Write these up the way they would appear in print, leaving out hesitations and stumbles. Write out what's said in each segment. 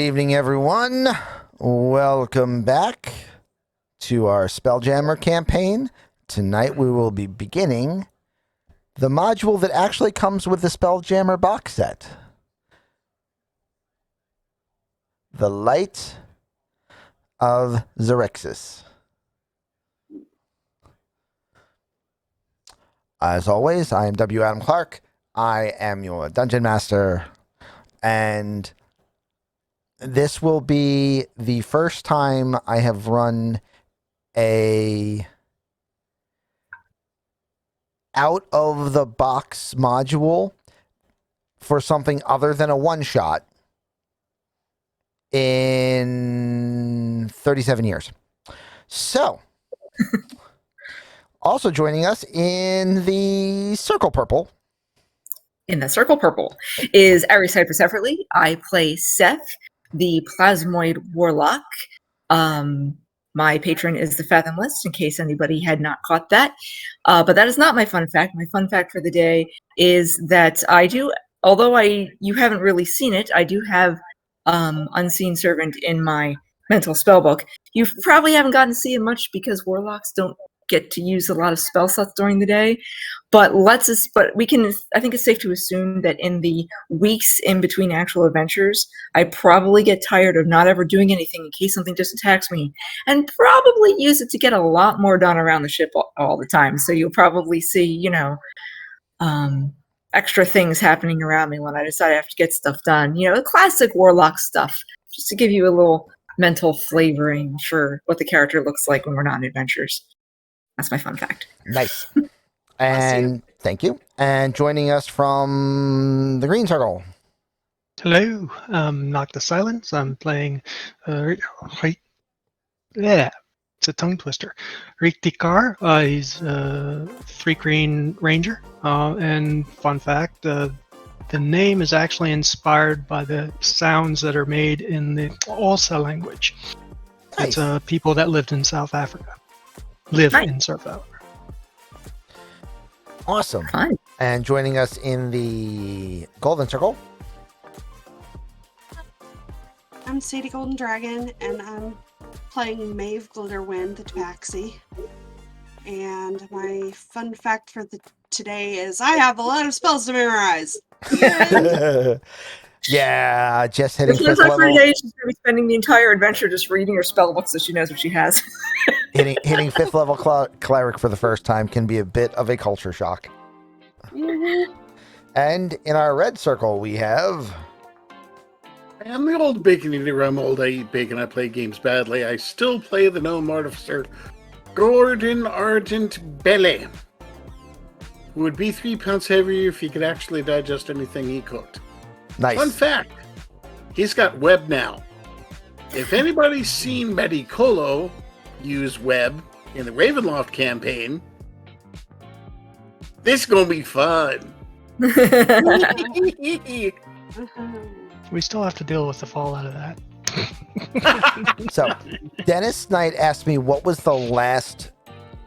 evening, everyone. Welcome back to our Spelljammer campaign. Tonight we will be beginning the module that actually comes with the Spelljammer box set. The Light of Xaryxis. As always, I am W. Adam Clark. I am your Dungeon Master, and this will be the first time I have run a out-of-the-box module for something other than a one-shot in 37 years. So, also joining us in the Circle Purple. In the Circle Purple is Xaryxis separately. I play Seth, the Plasmoid Warlock. My patron is the Fathomless, in case anybody had not caught that. But that is not my fun fact. My fun fact for the day is that I do, although you haven't really seen it, I do have Unseen Servant in my mental spell book. You probably haven't gotten to see it much because Warlocks don't get to use a lot of spell slots during the day. But I think it's safe to assume that in the weeks in between actual adventures, I probably get tired of not ever doing anything in case something just attacks me, and probably use it to get a lot more done around the ship all the time. So you'll probably see, extra things happening around me when I decide I have to get stuff done. Classic Warlock stuff, just to give you a little mental flavoring for what the character looks like when we're not in adventures. That's my fun fact. Nice. And thank you. And joining us from the Green Circle. Hello, Knock the Silence. I'm playing, it's a tongue twister. Riktikar, he's a 3 green ranger. And fun fact, the name is actually inspired by the sounds that are made in the Alsa language. Nice. It's people that lived in South Africa. In South Africa. Awesome. Hi. And joining us in the Golden Circle. I'm Sadie Golden Dragon, and I'm playing Maeve Glitterwind, the Tabaxi. And my fun fact for today is I have a lot of spells to memorize. Yeah, just hitting It fifth seems like for level. today she's going to be spending the entire adventure just reading her spell book so she knows what she has. hitting fifth level cleric for the first time can be a bit of a culture shock. Mm-hmm. And in our red circle, we have... I'm the old bacon eater. I'm old. I eat bacon. I play games badly. I still play the gnome artificer, Gordon Argent Belly, who would be 3 pounds heavier if he could actually digest anything he cooked. Nice. Fun fact, he's got web now. If anybody's seen Medicolo use web in the Ravenloft campaign, this is going to be fun. We still have to deal with the fallout of that. So, Dennis Knight asked me what was the last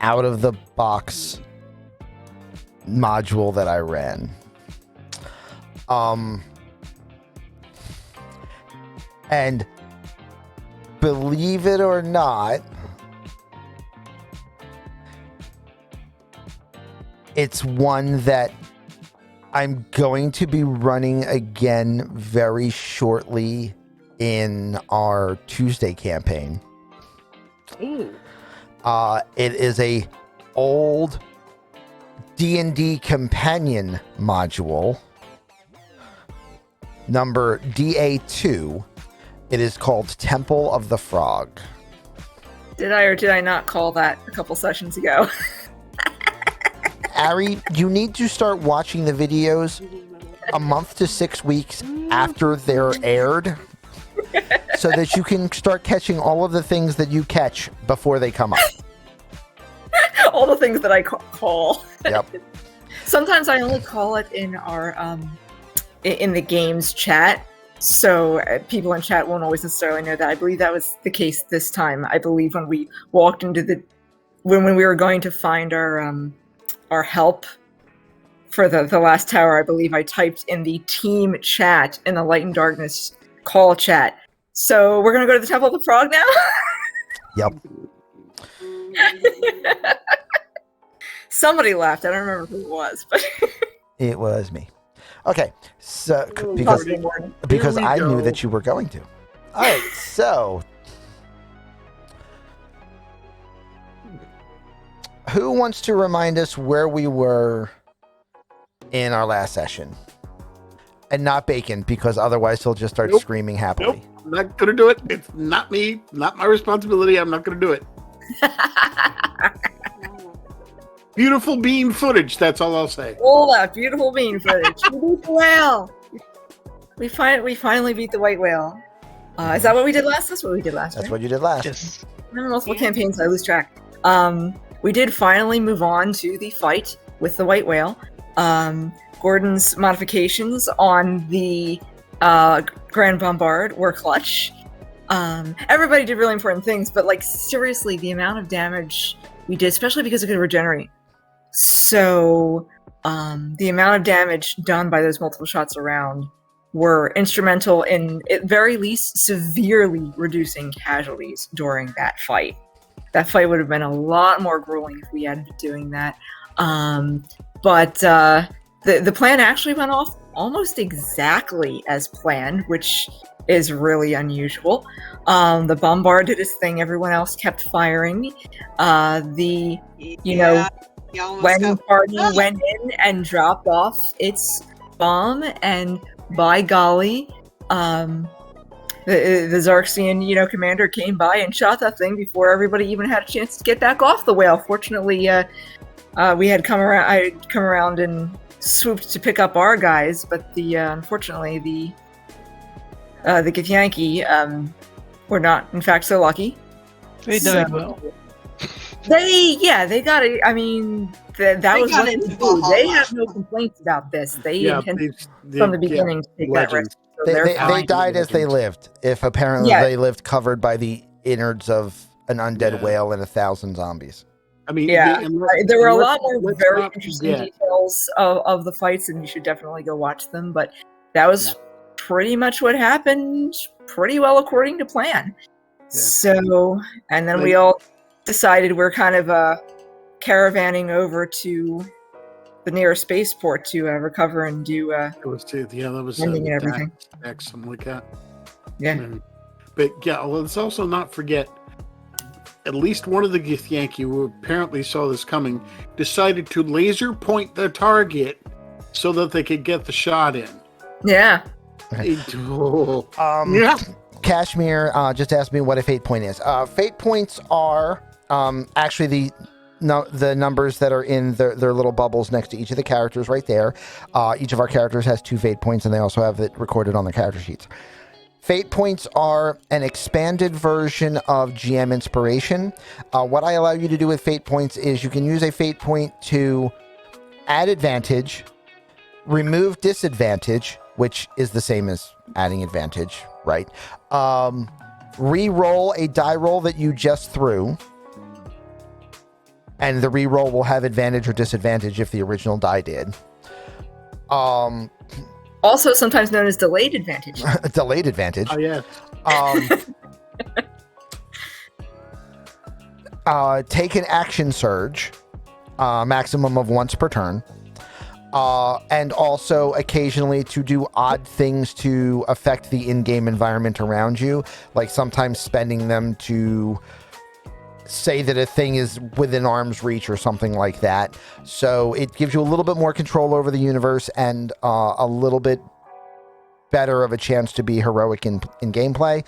out-of-the-box module that I ran. And believe it or not, it's one that I'm going to be running again very shortly in our Tuesday campaign. Ooh. It is a old D&D companion module, number DA2. It is called Temple of the Frog. Did I or did I not call that a couple sessions ago? Ari, you need to start watching the videos a month to 6 weeks after they're aired so that you can start catching all of the things that you catch before they come up. All the things that I call. Yep. Sometimes I only call it in our in the games chat, so people in chat won't always necessarily know that. I believe that was the case this time. I believe when we walked into when we were going to find our help for the last tower, I believe I typed in the team chat in the Light and Darkness call chat, So we're gonna go to the Temple of the Frog now. Yep. Somebody laughed. I don't remember who it was, but It was me. Okay, so because possibly Morgan. because Here we I knew go. that you were going to. All right, so who wants to remind us where we were in our last session? And not Bacon, because otherwise he'll just start Nope. screaming happily. Nope, I'm not gonna do it. It's not me, not my responsibility. I'm not gonna do it. Beautiful bean footage. That's all I'll say. All that beautiful bean footage. We beat the whale. We finally beat the white whale. Is that what we did last? That's what we did last. That's right? what you did last. Yes. I remember multiple campaigns. I lose track. We did finally move on to the fight with the white whale. Gordon's modifications on the Grand Bombard were clutch. Everybody did really important things, but like seriously, the amount of damage we did, especially because it could regenerate. So the amount of damage done by those multiple shots around were instrumental in, at very least, severely reducing casualties during that fight. That fight would have been a lot more grueling if we hadn't been doing that. But the plan actually went off almost exactly as planned, which is really unusual. The bombard did its thing. Everyone else kept firing. You almost When got- party went in and dropped off its bomb, and by golly, the Xaryxian, commander came by and shot that thing before everybody even had a chance to get back off the whale. Fortunately, we had come around. I had come around and swooped to pick up our guys, but unfortunately the Githyanki were not, in fact, so lucky. They So- died well. They got it. I mean, that They was got what into they do. Valhalla. They have no complaints about this. They intended from the beginning to take that risk. So They, they're they fine. died as they lived. If apparently Yeah. they lived covered by the innards of an undead Yeah. whale and 1,000 zombies. I mean, Yeah. There were a lot more let's very not interesting forget- details of the fights, and you should definitely go watch them. But that was pretty much what happened, pretty well according to plan. So, and then we all decided we're kind of caravanning over to the nearest spaceport to recover and do It was that was ending and everything. something like that. Yeah. But yeah, let's also not forget. At least one of the Githyanki, who apparently saw this coming, decided to laser point the target so that they could get the shot in. Yeah. Yeah. Kashmir just asked me what a fate point is. Fate points are actually the numbers that are in their little bubbles next to each of the characters right there. Each of our characters has 2 fate points, and they also have it recorded on their character sheets. Fate points are an expanded version of GM inspiration. What I allow you to do with fate points is you can use a fate point to add advantage, remove disadvantage, which is the same as adding advantage, right? Re-roll a die roll that you just threw, and the re-roll will have advantage or disadvantage if the original die did. Also, sometimes known as delayed advantage. Delayed advantage. Oh yeah. Take an action surge, maximum of once per turn, and also occasionally to do odd things to affect the in-game environment around you, like sometimes spending them to say that a thing is within arm's reach or something like that. So it gives you a little bit more control over the universe and a little bit better of a chance to be heroic in gameplay.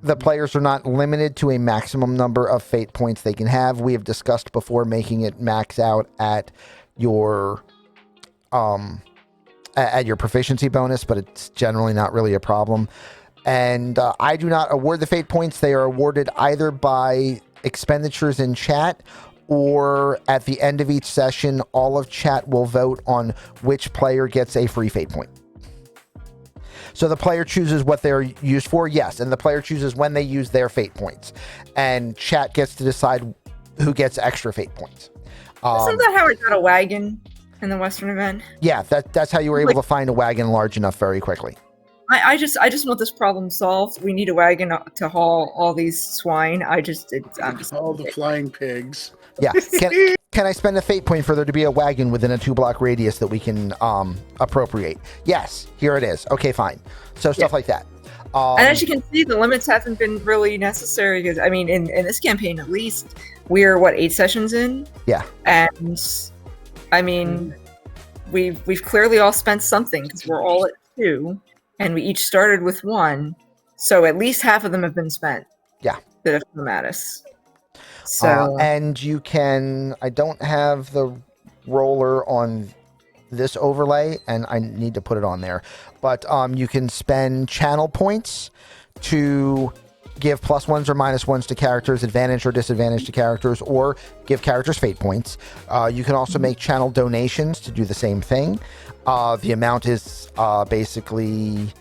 The players are not limited to a maximum number of fate points they can have. We have discussed before making it max out at your proficiency bonus, but it's generally not really a problem. And I do not award the fate points. They are awarded either by expenditures in chat, or at the end of each session, all of chat will vote on which player gets a free fate point. So the player chooses what they're used for, yes, and the player chooses when they use their fate points, and chat gets to decide who gets extra fate points. Isn't that how I got a wagon in the Western event? Yeah, that's how you were able to find a wagon large enough very quickly. I just want this problem solved. We need a wagon to haul all these swine. I'm just All the flying pigs. Yeah. Can I spend a fate point for there to be a wagon within a 2-block radius that we can appropriate? Yes. Here it is. Okay, fine. So stuff like that. And as you can see, the limits haven't been really necessary because, I mean, in this campaign at least, we're 8 sessions in? Yeah. And I mean, we've clearly all spent something because we're all at 2, and we each started with 1, so at least half of them have been spent. Yeah. That have come at us. So and you can. I don't have the roller on this overlay, and I need to put it on there. But you can spend channel points to give +1s or -1s to characters, advantage or disadvantage to characters, or give characters fate points. You can also make channel donations to do the same thing. The amount is basically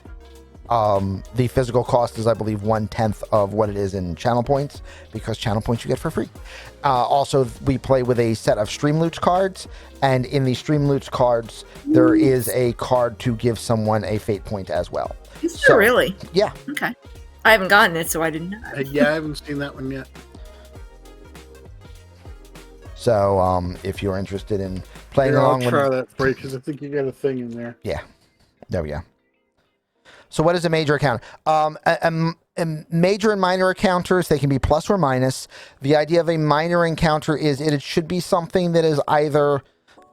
the physical cost is, I believe, 1/10 of what it is in channel points, because channel points you get for free. Also, we play with a set of Stream Loots cards, and in the Stream Loots cards, there is a card to give someone a fate point as well. Is there really? Yeah. Okay. I haven't gotten it, so I didn't know. Yeah, I haven't seen that one yet. So, if you're interested in playing along I'll try that for you, because I think you got a thing in there. Yeah. There we go. So what is a major encounter? A major and minor encounters, they can be plus or minus. The idea of a minor encounter is it should be something that is either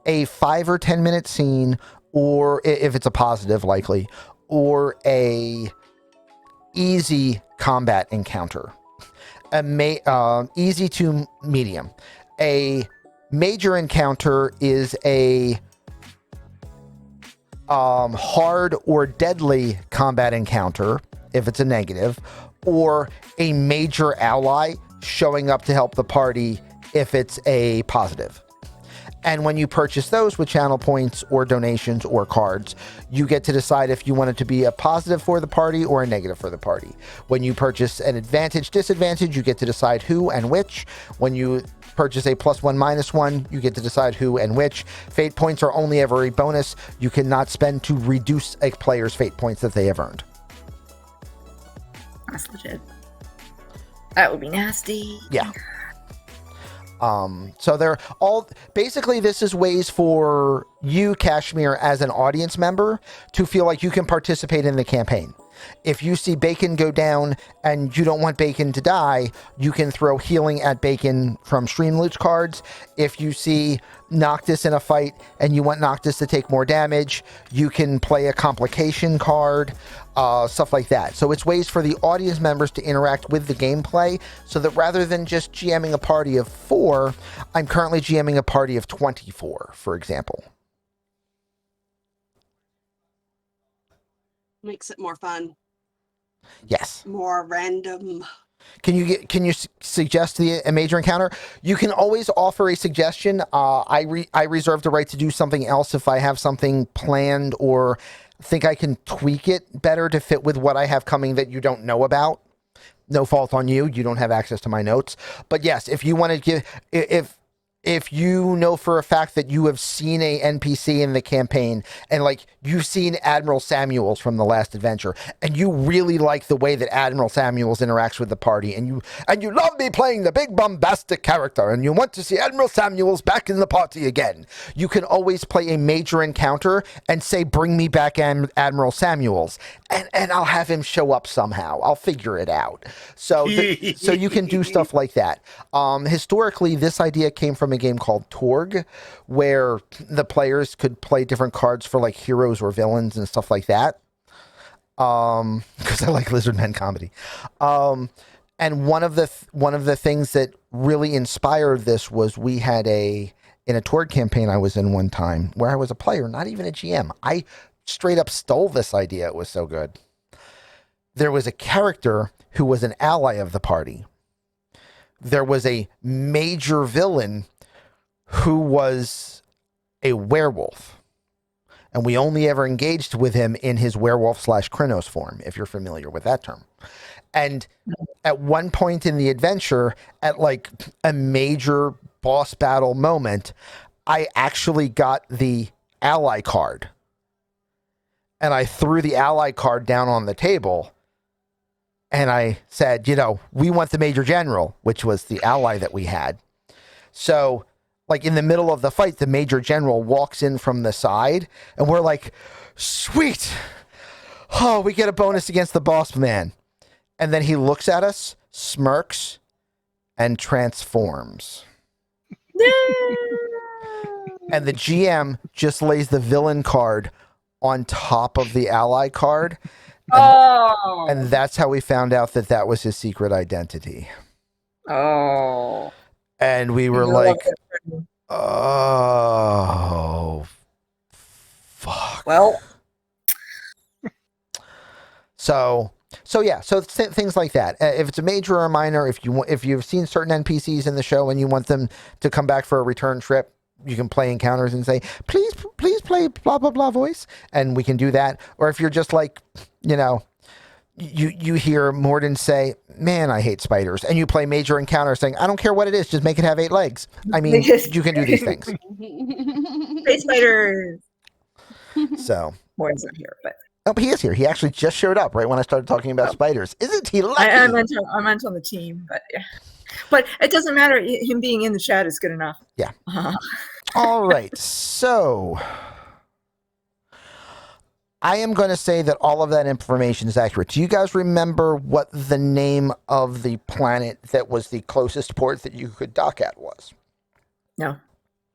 a 5 or 10 minute scene, or if it's a positive, likely, or a easy combat encounter. Easy to medium. A major encounter is a hard or deadly combat encounter if it's a negative, or a major ally showing up to help the party if it's a positive. And when you purchase those with channel points or donations or cards, you get to decide if you want it to be a positive for the party or a negative for the party. When you purchase an advantage, disadvantage, you get to decide who and which. When you purchase a +1, -1, you get to decide who and which. Fate points are only ever a bonus. You cannot spend to reduce a player's fate points that they have earned. That's legit. That would be nasty. Yeah. So they're all basically, this is ways for you, Kashmir, as an audience member to feel like you can participate in the campaign. If you see Bacon go down and you don't want Bacon to die, you can throw healing at Bacon from Stream Loots cards. If you see Noctis in a fight and you want Noctis to take more damage, you can play a complication card, stuff like that. So it's ways for the audience members to interact with the gameplay, so that rather than just GMing a party of 4, I'm currently GMing a party of 24, for example. Makes it more fun. Yes. More random. Can you suggest a major encounter? You can always offer a suggestion. I reserve the right to do something else if I have something planned or think I can tweak it better to fit with what I have coming that you don't know about. No fault on you. You don't have access to my notes. But yes, if you want to give, if you know for a fact that you have seen a NPC in the campaign, and like you've seen Admiral Samuels from the last adventure, and you really like the way that Admiral Samuels interacts with the party, and you love me playing the big bombastic character, and you want to see Admiral Samuels back in the party again, you can always play a major encounter and say, bring me back Admiral Samuels, and I'll have him show up somehow. I'll figure it out. So so you can do stuff like that. Historically, this idea came from a game called Torg, where the players could play different cards for like heroes or villains and stuff like that. Because I like Lizardmen comedy. And one of the things that really inspired this was we had in a Torg campaign I was in one time where I was a player, not even a GM. I straight up stole this idea. It was so good. There was a character who was an ally of the party. There was a major villain who was a werewolf, and we only ever engaged with him in his werewolf/Krynos form, if you're familiar with that term. And at one point in the adventure, at like a major boss battle moment, I actually got the ally card, and I threw the ally card down on the table. And I said, we want the Major General, which was the ally that we had. So, like, in the middle of the fight, the Major General walks in from the side, and we're like, sweet. Oh, we get a bonus against the boss man. And then he looks at us, smirks, and transforms. And the GM just lays the villain card on top of the ally card. And that's how we found out that was his secret identity. Oh. And we were like, oh, fuck. Well. So things like that. If it's a major or a minor, if you've seen certain NPCs in the show and you want them to come back for a return trip, you can play encounters and say, please play blah, blah, blah voice. And we can do that. Or if you're just like, you hear Morden say, man, I hate spiders. And you play major encounter saying, I don't care what it is. Just make it have 8 legs. I mean, you can do these things. Space spiders. So. Morden's not here, but. Oh, but he is here. He actually just showed up right when I started talking about spiders. Isn't he lucky? I meant on the team, but yeah. But it doesn't matter. Him being in the chat is good enough. Yeah. All right. So I am going to say that all of that information is accurate. Do you guys remember what the name of the planet that was the closest port that you could dock at was? No.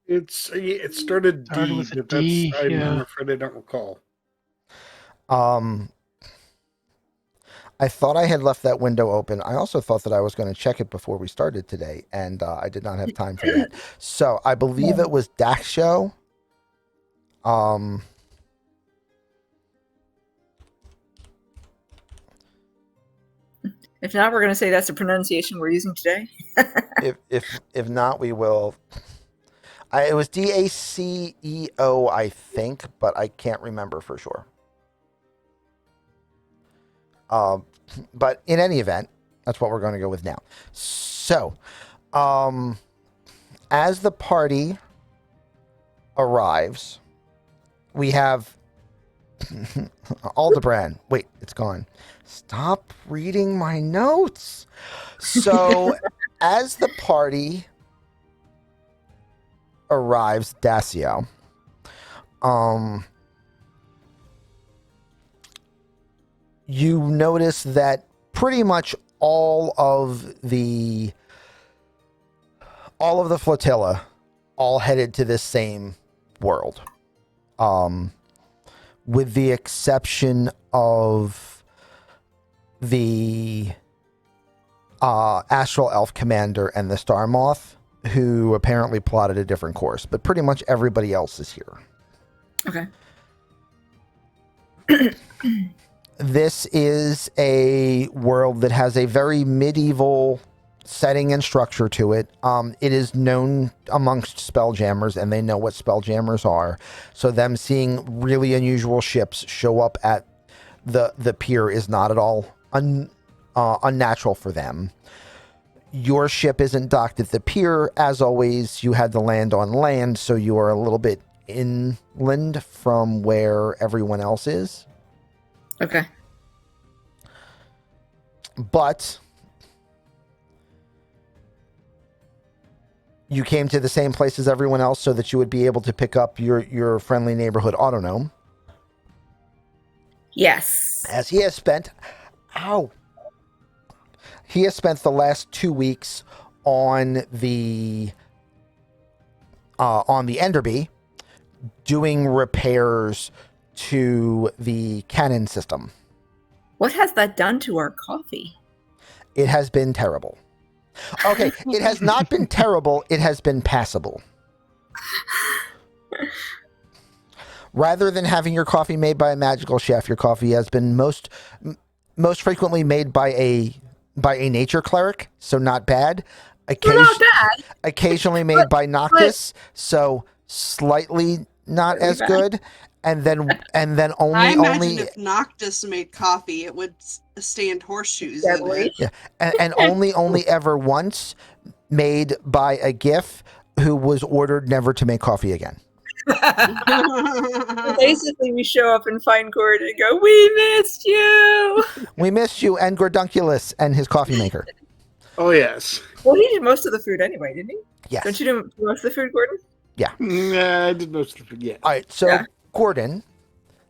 It started D, with a but D, I'm yeah. afraid I don't recall. I thought I had left that window open. I also thought that I was going to check it before we started today, and I did not have time for that. So I believe it was Daxo. If not, we're going to say that's the pronunciation we're using today. if not, we will. It was DACEO, I think, but I can't remember for sure. But in any event, that's what we're going to go with now. So, as the party arrives, we have Aldebrand. Wait, it's gone. Stop reading my notes. So, as the party arrives, Dacio, you notice that pretty much all of the flotilla all headed to this same world, with the exception of the Astral Elf Commander and the Star Moth, who apparently plotted a different course. But pretty much everybody else is here. Okay. This is a world that has a very medieval setting and structure to it. It is known amongst Spelljammers, and they know what Spelljammers are. So them seeing really unusual ships show up at the pier is not at all unnatural for them. Your ship isn't docked at the pier. As always, you had to land on land, so you are a little bit inland from where everyone else is. Okay. But you came to the same place as everyone else so that you would be able to pick up your friendly neighborhood autognome. Yes. As he has spent... Ow! He has spent the last 2 weeks on the Enderby doing repairs to the cannon system. What has that done to our coffee? It has been terrible. Okay, it has not been terrible. It has been passable. Rather than having your coffee made by a magical chef, your coffee has been most frequently made by a nature cleric, so not bad. Not bad. Occasionally made by Noctis, so slightly not as bad. Good. And then I imagine only if Noctis made coffee, it would stand horseshoes in it. yeah, and only ever once made by a GIF who was ordered never to make coffee again. Basically, we show up and find Gordon and go, "We missed you." We missed you and Gordunculus and his coffee maker. Oh yes. Well, he did most of the food anyway, didn't he? Yes. Don't you do most of the food, Gordon? Nah, I did most of it. Yeah. All right. So, Yeah. Gordon,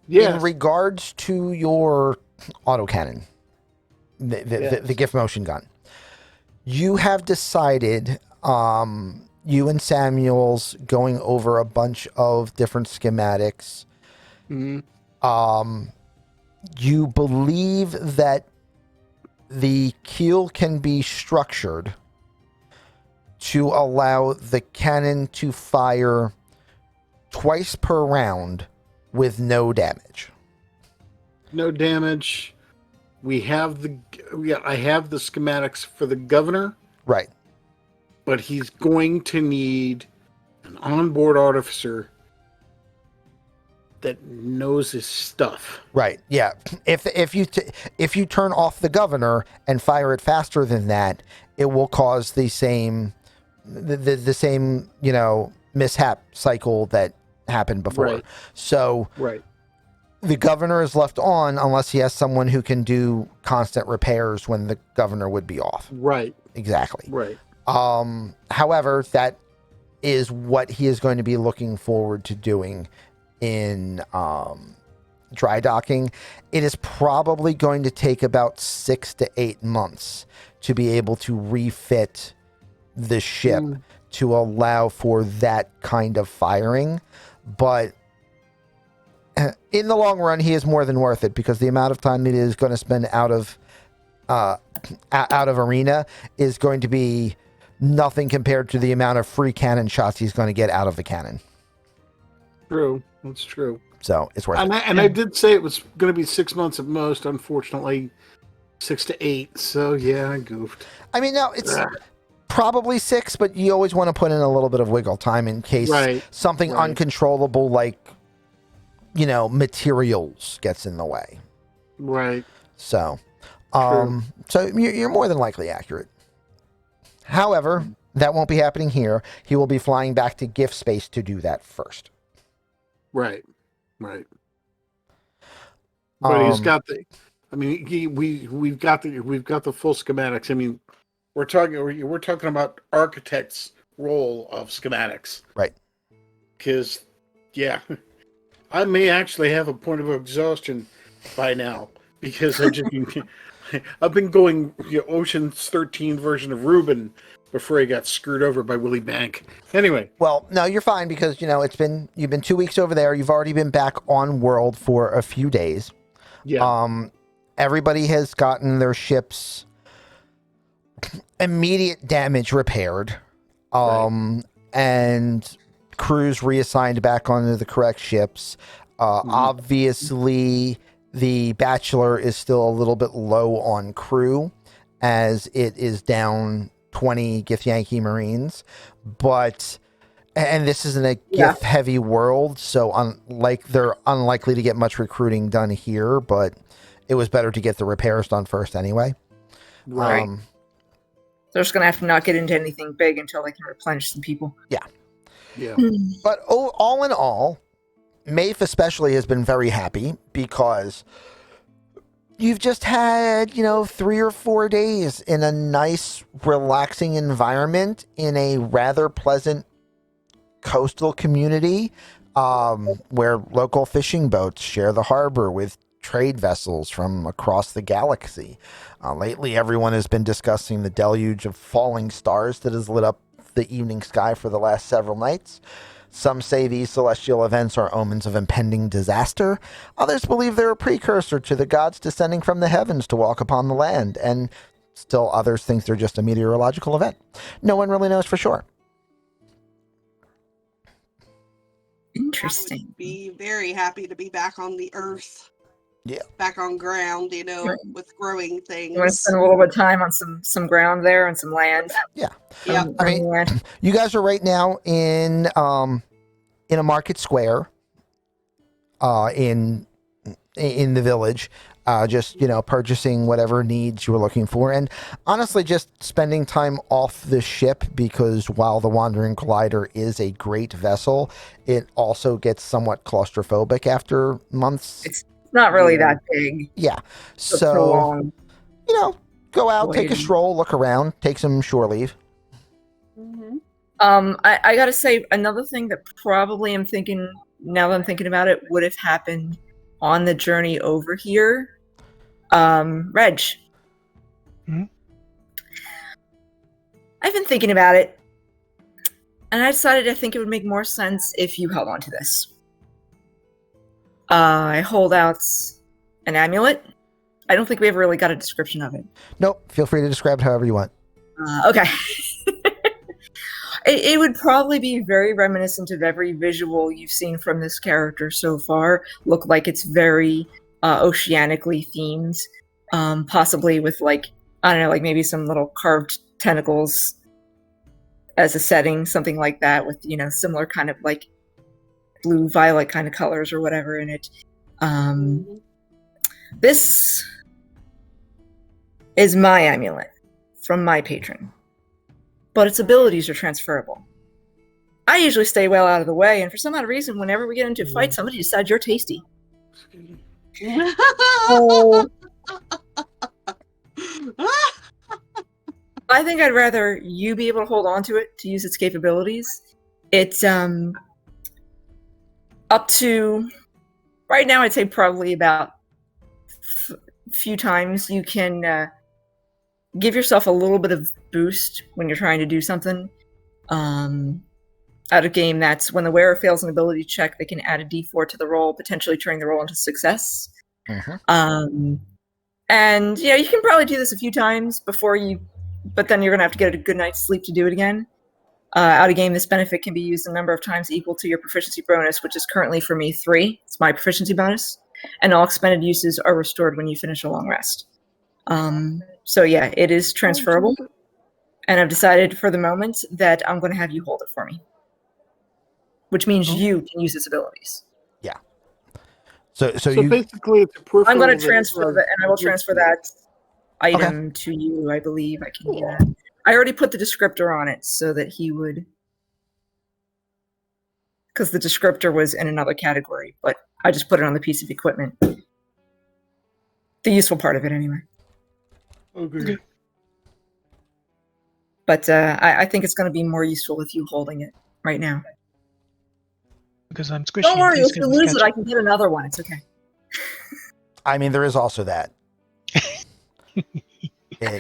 Yes. in regards to your autocannon, the gift motion gun, you have decided, you and Samuel's going over a bunch of different schematics. Mhm. You believe that the keel can be structured to allow the cannon to fire twice per round with no damage. No damage. I have the schematics for the governor, Right. but he's going to need an onboard artificer that knows his stuff. Right. Yeah. If you turn off the governor and fire it faster than that, it will cause the same mishap cycle that happened before. Right. So Right. the governor is left on unless he has someone who can do constant repairs when the governor would be off. Right. Exactly. Right. However, that is what he is going to be looking forward to doing in dry docking. It is probably going to take about 6 to 8 months to be able to refit the ship to allow for that kind of firing. But in the long run, he is more than worth it because the amount of time it is going to spend out of arena is going to be nothing compared to the amount of free cannon shots he's going to get out of the cannon. True. That's true. So it's worth it. I did say it was going to be 6 months at most. Unfortunately, 6 to 8. So yeah, I goofed. I mean, no, it's probably 6, but you always want to put in a little bit of wiggle time in case something uncontrollable like, materials gets in the way. Right. So, so you're more than likely accurate. However, that won't be happening here. He will be flying back to gift space to do that first. Right. Right. But he's got the. I mean, we've got the full schematics. I mean, we're talking about architect's role of schematics, right? Because, yeah, I may actually have a point of exhaustion by now because I've been going Ocean's 13 version of Reuben before he got screwed over by Willie Bank. Anyway. Well, no, you're fine because, you've been 2 weeks over there. You've already been back on world for a few days. Yeah. Everybody has gotten their ships immediate damage repaired. And crews reassigned back onto the correct ships. Obviously, the Bachelor is still a little bit low on crew as it is down 20 Gith-Yankee Marines, and this isn't a Gith-heavy world, so they're unlikely to get much recruiting done here, but it was better to get the repairs done first anyway. Right. They're just going to have to not get into anything big until they can replenish some people. Yeah. Yeah. But all in all, Maeve especially has been very happy because you've just had, 3 or 4 days in a nice, relaxing environment in a rather pleasant coastal community where local fishing boats share the harbor with trade vessels from across the galaxy. Lately, everyone has been discussing the deluge of falling stars that has lit up the evening sky for the last several nights. Some say these celestial events are omens of impending disaster. Others believe they're a precursor to the gods descending from the heavens to walk upon the land, and still others think they're just a meteorological event. No one really knows for sure. Interesting. I would be very happy to be back on the earth. Yeah. Back on ground, with growing things. You want to spend a little bit of time on some ground there and some land. Yeah. Yeah. I mean, you guys are right now in a market square in in the village, just purchasing whatever needs you were looking for, and honestly just spending time off the ship, because while the Wandering Glider is a great vessel, it also gets somewhat claustrophobic after months. It's not really that big. Yeah, for so prolonged go out, take a voyage. stroll, look around, take some shore leave. Mm-hmm. I gotta say, another thing that probably I'm thinking, now that I'm thinking about it, would have happened on the journey over here. Reg. Mhm. I've been thinking about it, and I decided I think it would make more sense if you held on to this. I hold out an amulet. I don't think we ever really got a description of it. Nope, feel free to describe it however you want. Okay. It would probably be very reminiscent of every visual you've seen from this character so far. Look like it's very oceanically themed, possibly with maybe some little carved tentacles as a setting, something like that, with similar kind of like blue violet kind of colors or whatever in it. This is my amulet from my patron, but its abilities are transferable. I usually stay well out of the way, and for some odd reason, whenever we get into a fight, somebody decides you're tasty. Oh, I think I'd rather you be able to hold on to it to use its capabilities. It's up to right now, I'd say probably about few times you can give yourself a little bit of boost when you're trying to do something. Out of game, that's when the wearer fails an ability check, they can add a d4 to the roll, potentially turning the roll into success. Mm-hmm. And you can probably do this a few times before but then you're gonna have to get a good night's sleep to do it again. Out of game, this benefit can be used a number of times equal to your proficiency bonus, which is currently for me 3. It's my proficiency bonus, and all expended uses are restored when you finish a long rest. So yeah, it is transferable, and I've decided for the moment that I'm going to have you hold it for me, which means you can use its abilities. Yeah. So So basically, it's a peripheral. I'm going to transfer that, and I will transfer that item to you. I believe I can do that. I already put the descriptor on it so that he would, because the descriptor was in another category, but I just put it on the piece of equipment. The useful part of it, anyway. Okay. But I think it's going to be more useful with you holding it right now. Because I'm squishy. Don't worry, these if you guys lose catch it, I can get another one. It's okay. I mean, there is also that.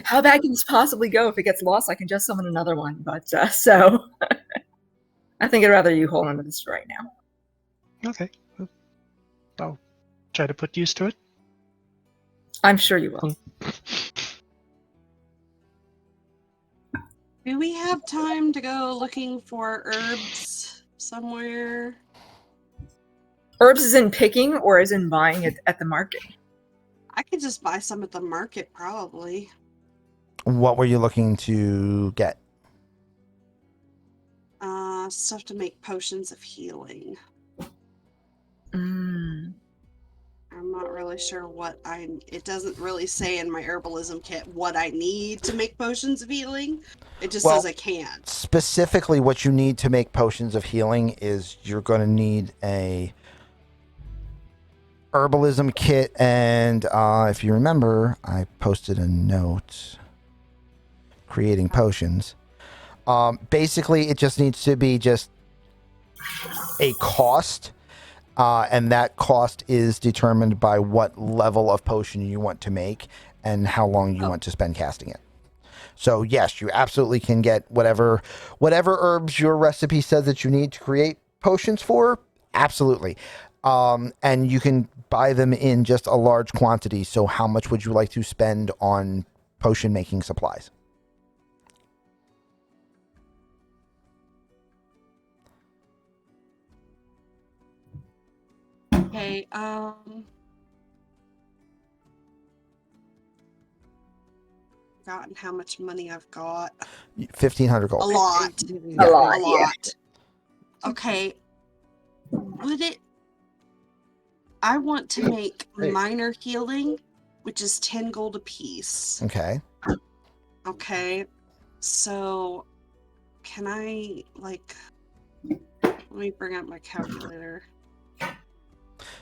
How bad can this possibly go? If it gets lost, I can just summon another one. But so I think I'd rather you hold on to this right now. Okay. I'll try to put use to it. I'm sure you will. Do we have time to go looking for herbs somewhere? Herbs is in picking or is in buying it at the market? I could just buy some at the market, probably. What were you looking to get? Stuff to make potions of healing. Mm. I'm not really sure it doesn't really say in my herbalism kit what I need to make potions of healing. It just says I can't. Specifically, what you need to make potions of healing is you're going to need a herbalism kit, and if you remember, I posted a note creating potions. Basically, it just needs to be just a cost. And that cost is determined by what level of potion you want to make and how long you want to spend casting it. So yes, you absolutely can get whatever herbs your recipe says that you need to create potions for. Absolutely. And you can buy them in just a large quantity. So how much would you like to spend on potion making supplies? Okay, forgotten how much money I've got. 1,500 gold. A lot. A lot, A yeah. lot. Okay. Would it I want to make Hey. minor healing, which is 10 gold apiece. Okay. Okay. So, can I, like, let me bring up my calculator.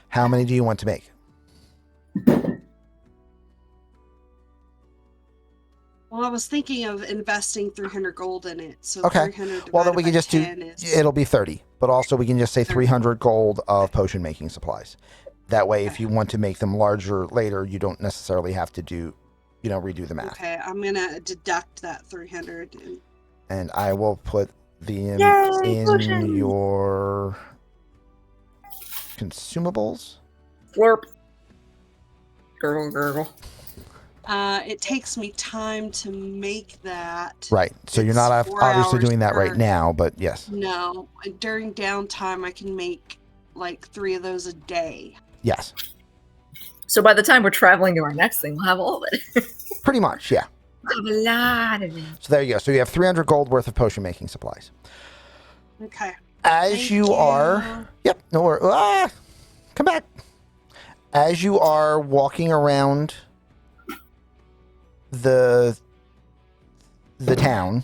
How many do you want to make? Well, I was thinking of investing 300 gold in it. So Okay. 300 Well, then divided we can by just do, 10 is... it'll be 30, but also we can just say 30. 300 gold of potion making supplies. That way, if Okay. you want to make them larger later, you don't necessarily have to do, redo the math. Okay, I'm gonna deduct that 300. And I will put them Yay, in potions! your consumables. Slurp. Gurgle, gurgle. It takes me time to make that. Right. So you're It's not 4 obviously hours doing that right per- now, but yes. No, during downtime, I can make like 3 of those a day. Yes. So by the time we're traveling to our next thing, we'll have all of it. Pretty much, yeah. We'll have a lot of it. So there you go. So you have 300 gold worth of potion making supplies. Okay. As Thank you are... Yep, no worries. Come back. As you are walking around the town,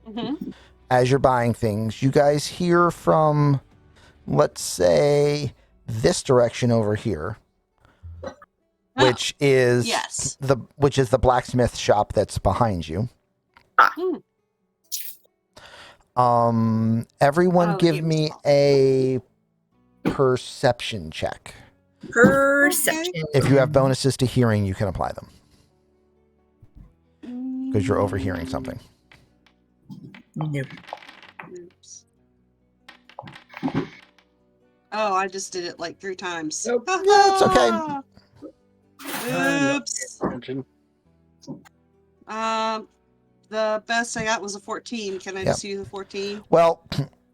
Mm-hmm. as you're buying things, you guys hear from, let's say, this direction over here, which is yes. the blacksmith shop that's behind you. Everyone Oh, the give game me is a perception check. Perception. If you have bonuses to hearing, you can apply them because you're overhearing something. Nope. Oops. Oh, I just did it like 3 times. Nope. Yeah, it's okay. Oops. Attention. The best I got was a 14. Can I Yep. just use a 14? Well,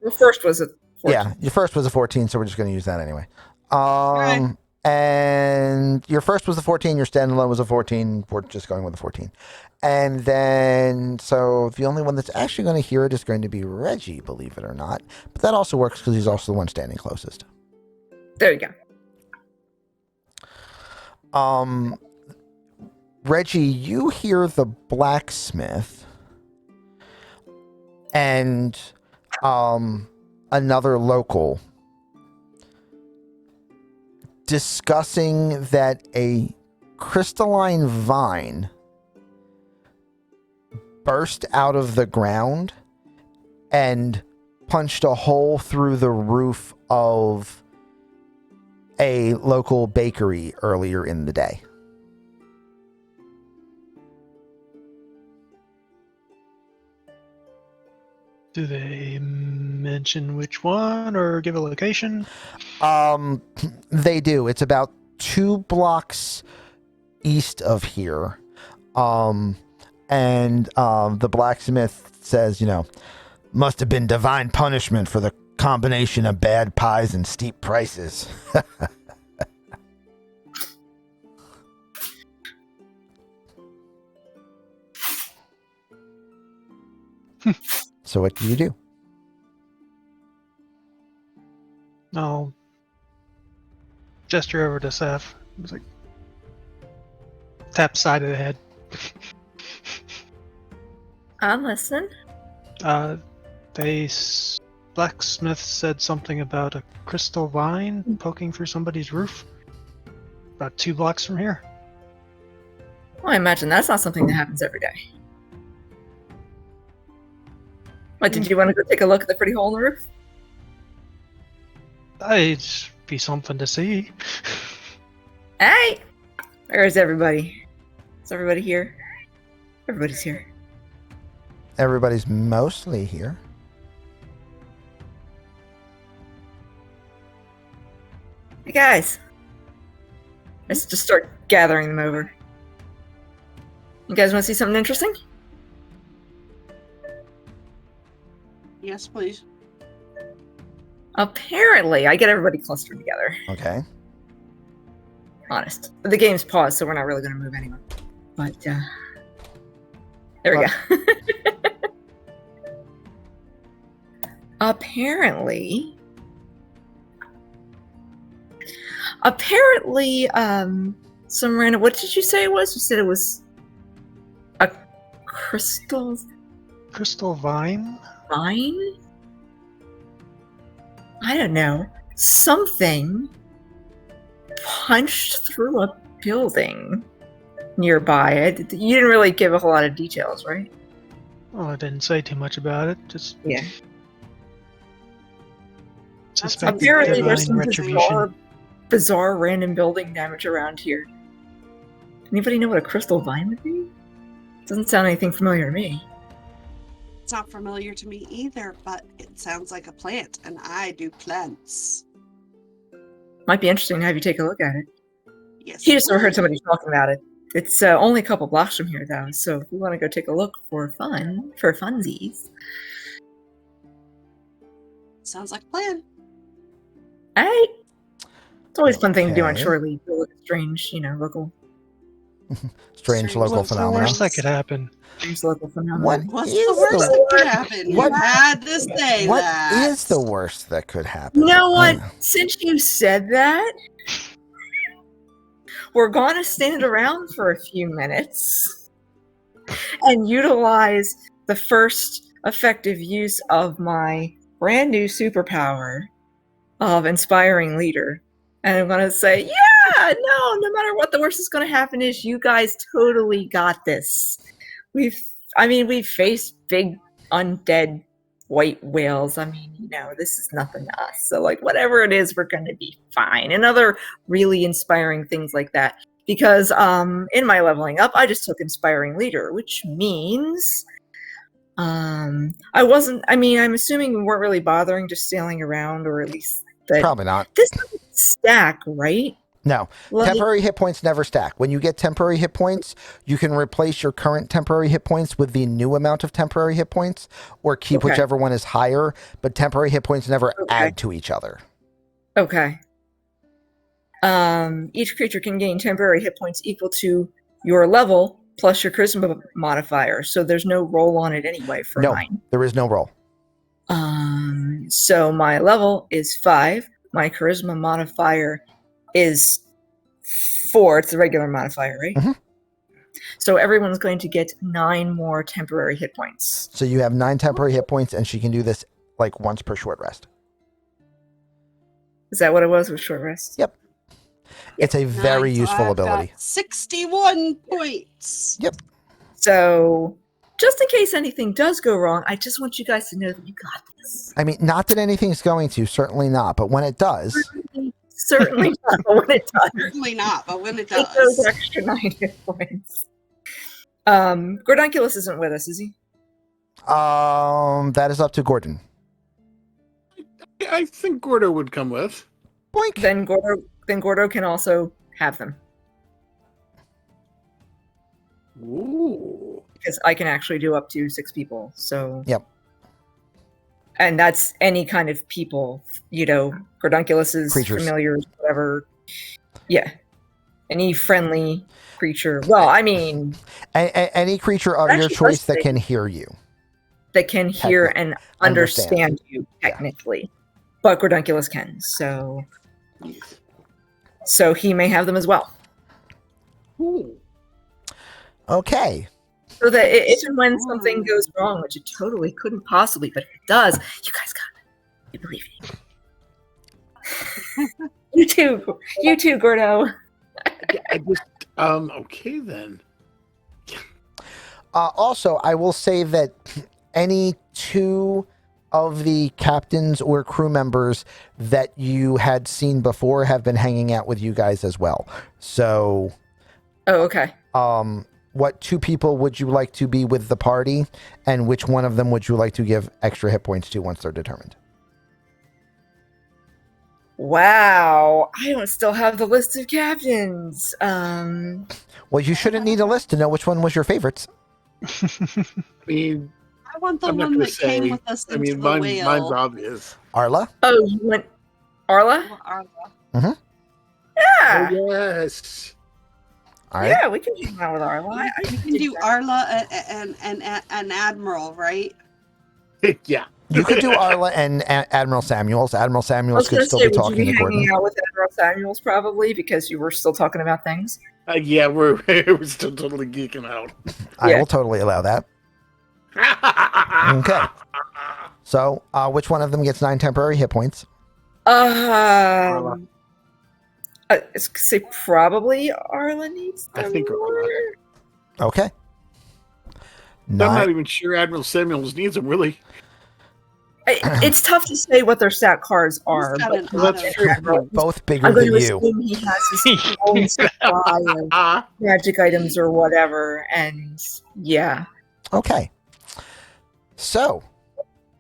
The first was a 14. yeah, your first was a 14, so we're just going to use that anyway. Right. And your first was a 14, your standalone was a 14. We're just going with a 14. And then, so the only one that's actually going to hear it is going to be Reggie, believe it or not. But that also works because he's also the one standing closest. There you go. Reggie, you hear the blacksmith and another local discussing that a crystalline vine burst out of the ground and punched a hole through the roof of a local bakery earlier in the day. Do they mention which one or give a location? They do. It's about 2 blocks east of here. And the blacksmith says, must have been divine punishment for the combination of bad pies and steep prices. So what do you do? I'll gesture over to Seth. I was like, tap side of the head. Listen. Blacksmith said something about a crystal vine poking through somebody's roof. About 2 blocks from here. Well, I imagine that's not something that happens every day. What, did you want to go take a look at the pretty hole in the roof? It'd be something to see. Hey! Where's everybody? Is everybody here? Everybody's here. Everybody's mostly here. Hey guys. Let's just start gathering them over. You guys want to see something interesting? Yes, please. Apparently, I get everybody clustered together. Okay. Honest. The game's paused, so we're not really going to move anywhere. But, there we go. Apparently, Apparently, some random. What did you say it was? You said it was a crystal Crystal vine? vine? I don't know. Something punched through a building nearby. You didn't really give a whole lot of details, right? Well, I didn't say too much about it. Just Yeah. suspected Apparently, there's divine some retribution. bizarre random building damage around here. Anybody know what a crystal vine would be? Doesn't sound anything familiar to me. It's not familiar to me either, but it sounds like a plant, and I do plants. Might be interesting to have you take a look at it. Yes. He just heard somebody talking about it. It's only a couple blocks from here, though, so if we want to go take a look for funsies. Sounds like a plan. Hey! It's always a fun thing to do on Okay. shore leave. To look at strange, local Strange local What's the phenomena. Worst that could happen. phenomena. What What's is the worst the- that could happen? what- You had to say What that. is the worst that could happen? You know what? I- Since you said that, we're going to stand around for a few minutes and utilize the first effective use of my brand new superpower of Inspiring Leader. And I'm going to say, yeah, no matter what the worst is going to happen is you guys totally got this. We've faced big undead white whales. I mean, this is nothing to us. So like whatever it is, we're going to be fine. And other really inspiring things like that. Because in my leveling up, I just took Inspiring Leader, which means I'm assuming we weren't really bothering just sailing around, or at least that Probably not. this doesn't stack, right? No. Like, Temporary hit points never stack. When you get temporary hit points, you can replace your current temporary hit points with the new amount of temporary hit points, or keep Okay. whichever one is higher, but temporary hit points never Okay. add to each other. Okay. Each creature can gain temporary hit points equal to your level plus your charisma modifier. So there's no roll on it anyway for No. mine. There is no roll. So my level is 5. My charisma modifier is 4. It's the regular modifier, right? Mhm. So everyone's going to get 9 more temporary hit points. So you have 9 temporary hit points, and she can do this like once per short rest. Is that what it was with short rest? Yep. It's a very Nice. useful I've got ability. 61 points. So just in case anything does go wrong, I just want you guys to know that you got this. I mean, not that anything's going to, certainly not, but when it does, Certainly not, but when it does. Certainly not, but when it Take those does. extra 9 hit points. Gordonculus isn't with us, is he? that is up to Gordon. I think Gordo would come with. Boink. Then Gordo can also have them. Ooh. Because I can actually do up to 6 people. So Yep. And that's any kind of people, Gordonculus's Creatures. familiars, whatever. Yeah. Any friendly creature. Well, I mean, Any creature of your Actually, choice that let's can hear you. that can hear and Understand. understand you, technically. But Gordonculus can, so he may have them as well. Ooh. Okay. So that if and when something goes wrong, which it totally couldn't possibly, but if it does, you guys got it. You believe it. You too, Gordo. I just, okay then. Also, I will say that any 2 of the captains or crew members that you had seen before have been hanging out with you guys as well. So, Oh, okay. what 2 people would you like to be with the party, and which one of them would you like to give extra hit points to once they're determined? Wow, I don't still have the list of captains. Well, you shouldn't need a list to know which one was your favorites. I mean, I want the I'm not one gonna that came say. with us I into mean, the mine's whale. obvious. Arla? Oh, you went Arla? Arla. Yeah, Oh, yes. All right. yeah, we can hang out with Arla. I You can dig do that. Arla and Admiral, right? Yeah. You could do Arla and Admiral Samuels. Admiral I Samuels was could going to still say, be would you talking be to hanging Gordon. out with Admiral Samuels probably because you were still talking about things? Yeah, we're still totally geeking out. I Yeah. will totally allow that. Okay. So, which one of them gets 9 temporary hit points? Say probably Arla needs I them think more. Arla. Okay. I'm not even sure Admiral Samuels needs them, really. It's tough to say what their stat cards are, got but an Well, that's auto. true. Both bigger I'm going than to you. assume he has his own supply of magic items or whatever, and yeah. Okay. So,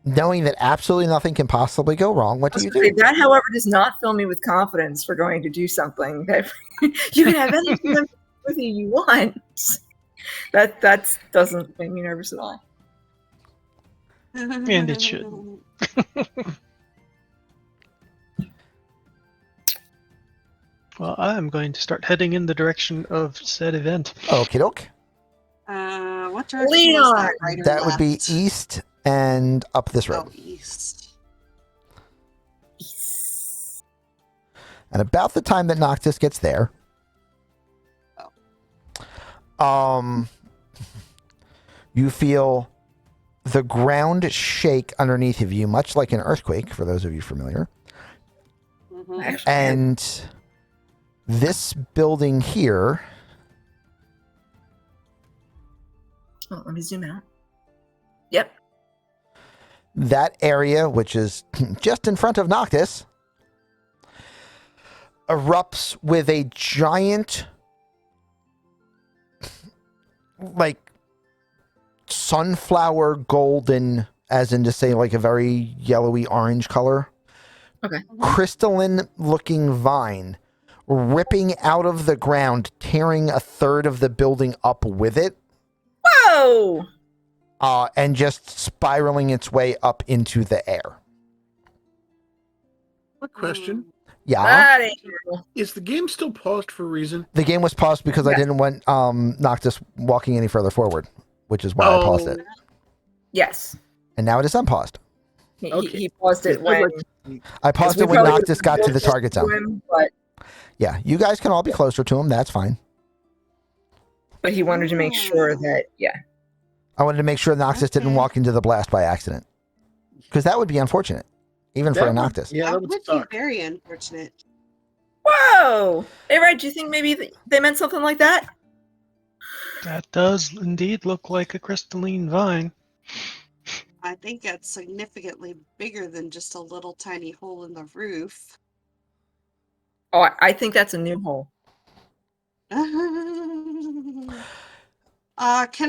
knowing that absolutely nothing can possibly go wrong, what do you do? That, however, does not fill me with confidence for going to do something that you can have anything with you want. That doesn't make me nervous at all. And it should. Well, I'm going to start heading in the direction of said event. Okie doke. What direction was that? Right or That would be left? east and up this road. Oh, east. And about the time that Noctis gets there, you feel the ground shake underneath of you, much like an earthquake, for those of you familiar. Mhm. And this building here, Oh, let me zoom out. Yep. that area, which is just in front of Noctis, erupts with a giant, like, sunflower golden, as in to say, like a very yellowy orange color. Okay. Crystalline looking vine ripping out of the ground, tearing a third of the building up with it. Whoa! And just spiraling its way up into the air. Quick question. Yeah. That ain't real. Is the game still paused for a reason? The game was paused because I Yeah. didn't want Noctis walking any further forward, which is why I paused it. Yes. And now it is unpaused. He paused it when I paused we it when probably Noctis got to the would've target to zone. him, but You guys can all be closer to him. That's fine. he wanted to make sure that I wanted to make sure Noctis didn't walk into the blast by accident. Because that would be unfortunate, even for a Noctis. Yeah, that That would would be suck. very unfortunate. Whoa! Hey, Red, do you think maybe they meant something like that? That does indeed look like a crystalline vine. I think it's significantly bigger than just a little tiny hole in the roof. Oh, I think that's a new hole. Can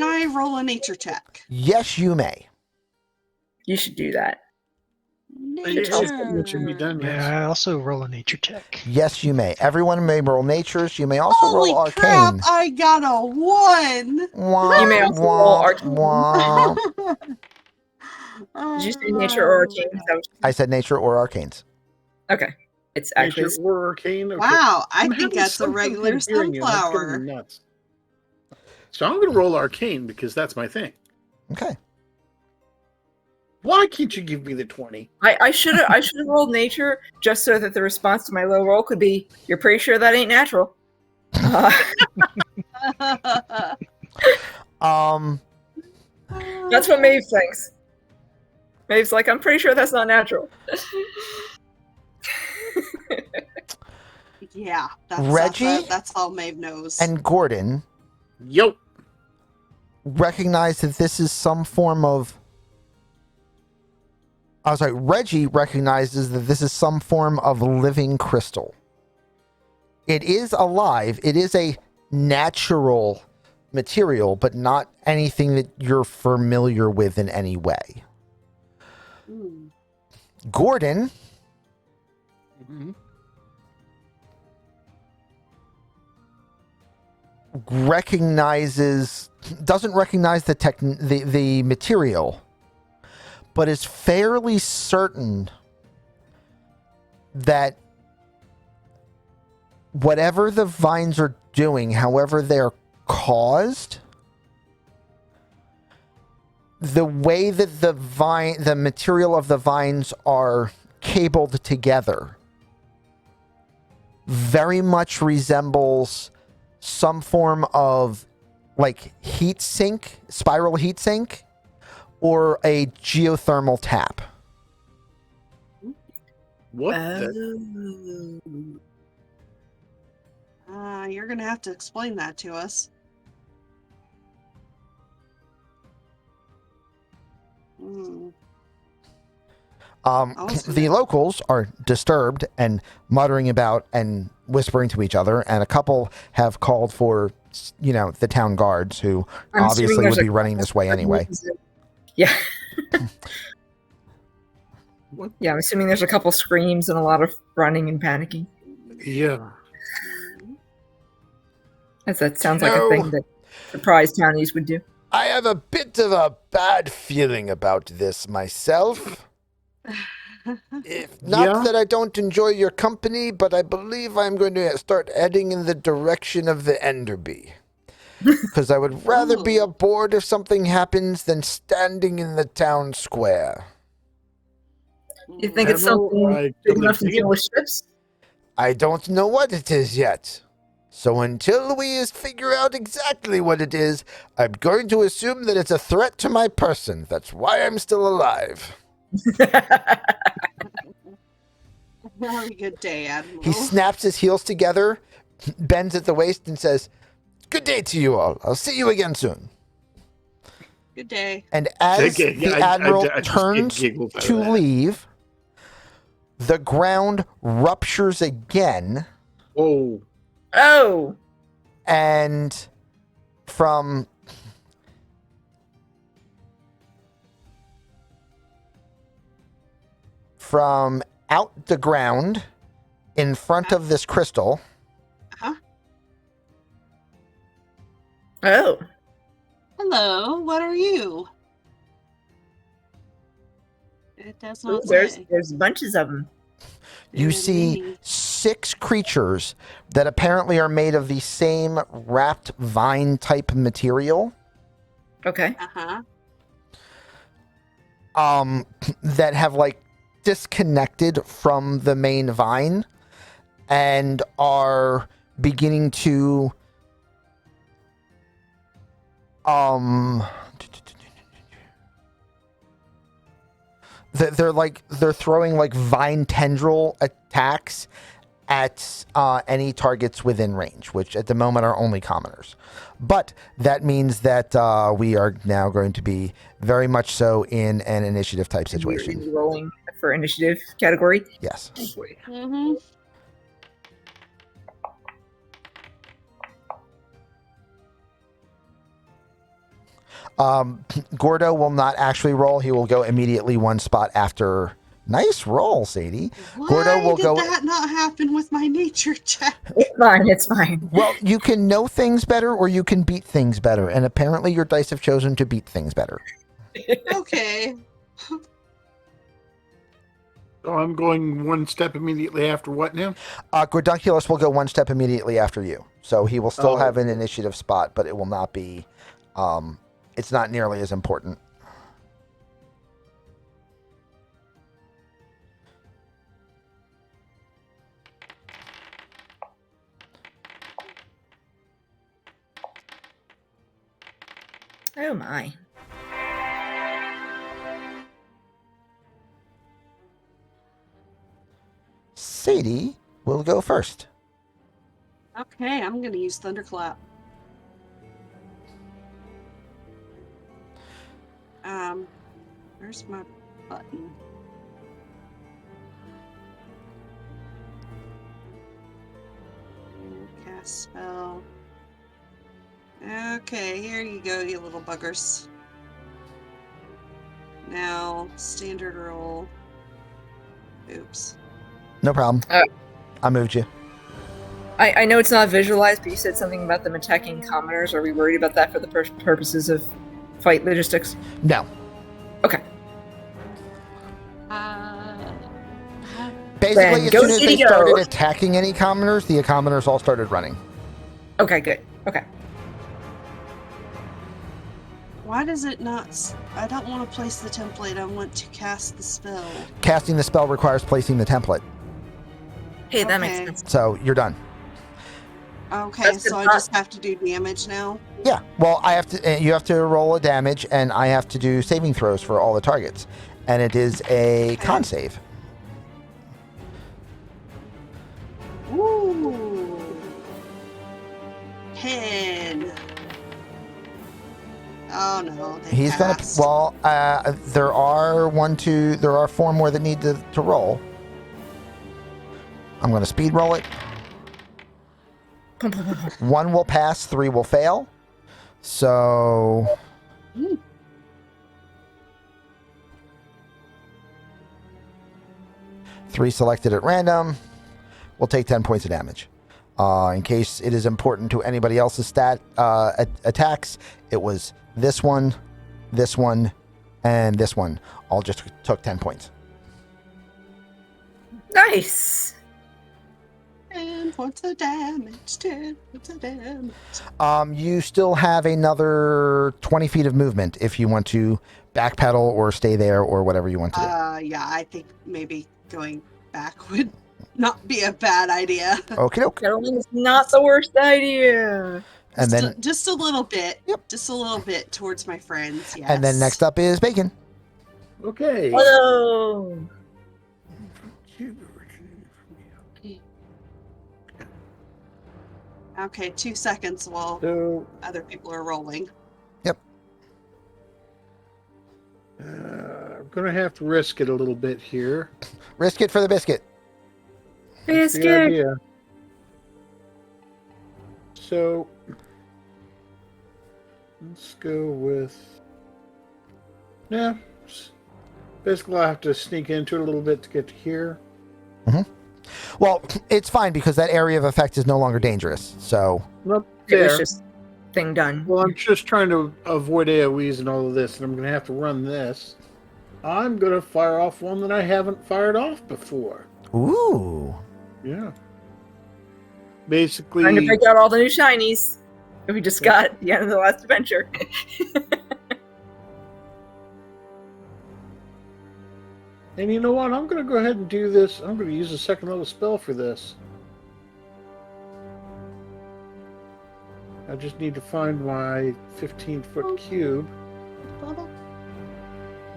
I roll a nature check? Yes, you may. You should do that. It should be done, May yes. I also roll a nature check? Yes, you may. Everyone may roll natures. You may also Holy roll crap! arcane. I got a 1. Wah, You may also roll wah, arcane. wah. Did you say nature or arcane? Is that what you I said nature or arcanes. Okay. It's actually Nature or arcane. Okay. Wow, I I'm think having that's a some regular difficulty hearing you, and that's driving sunflower. me nuts. So I'm going to roll arcane because that's my thing. Okay. Why can't you give me the 20? I should have rolled nature just so that the response to my low roll could be, "You're pretty sure that ain't natural." That's what Maeve thinks. Maeve's like, "I'm pretty sure that's not natural." Yeah, Reggie? that's all Maeve knows. And Gordon Yo. recognize that this is some form of... I was like, Reggie recognizes that this is some form of living crystal. It is alive. It is a natural material, but not anything that you're familiar with in any way. Hmm. Gordon Mhm. doesn't recognize the material, but is fairly certain that whatever the vines are doing, however they're caused, the way that the material of the vines are cabled together very much resembles some form of like heat sink, spiral heat sink, or a geothermal tap. What the? You're gonna have to explain that to us. Hmm. The locals are disturbed and muttering about and whispering to each other, and a couple have called for, the town guards, who I'm obviously assuming would there's be running this way anyway. Yeah. What? Yeah, I'm assuming there's a couple screams and a lot of running and panicking. Yeah. As that sounds like a thing that surprise townies would do. I have a bit of a bad feeling about this myself. Not that I don't enjoy your company, but I believe I'm going to start heading in the direction of the Enderby. Because I would rather be aboard if something happens than standing in the town square. You think it's something big enough to deal with ships? I don't know what it is yet. So until we figure out exactly what it is, I'm going to assume that it's a threat to my person. That's why I'm still alive. Have a good day, Admiral. He snaps his heels together, bends at the waist, and says, "Good day to you all. I'll see you again soon." Good day. And as the Admiral turns to leave, the ground ruptures again. Oh. Oh! And from out the ground in front of this crystal. Oh. Hello, what are you? It does not say. There's bunches of them. You see 6 creatures that apparently are made of the same wrapped vine type material. Okay. That have like disconnected from the main vine and are beginning to they're throwing like vine tendril attacks at any targets within range, which at the moment are only commoners. But that means that we are now going to be very much so in an initiative type situation. You're rolling for initiative category? Yes. Mm-hmm. Gordo will not actually roll. He will go immediately one spot after. Nice roll, Sadie. Gordo will go. Why did that not happen with my nature check? It's fine. It's fine. Well, you can know things better or you can beat things better. And apparently your dice have chosen to beat things better. Okay. So I'm going one step immediately after what now? Gordunculus will go one step immediately after you. So he will still have an initiative spot, but it will not be... it's not nearly as important. Oh my. Sadie will go first. Okay, I'm going to use Thunderclap. Where's my button? Cast spell. Okay, here you go, you little buggers. Now, standard roll. Oops. No problem. I moved you. I know it's not visualized, but you said something about them attacking commoners. Are we worried about that for the purposes of fight logistics? No. Okay. Basically, as soon as they started attacking any commoners, the commoners all started running. Okay, good. Okay. Why does it not? I don't want to place the template. I want to cast the spell. Casting the spell requires placing the template. Hey, that makes Okay. sense. So you're done. Okay, That's so I not- just have to do damage now. Yeah. Well, I have to. You have to roll a damage, and I have to do saving throws for all the targets, and it is a con save. Ooh. 10. Oh no, they He's gonna. passed. Well, there are 4 more that need to roll. I'm gonna speed roll it. 1 will pass, 3 will fail. So. Mm. 3 selected at random. We'll take 10 points of damage. In case it is important to anybody else's attacks, it was this one, and this one. All just took 10 points. Nice. 10 points of damage. 10 points of damage. You still have another 20 feet of movement if you want to backpedal or stay there or whatever you want to do. Yeah, I think maybe going back would not be a bad idea. Okie doke. Pedaling is not the worst idea. And then, just a little bit. Yep. Just a little bit towards my friends. Yes. and then next up is Bacon. Okay. Hello. Okay, 2 seconds while So, other people are rolling. I'm going to have to risk it a little bit here. Risk it for the biscuit. That's the Biscuit. idea. So, let's go with... Yeah. Basically, I have to sneak into it a little bit to get to here. Well, it's fine because that area of effect is no longer dangerous. So, Nope, It was there. just thing done. Well, I'm just trying to avoid AoEs and all of this, and I'm going to have to run this. I'm going to fire off one that I haven't fired off before. ooh. Yeah. Basically, Trying to break out all the new shinies that we just got at the end of the last adventure. and you know what? I'm going to go ahead and do this. I'm going to use a second level spell for this. I just need to find my 15-foot cube.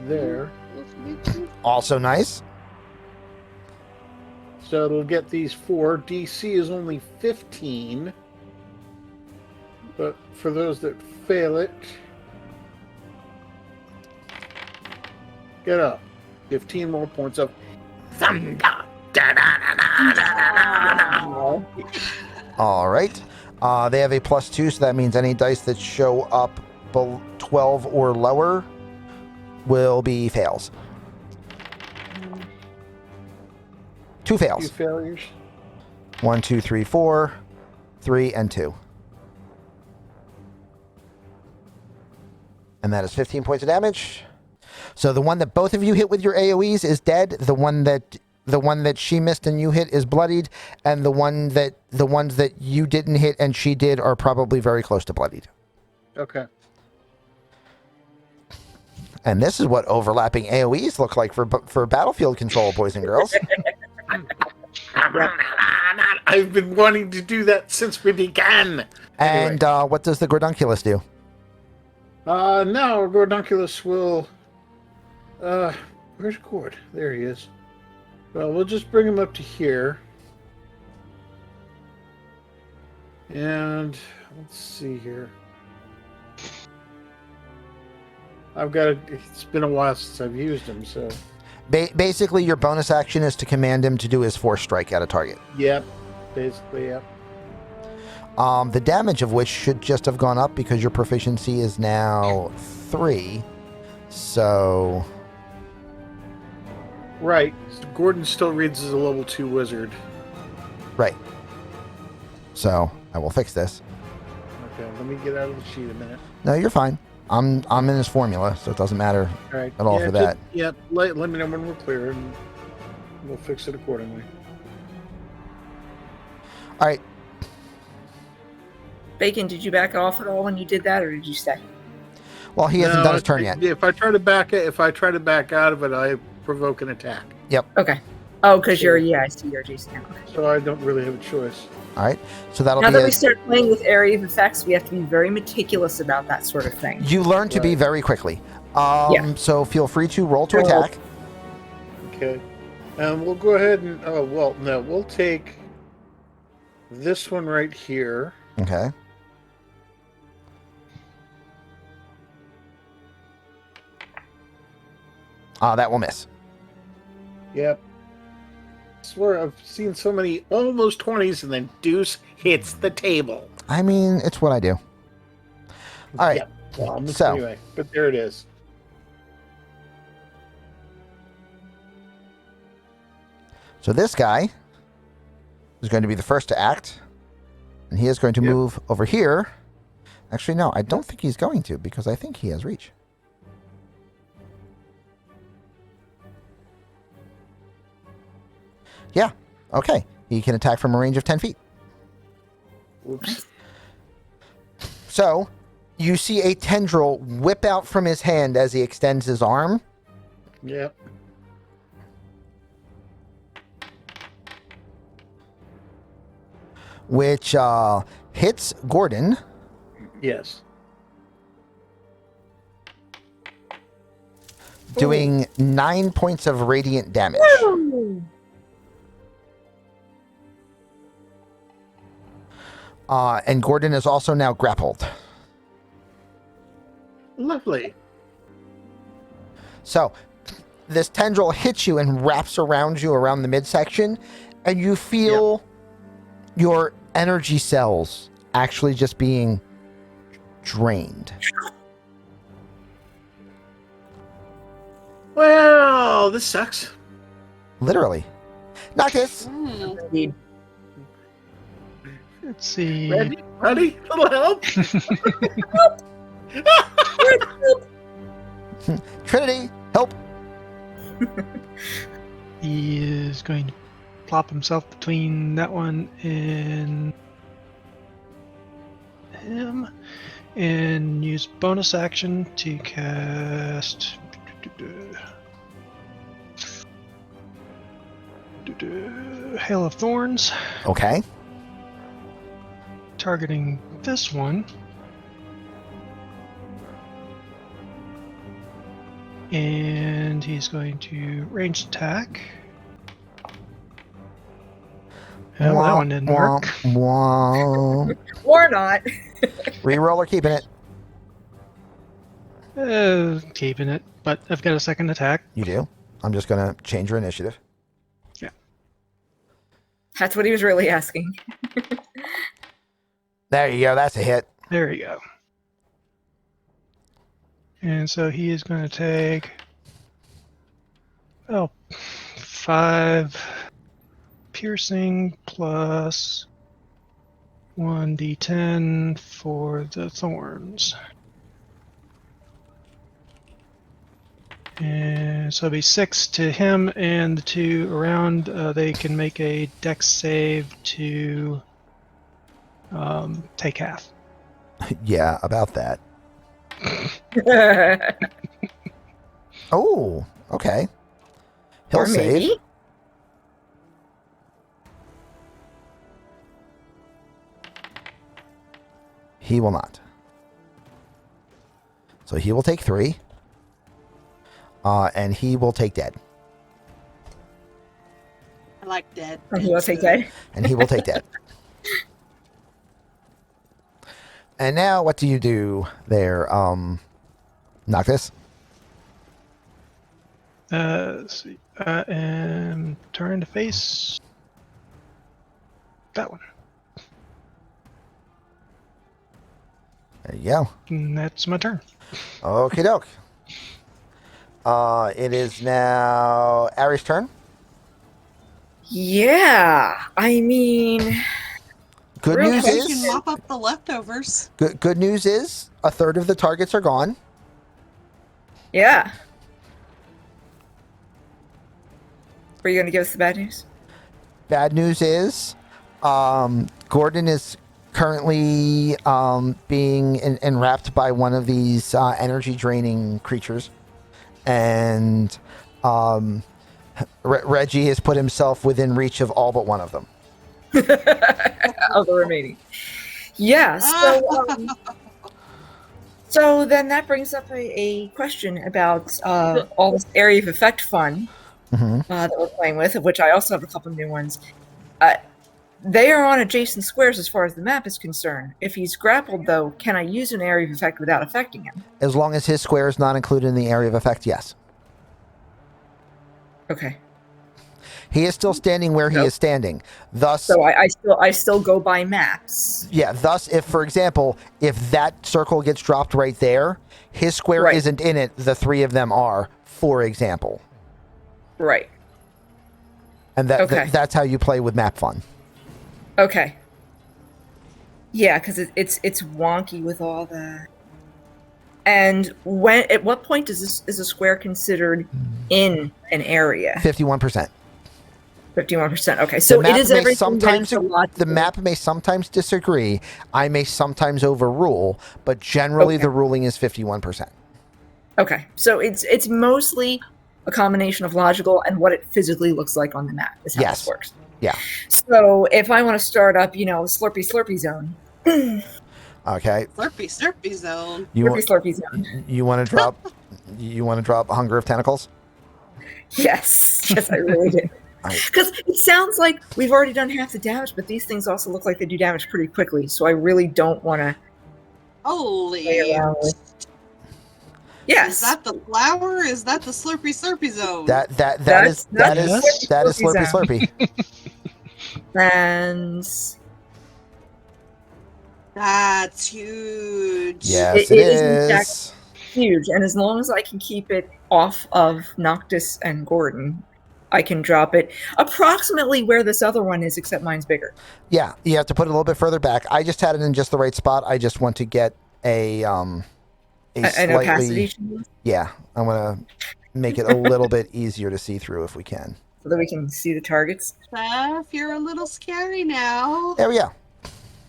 There. Also nice. So it'll get these 4. DC is only 15. But for those that fail it, get up. 15 more points of thunder. All right. They have a +2, so that means any dice that show up 12 or lower will be fails. 2 Two fails. failures. 1, 2, 3, 4, 3, and 2. And that is 15 points of damage. So the one that both of you hit with your AoEs is dead. The one that she missed and you hit is bloodied, and the ones that you didn't hit and she did are probably very close to bloodied. Okay. And this is what overlapping AoEs look like for battlefield control, boys and girls. I've been wanting to do that since we began. And what does the Gordunculus do? Now Gordunculus will... where's Gord? There he is. Well, we'll just bring him up to here. And let's see here. It's been a while since I've used him, so... Basically, your bonus action is to command him to do his force strike at a target. Yep. Basically, yep. The damage of which should just have gone up because your proficiency is now 3. So... Right. Gordon still reads as a level 2 wizard. Right. So, I will fix this. Okay, let me get out of the sheet a minute. No, you're fine. I'm in his formula, so it doesn't matter All right. at all for that. Yeah, let me know when we're clear, and we'll fix it accordingly. All right. Bacon, did you back off at all when you did that, or did you stay? Well, he hasn't done his turn yet. If I try to back out of it, I provoke an attack. Okay. Oh, because Sure. I see your GC now. Okay. So I don't really have a choice. All right. So that'll Now be that we start playing with area of effects, we have to be very meticulous about that sort of thing. you learn to be Right. very quickly. Yeah. So feel free to roll to Roll. attack. Okay. We'll go ahead and we'll take this one right here. Okay. That will miss. Yep. I swear I've seen so many almost 20s and then deuce hits the table. I mean, it's what I do. All right. Yep. Well, So- anyway, but there it is. So this guy is going to be the first to act, and he is going to Yep. move over here. Actually, no, I don't think he's going to, because I think he has reach. Yeah. Okay. He can attack from a range of 10 feet. Oops. So you see a tendril whip out from his hand as he extends his arm. Yep. Which hits Gordon. Yes. Doing 9 points of radiant damage. And Gordon is also now grappled. Lovely. So this tendril hits you and wraps around you around the midsection, and you feel your energy cells actually just being drained. Well, this sucks. Literally. Noctis! Indeed. Let's see. Ready? Little help? Trinity, help! He is going to plop himself between that one and him and use bonus action to cast Hail of Thorns, Okay. targeting this one. And he's going to range attack. Well, that one didn't work. Womp. Or not. Reroll or keeping it? Keeping it, but I've got a second attack. You do. I'm just going to change your initiative. That's what he was really asking. There you go. That's a hit. There you go. And so he is going to take 5 piercing plus 1d10 for the thorns. And so it'll be 6 to him, and the 2 around, they can make a dex save to take half. Yeah, about that. Oh, okay. He'll Or save. maybe. He will not. So he will take 3. And he will take dead. I like dead. And he will take dead. And he will take dead. And now what do you do there, Noctis? Let's see. I am trying to face that one. There you go. And that's my turn. Okie doke. It is now Ari's turn. Yeah. I mean, Good Real news quick, You can is mop up the leftovers. good news is a third of the targets are gone. yeah. Were you going to give us the bad news? Bad news is Gordon is currently being enwrapped by one of these energy draining creatures, and Reggie has put himself within reach of all but one of them. Of the remaining. Yeah, so then that brings up a question about all this area of effect fun that we're playing with, of which I also have a couple of new ones. They are on adjacent squares as far as the map is concerned. If he's grappled, though, can I use an area of effect without affecting him? As long as his square is not included in the area of effect, yes. Okay. He is still standing where he is standing. Thus, so I still go by maps. Yeah. Thus, if, for example, if that circle gets dropped right there, his square isn't in it. The three of them are, for example. Right. And that's how you play with map fun. Okay. Yeah, because it's wonky with all that. And at what point is a square considered in an area? 51%. 51%. Okay, so it is everything. Sometimes the map may sometimes disagree. I may sometimes overrule, but generally the ruling is 51%. Okay, so it's mostly a combination of logical and what it physically looks like on the map. Is how this works. Yeah. So if I want to start up, Slurpy zone. Okay. Slurpy zone. Slurpy zone. You want to drop? You want to drop Hunger of Tentacles? Yes, I really do. Because it sounds like we've already done half the damage, but these things also look like they do damage pretty quickly. So I really don't want to. Holy! Yes. Is that the flower? Is that the Slurpy zone? That is Slurpy. And that's huge. Yes, it is. In fact huge, and as long as I can keep it off of Noctis and Gordon, I can drop it approximately where this other one is, except mine's bigger. Yeah, you have to put it a little bit further back. I just had it in just the right spot. I just want to get an opacity. Yeah, I want to make it a little bit easier to see through if we can. So that we can see the targets. Steph, you're a little scary now. There we go.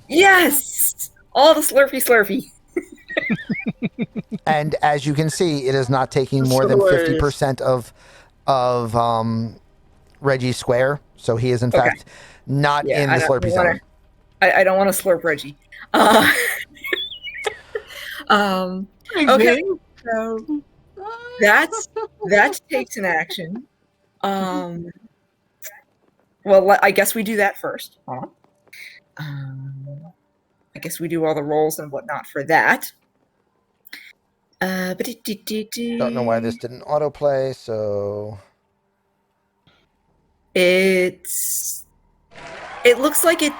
Yes! All the Slurpy. And as you can see, it is not taking more than 50% of Reggie's square, so he is in fact not in the Slurpy zone. I don't want to slurp Reggie. Okay, so that takes an action. Well, I guess we do that first. I guess we do all the rolls and whatnot for that. Don't know why this didn't autoplay, so it looks like it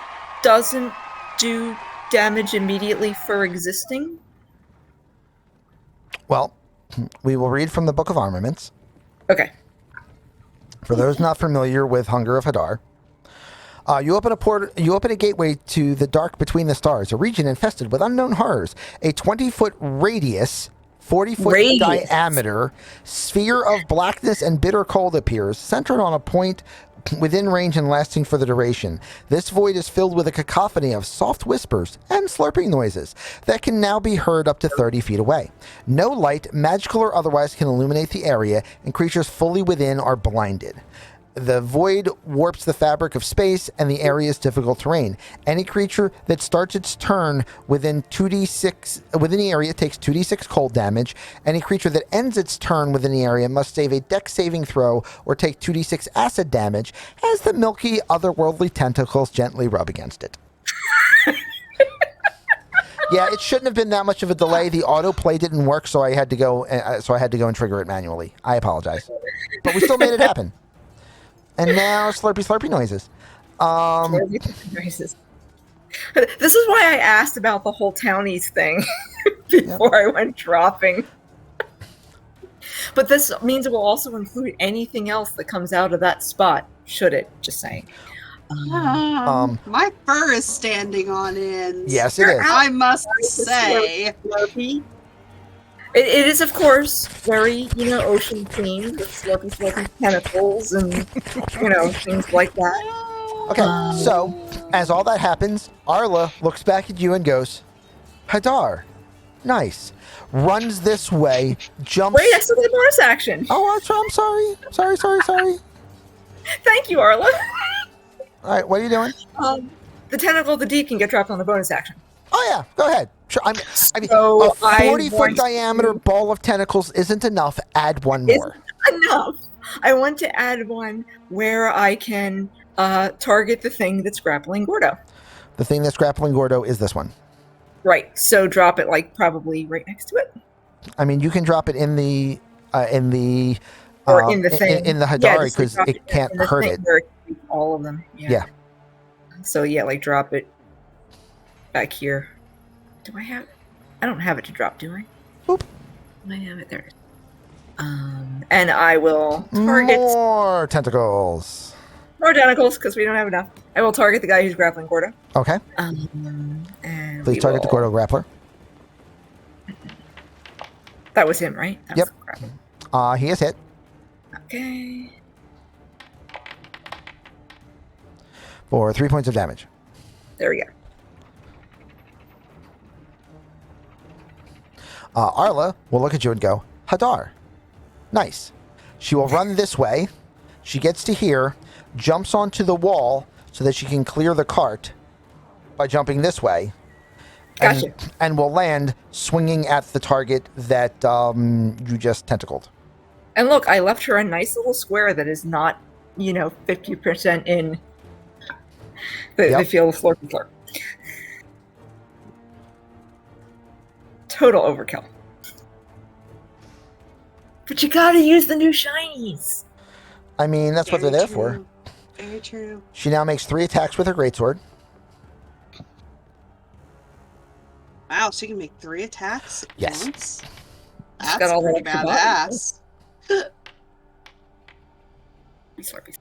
doesn't do damage immediately for existing. Well, we will read from the Book of Armaments. Okay. For those not familiar with Hunger of Hadar, you open a gateway to the dark between the stars, a region infested with unknown horrors. A 20-foot radius, 40-foot diameter sphere of blackness and bitter cold appears, centered on a point within range and lasting for the duration. This void is filled with a cacophony of soft whispers and slurping noises that can now be heard up to 30 feet away. No light, magical or otherwise, can illuminate the area, and creatures fully within are blinded. The void warps the fabric of space, and the area is difficult terrain. Any creature that starts its turn within the area takes 2d6 cold damage. Any creature that ends its turn within the area must save a dex saving throw or take 2d6 acid damage as the milky, otherworldly tentacles gently rub against it. Yeah, it shouldn't have been that much of a delay. The autoplay didn't work, so I had to go. And trigger it manually. I apologize, but we still made it happen. And now slurpy noises. Slurpy noises. This is why I asked about the whole townies thing before I went dropping. But this means it will also include anything else that comes out of that spot, should it? Just saying. My fur is standing on end. Yes, it is. I must say. Slurpy. It is, of course, very, ocean themed with slurpy tentacles and, things like that. Okay, so As all that happens, Arla looks back at you and goes, Hadar, nice. Runs this way, jumps. Wait, I still get a bonus action. Oh, I'm sorry. Sorry. Thank you, Arla. All right, what are you doing? The tentacle of the deep can get dropped on the bonus action. Oh, yeah, go ahead. Sure, I mean, So a 40-foot want diameter to- ball of tentacles isn't enough. Add one more. Enough. I want to add one where I can target the thing that's grappling Gordo. The thing that's grappling Gordo is this one. Right. So drop it like probably right next to it. I mean, you can drop it in the Or in the thing. in the Yeah, Hadari just, like, because drop it can't in the hurt thing it. where it can beat all of them. Yeah. So yeah, like drop it back here. Do I have it? I don't have it to drop, do I? Boop. Do I have it there? And I will target More tentacles. more tentacles because we don't have enough. I will target the guy who's grappling Gordo. Okay. And Please target the Gordo grappler. That was him, right? That Yep. was the grappling. He is hit Okay. for 3 points of damage. There we go. Arla will look at you and go, Hadar, nice. She will run this way. She gets to here, jumps onto the wall so that she can clear the cart by jumping this way. Gotcha. And will land swinging at the target that you just tentacled. And look, I left her a nice little square that is not, 50% in the field of floor to floor. Total overkill. But you gotta use the new shinies. I mean, that's what they're there for. Very true. She now makes 3 attacks with her greatsword. Wow, so you can make 3 attacks at Yes. once? She's got That's all the pretty extra badass. Slurpees.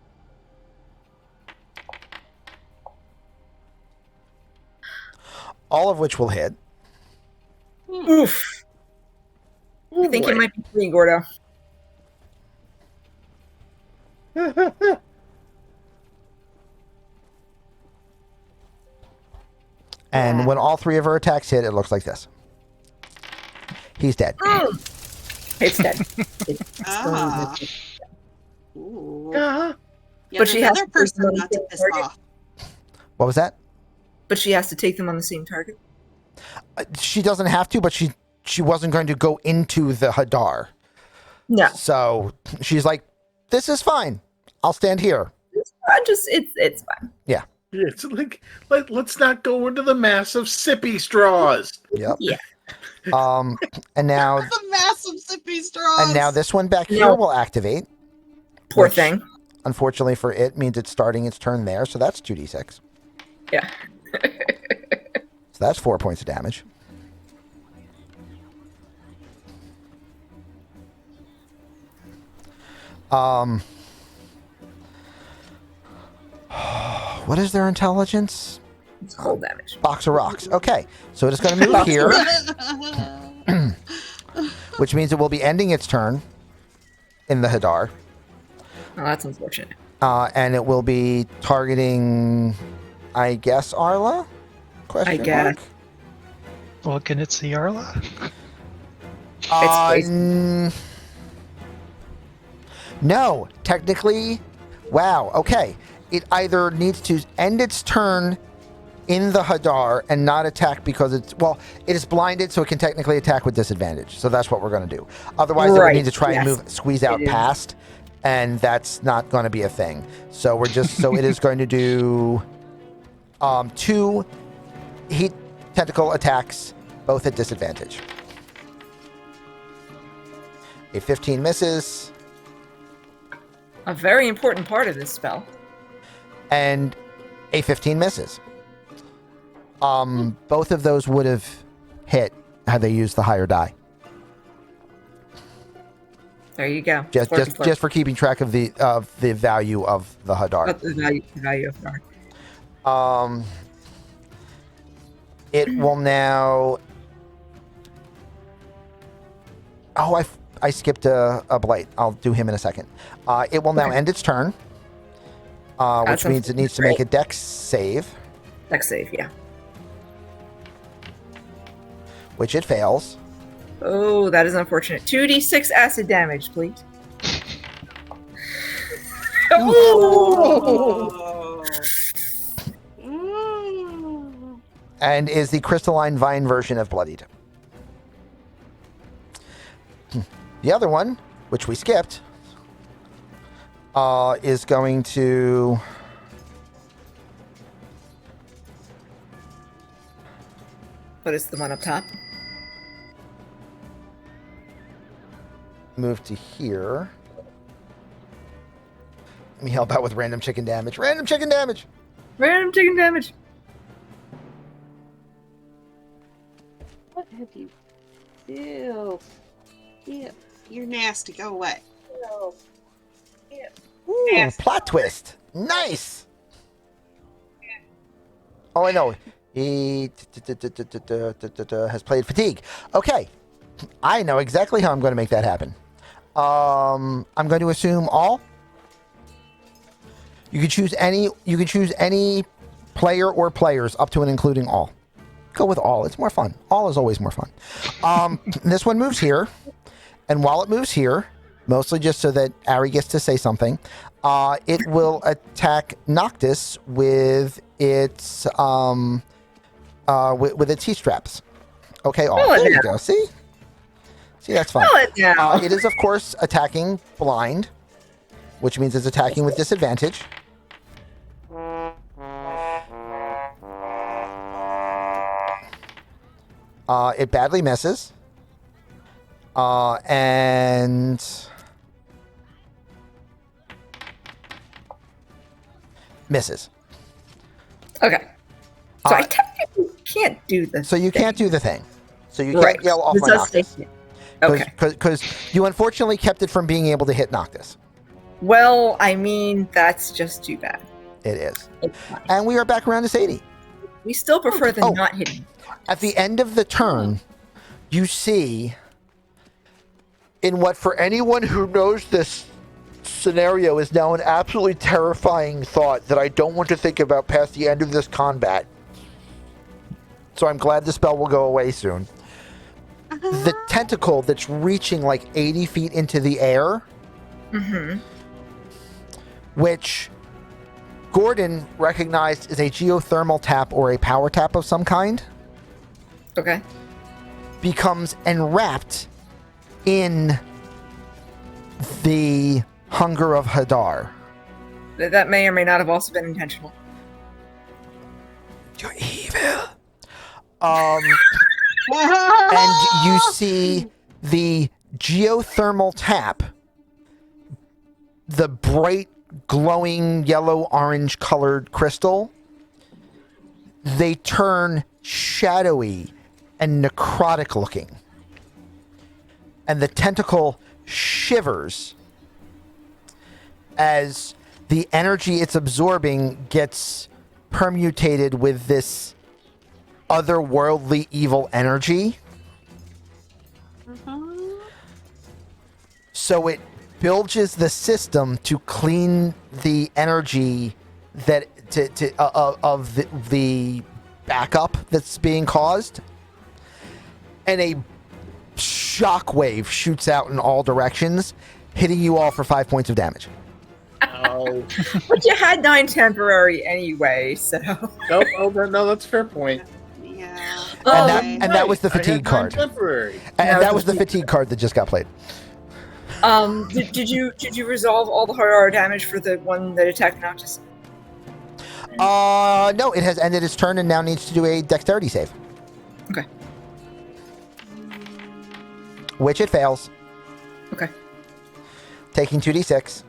All of which will hit. Oof. I think boy. it might be 3, Gordo. And when all 3 of her attacks hit, it looks like this. He's dead. It's dead. Ah. Ooh. Uh-huh. Yet But she has another to person take not to the piss target. off. What was that? But she has to take them on the same target. She doesn't have to, but she wasn't going to go into the Hadar. No. So she's like, this is fine. I'll stand here. It's fine. It's like let's not go into the massive sippy straws. Yep. Yeah. And now The massive sippy straws. and now this one back here No. will activate. Poor Which- thing. Unfortunately for it, means it's starting its turn there, so that's 2d6. Yeah. So that's 4 points of damage. What is their intelligence? It's cold damage. Box of rocks. Okay, so it is going to move here, which means it will be ending its turn in the Hadar, Oh, that's unfortunate. and it will be targeting, I guess, Arla? Question guess. mark? Well, can it see Arla? No, technically, wow, okay. It either needs to end its turn in the Hadar and not attack because it is blinded, so it can technically attack with disadvantage. So that's what we're going to do. Otherwise, it would Right, need to try and yes. squeeze out It is. past, and that's not going to be a thing. So we're just, so it is going to do 2 heat tentacle attacks, both at disadvantage. A 15 misses. A very important part of this spell. And a 15 misses. Both of those would have hit had they used the higher die. There you go. Just for keeping track of the value of the Hadar. The value of dark. It will now. Oh, I skipped a blight. I'll do him in a second. It will now end its turn, which That's means it needs to make a great. dex save. Dex save, yeah. Which it fails. Oh, that is unfortunate. 2d6 acid damage, please. Oh. Mm. And is the crystalline vine version of bloodied. The other one, which we skipped, is going to What is the one up top? move to here. Let me help out with random chicken damage. Random chicken damage! Random chicken damage. What have you? Ew. Ew. You're nasty. Go away. Ooh, Yes. plot twist. Nice! Oh, I know. He has played fatigue. Okay. I know exactly how I'm going to make that happen. I'm going to assume all. You can choose any player or players up to and including all. Go with all. It's more fun. All is always more fun. This one moves here. And while it moves here, mostly just so that Ari gets to say something, it will attack Noctis with its with its heat straps. Okay, all. Pull it There you down. go. See, that's fine. Pull it down. It is, of course, attacking blind, which means it's attacking with disadvantage. It badly misses. And misses. Okay. So I Uh, technically can't do this. So you can't do the thing. So you Right. can't yell off This my does stay Noctis. here. Okay. Because you unfortunately kept it from being able to hit Noctis. Well, I mean, that's just too bad. It is. It's fine. And we are back around to Sadie. We still prefer the Oh. not hitting. At the end of the turn, you see, in what for anyone who knows this scenario is now an absolutely terrifying thought that I don't want to think about past the end of this combat. So I'm glad the spell will go away soon. The tentacle that's reaching like 80 feet into the air, Mm-hmm. which Gordon recognized as a geothermal tap or a power tap of some kind, Okay. becomes enwrapped in the hunger of Hadar. That may or may not have also been intentional. You're evil. And you see the geothermal tap, the bright, glowing yellow-orange colored crystal, they turn shadowy and necrotic looking. And the tentacle shivers as the energy it's absorbing gets permutated with this otherworldly evil energy. So it bilges the system to clean the energy that of the backup that's being caused, and a shockwave shoots out in all directions, hitting you all for 5 points of damage. Oh, But you had 9 temporary anyway, so. nope. Oh, no, that's a fair point. Yeah. Oh, And that was the I had fatigue mine card. Temporary. And No, that was the fatigue fatigue card that just got played. Did you resolve all the hard damage for the one that attacked Noctis? No, it has ended its turn and now needs to do a dexterity save, Okay. which it fails, Okay. taking 2d6.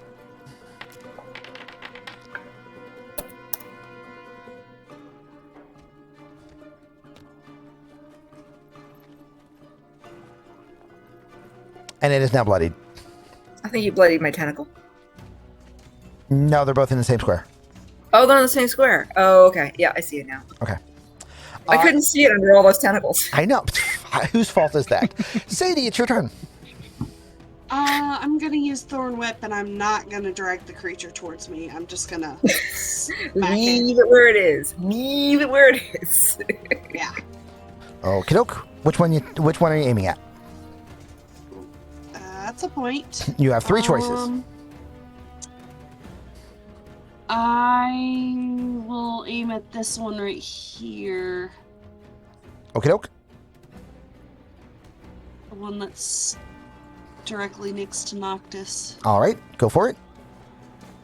And it is now bloodied. I think you bloodied my tentacle. No, they're both in the same square. Oh, they're on the same square. Oh, okay. Yeah, I see it now. Okay. I couldn't see it under all those tentacles. I know. Whose fault is that? Sadie, it's your turn. I'm gonna use Thorn Whip, and I'm not gonna drag the creature towards me. I'm just gonna smack it. Leave it where it is. Leave it where it is. Yeah. Okie doke. Which one are you aiming at? That's a point. You have 3 choices. I will aim at this one right here. Okie doke. The one that's directly next to Noctis. All right, go for it.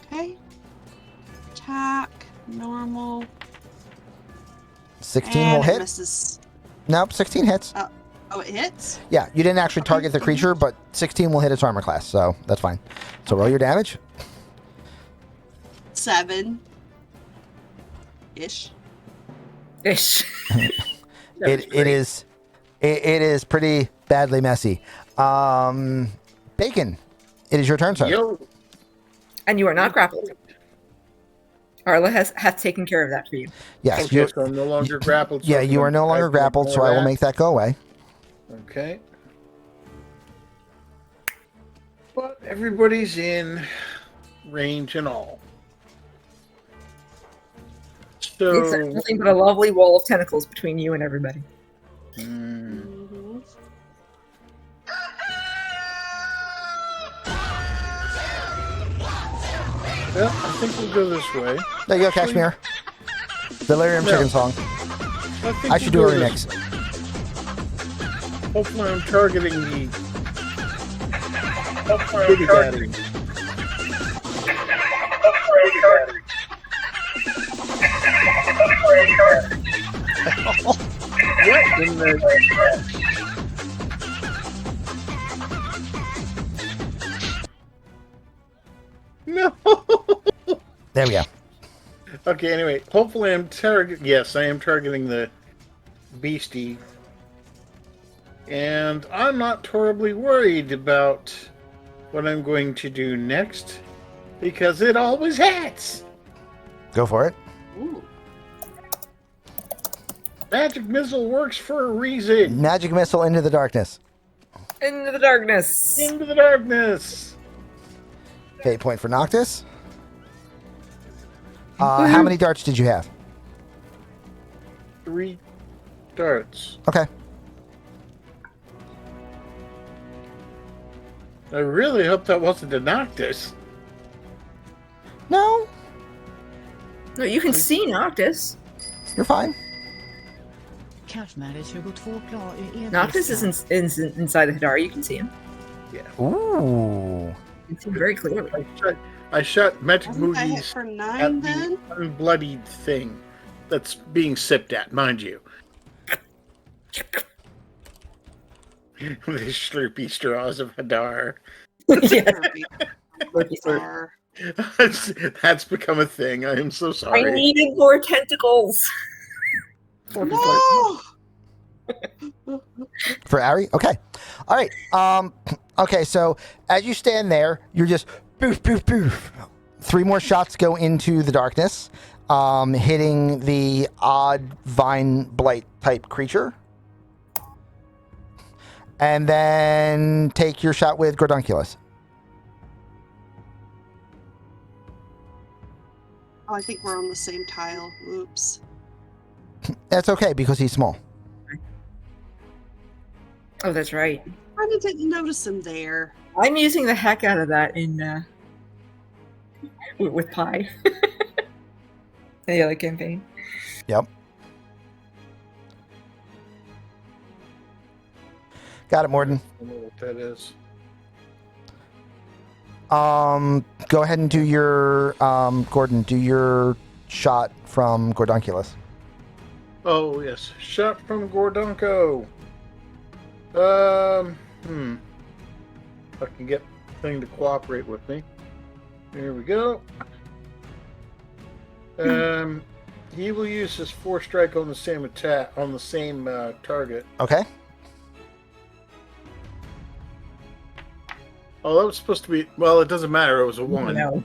Okay. Attack. Normal. 16 and will it hit. misses. Nope, 16 hits. Oh, it hits? Yeah, you didn't actually target the creature, but 16 will hit its armor class, so that's fine. So roll your damage. 7. Ish. Ish. It is pretty badly messy. Bacon, it is your turn, sir. Yo. And you are not grappled. Arla hath taken care of that for you. Yes, Okay, so I'm no longer grappled. So yeah, I you are no longer can grappled, so ignore I will that. make that go away. Okay. But everybody's in range and all. It's So. nothing but a lovely wall of tentacles between you and everybody. Mm-hmm. Well, I think we'll go this way. There you go, Kashmir. Delirium No. Chicken Song. think I should do we'll a go remix. this- Hopefully I'm targeting the Kitty Daddy. What in the... No! There we go. Okay, anyway, hopefully I'm yes, I am targeting the beastie. And I'm not terribly worried about what I'm going to do next, because it always hits! Go for it. Ooh. Magic missile works for a reason! Magic missile into the darkness. Into the darkness. Into the darkness! Okay, point for Noctis. How many darts did you have? 3 darts. Okay. I really hope that wasn't a Noctis. No, No, you can see Noctis. you're fine. Noctis is inside the Hadar. You can see him. Ooh. You can see him very clearly. I shot Magic Wasn't I hit Moody's for at 9 then? the unbloodied thing that's being sipped at, mind you. The slurpy straws of Hadar. Yeah. Bizarre. That's become a thing. I am so I sorry. needed more tentacles. No! For Ari? Okay. All right. Okay, so as you stand there, you're just boof, boof, boof. 3 more shots go into the darkness, hitting the odd vine blight type creature. And then take your shot with Gordonculus. Oh, I think we're on the same tile. Oops. That's okay because he's small. Oh, that's right. I didn't notice him there. I'm using the heck out of that in with Pi. The other campaign. Yep. Got it, Morden. I don't know what that is. Go ahead and do your Gordon. Do your shot from Gordonculus. Oh, yes. Shot from Gordonko. If I can get the thing to cooperate with me. Here we go. He will use his 4 strike on the same attack, on the same target. Okay. Oh, that was supposed to be... Well, it doesn't matter. It was a 1. No.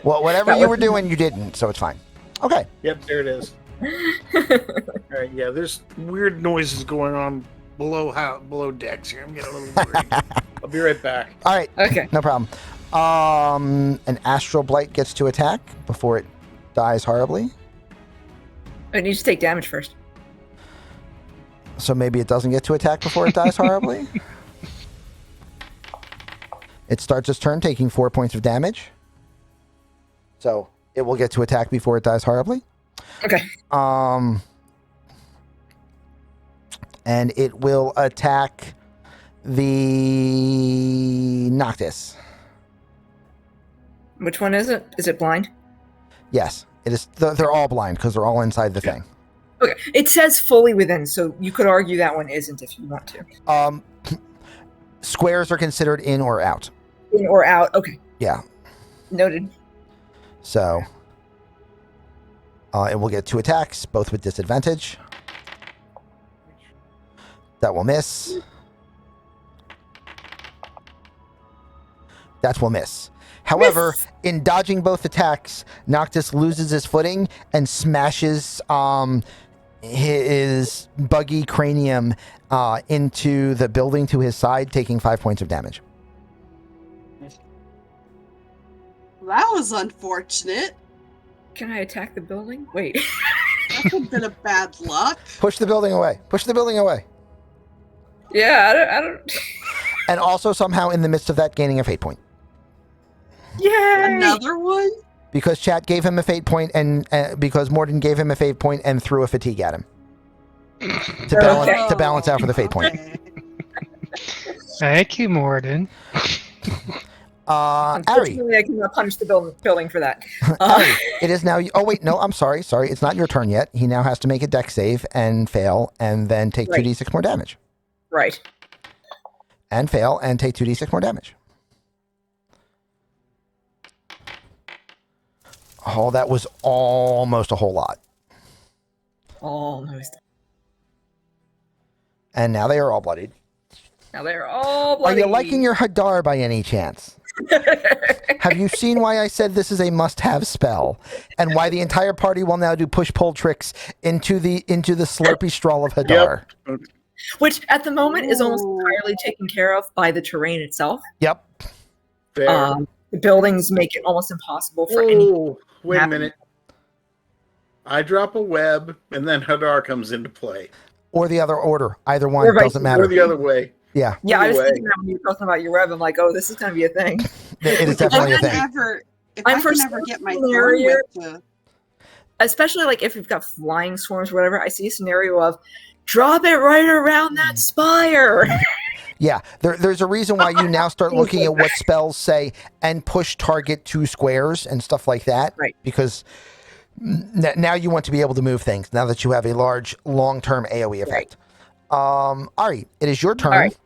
Well, whatever That you was- were doing, you didn't, so it's fine. Okay. Yep, there it is. Alright, yeah, there's weird noises going on below decks here. I'm getting a little worried be right back. All right. Okay. No problem. An Astral Blight gets to attack before it dies horribly. It needs to take damage first. So maybe it doesn't get to attack before it dies horribly. It starts its turn taking 4 points of damage. So it will get to attack before it dies horribly. Okay. And it will attack the Noctis. Which one is it? Is it blind? Yes, it is. They're all blind because they're all inside the thing. Okay. It says fully within, so you could argue that one isn't if you want to. Squares are considered in or out. In or out. Okay. Yeah. Noted. So it will get 2 attacks, both with disadvantage. That will miss. That will miss. However, in dodging both attacks, Noctis loses his footing and smashes his buggy cranium into the building to his side, taking 5 points of damage. That was unfortunate. Can I attack the building? Wait. That could have been a bad luck. Push the building away. Push the building away. Yeah, I don't. And also somehow in the midst of that, gaining a fate point. Yay! Another one? Because chat gave him a fate point, and because Morden gave him a fate point and threw a fatigue at him to balance out for the fate point. Okay. Thank you, Morden. Ari, Unfortunately, I cannot punish the building for that. Ari, it is now. Oh wait, no, I'm sorry. It's not your turn yet. He now has to make a dex save and fail, and then take Right. 2d6 more damage. Right. And fail and take 2d6 more damage. Oh, that was almost a whole lot. Almost. And now they are all bloodied. Now they're all Are bloody. you liking your Hadar by any chance? Have you seen why I said this is a must-have spell, and why the entire party will now do push-pull tricks into the slurpy straw of Hadar? Yep. Which at the moment is almost Ooh. entirely taken care of by the terrain itself. Yep. Fair. The buildings make it almost impossible for any. Oh, wait a happen. minute. I drop a web, and then Hadar comes into play. Or the other order. Either one Or vice doesn't versa. matter. Or the other way. Yeah, Yeah, I was Either way. thinking that when you were talking about your web, I'm like, oh, this is going to be a thing. it is If definitely I a can thing. ever, if I'm I for can ever get my scenario- thorn whip to Especially like if you've got flying swarms or whatever, I see a scenario of drop it right around that spire. Yeah, there's a reason why you now start looking at what spells say and push target 2 squares and stuff like that. Right. Because now you want to be able to move things now that you have a large, long-term AoE effect. Ari, it is your turn. All right.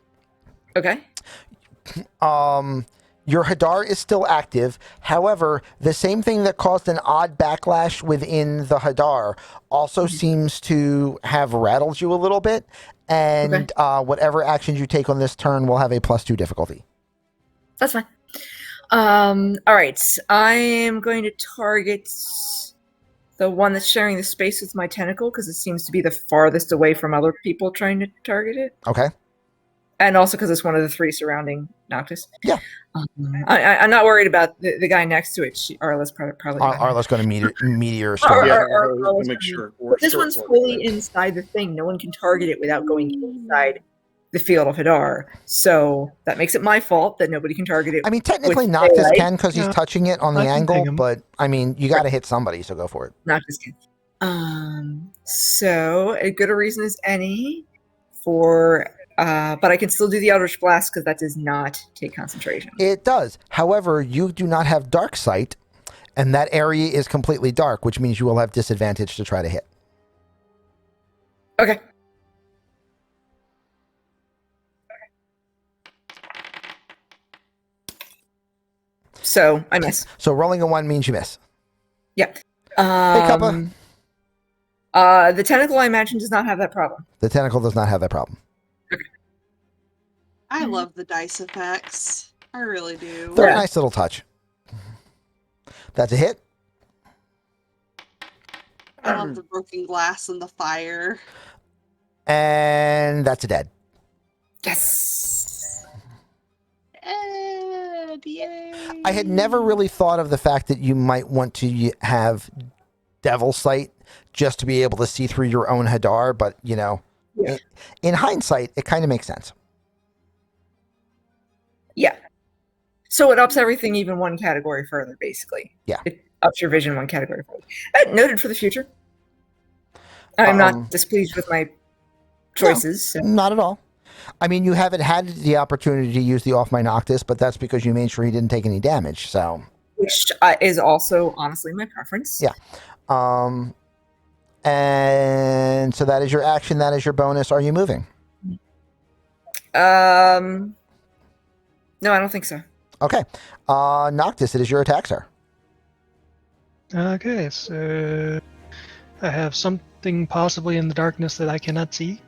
Okay. Your Hadar is still active. However, the same thing that caused an odd backlash within the Hadar also seems to have rattled you a little bit. And whatever actions you take on this turn will have a +2 difficulty. That's fine. All right. I am going to target the one that's sharing the space with my tentacle because it seems to be the farthest away from other people trying to target it. Okay. And also because it's one of the 3 surrounding Noctis. Yeah. I'm not worried about the guy next to it. Arla's probably. Arla's going to meteor Or- storm. Yeah, or- make sure. But this one's fully inside the thing. No one can target it without going inside the field of Hadar. So that makes it my fault that nobody can target it. I mean, technically with Noctis daylight. can because he's Yeah. touching it on the I can angle, ping him. but I mean, you got to hit somebody, so go for it. Noctis can. So as good a reason as any for. But I can still do the Eldritch Blast because that does not take concentration. It does. However, you do not have dark sight, and that area is completely dark, which means you will have disadvantage to try to hit. Okay. So I miss. So rolling a 1 means you miss. Yep. Hey, Kappa. The tentacle, I imagine, does not have that problem. The tentacle does not have that problem. I love the dice effects. I really do. They're a Yeah. nice little touch. That's a hit. I love the broken glass and the fire. And that's a dead. Yes. I had never really thought of the fact that you might want to have Devil Sight just to be able to see through your own Hadar, but Yeah. in hindsight, it kind of makes sense. Yeah. So it ups everything even one category further, basically. Yeah. It ups your vision one category further. Noted for the future. I'm not displeased with my choices. So. Not at all. I mean, you haven't had the opportunity to use the Off My Noctis, but that's because you made sure he didn't take any damage. So, which is also honestly my preference. Yeah. And so that is your action. That is your bonus. Are you moving? No, I don't think so. Okay. Noctis, it is your attack, sir. Okay, so I have something possibly in the darkness that I cannot see.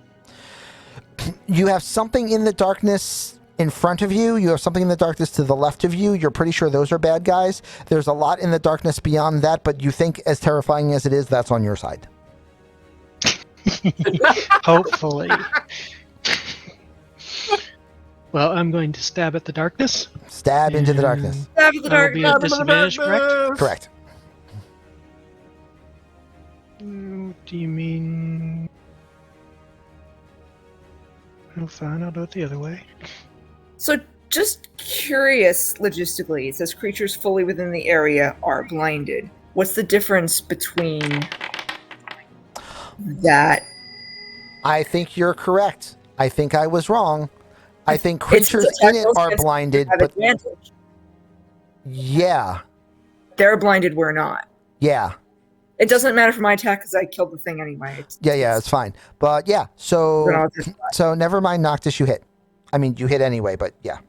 You have something in the darkness in front of you. You have something in the darkness to the left of you. You're pretty sure those are bad guys. There's a lot in the darkness beyond that, but you think, as terrifying as it is, that's on your side. Hopefully. Well, I'm going to stab at the darkness. Stab into the darkness. Stab at the That will be a darkness. disadvantage, correct? Correct. What do you mean? Oh, fine, I'll do it the other way. So, just curious logistically, it says creatures fully within the area are blinded. What's the difference between that? I think you're correct. I think I was wrong. I think creatures in it are blinded, but advantage. Yeah. They're blinded, we're not. Yeah. It doesn't matter for my attack because I killed the thing anyway. It's fine. But yeah, so never mind Noctis, you hit. I mean, you hit anyway, but yeah.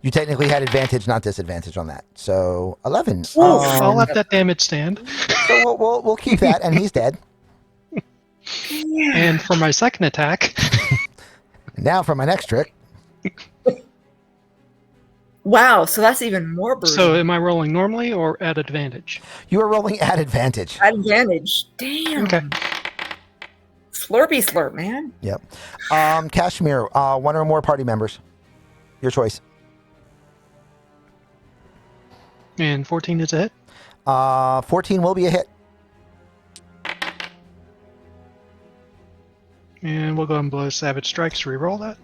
You technically had advantage, not disadvantage on that. So 11. I'll let that damage stand. So we'll keep that, and he's dead. And for my second attack. Now for my next trick. Wow, so that's even more brutal. So am I rolling normally or at advantage? You are rolling at advantage. At advantage. Damn. Okay. Slurpy slurp, man. Yep. Kashmir, one or more party members. Your choice. And 14 is a hit? 14 will be a hit. And we'll go and blow Savage Strikes to reroll that.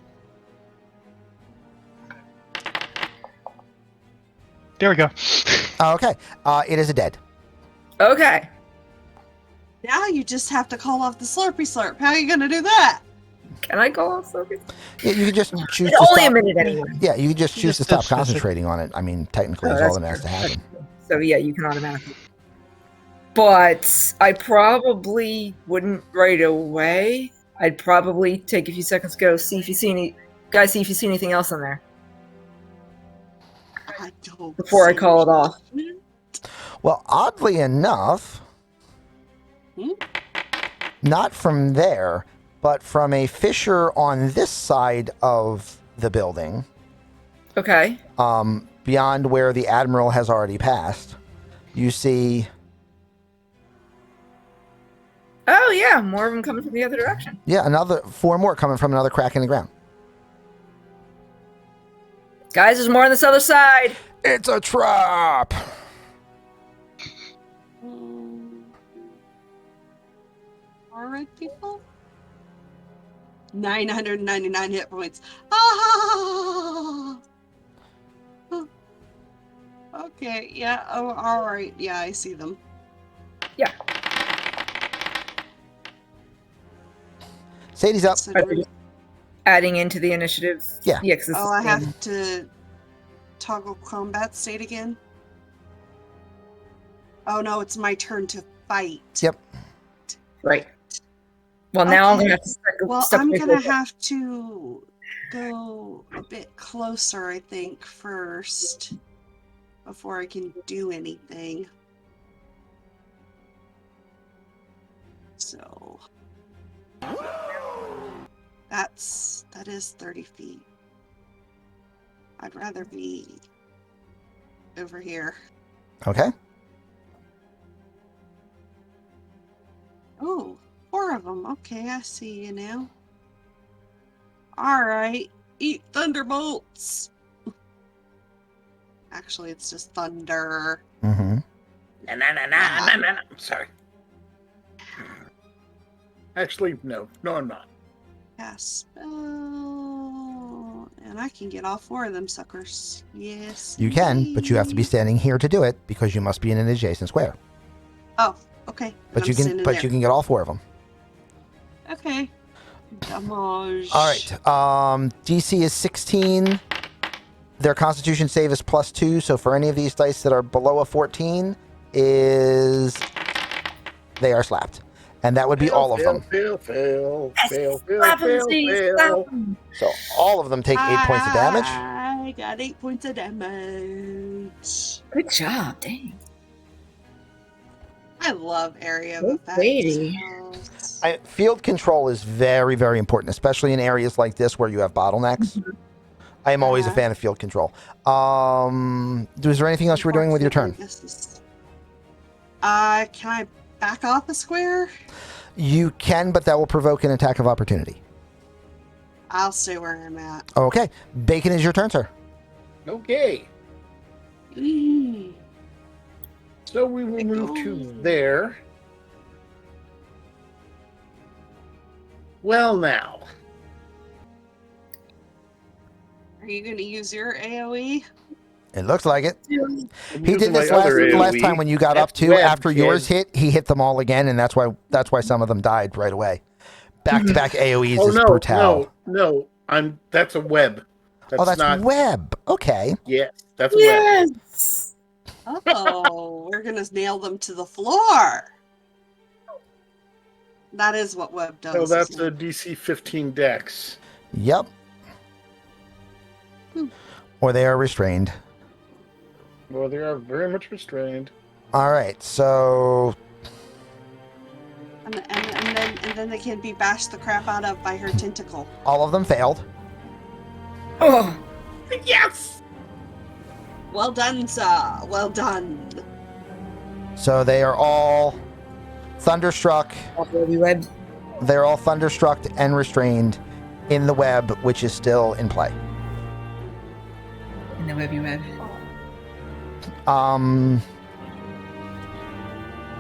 There we go. Okay. It is a dead. Okay. Now you just have to call off the Slurpy Slurp. How are you going to do that? Can I call off Slurpy? Yeah, you can just choose It's to only stop. a minute anyway. Yeah, you can just choose to stop Just- concentrating on it. I mean, technically, Oh, that's all that's that has to true. happen. So yeah, you can automatically. But I probably wouldn't right away. I'd probably take a few seconds to go see if you see anything else in there I don't before I see call it off. Well, oddly enough, Hmm? not from there, but from a fissure on this side of the building, Okay. beyond where the Admiral has already passed, you see, Oh yeah, more of them coming from the other direction. another 4 more coming from another crack in the ground. Guys, there's more on this other side. It's a trap! All right, people. 999 hit points. Ah! Okay, yeah. Oh, all right. Yeah, I see them. Yeah. Sadie's up. So Are they just adding into the initiative? Yeah. Yeah. 'Cause this oh, is I the have same. to toggle combat state again. Oh no, it's my turn to fight. Yep. Right. Well, now I'm Okay. gonna have to Well, step I'm away gonna from it. have to go a bit closer, I think, first before I can do anything. So that is 30 feet. I'd rather be over here. Okay. Oh, 4 of them. Okay, I see you now. All right, eat thunderbolts. Actually, it's just thunder. Mm-hmm. Na. Sorry. Actually, no, I'm not. Yes. And I can get all 4 of them suckers. Yes. You can, but you have to be indeed. standing here to do it because you must be in an adjacent square. Oh, okay. But you can get all 4 of them. Okay. Damage. All right. DC is 16. Their Constitution save is +2. So for any of these dice that are below a 14, they are slapped, and that would be all of them. Fail. Slap 'em, Steve, slap 'em. So all of them take 8 points of damage. I got 8 points of damage. Good job, dang. I love area of Oh, effect. lady. Field control is very, very important, especially in areas like this where you have bottlenecks. I am always a fan of field control. Is there anything else you were doing with your turn? Can I back off a square? You can, but that will provoke an attack of opportunity. I'll stay where I'm at. Okay. Bacon is your turn, sir. Okay. Mm. So we will move to there. Well, now. Are you going to use your AoE? It looks like it. He Using did this my other last AoE. time when you got up That's to. web, After yours kid. hit, he hit them all again, and that's why some of them died right away. Back-to-back AoEs Oh is brutal. no! That's a web. That's not web. Okay. Yes, that's a web. Yes. Oh, we're going to nail them to the floor. That is what web does. So that's isn't a it? DC 15 dex. Yep. Or they are restrained. Well, they are very much restrained. All right, so And then they can be bashed the crap out of by her tentacle. all of them failed. Oh, Yes! Well done, sir. Well done. So they are all thunderstruck. webby web. They're all thunderstruck and restrained in the web, which is still in play. In the webby web. All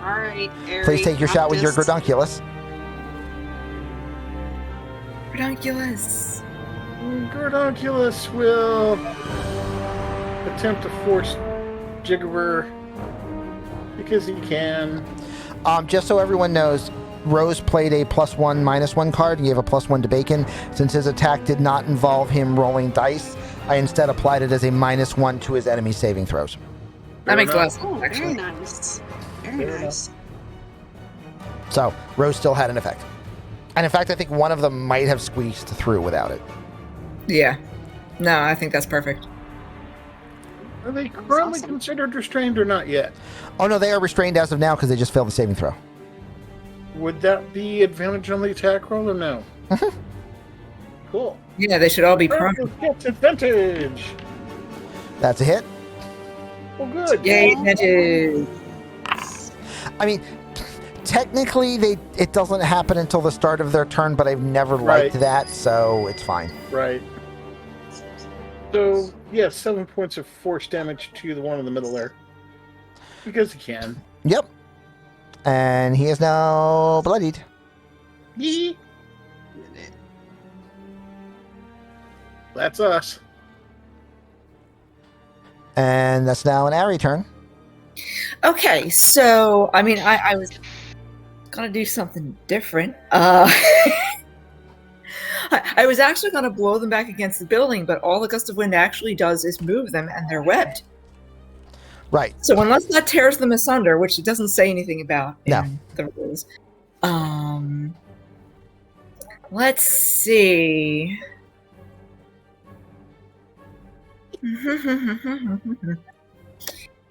right, Aerie. Please take your shot with your practice. Gradunculus. Redonkulous. Gordonculus will attempt to force Jiggerer because he can. Just so everyone knows, Rose played a +1/-1 card and gave a +1 to Bacon. Since his attack did not involve him rolling dice, I instead applied it as a -1 to his enemy saving throws. That makes a lot of Oh, sense, very actually. nice. Very Fair nice. So Rose still had an effect. And in fact, I think one of them might have squeezed through without it. Yeah. No, I think that's perfect. Are they currently awesome. considered restrained or not yet? Oh no, they are restrained as of now because they just failed the saving throw. Would that be advantage on the attack roll or no? Cool. Yeah, they should all be prone. Rose gets advantage. That's a hit. Oh, good. Yay, advantage. I mean, technically, it doesn't happen until the start of their turn, but I've never liked Right. that, so it's fine. Right. So, yeah, 7 points of force damage to the one in the middle there. Because he can. Yep. And he is now bloodied. Yee. That's us. And that's now an Ari turn. Okay, so I mean, I was gonna do something different. I was actually gonna blow them back against the building, but all the gust of wind actually does is move them, and they're webbed. Right. So unless that tears them asunder, which it doesn't say anything about in No. the rules, let's see.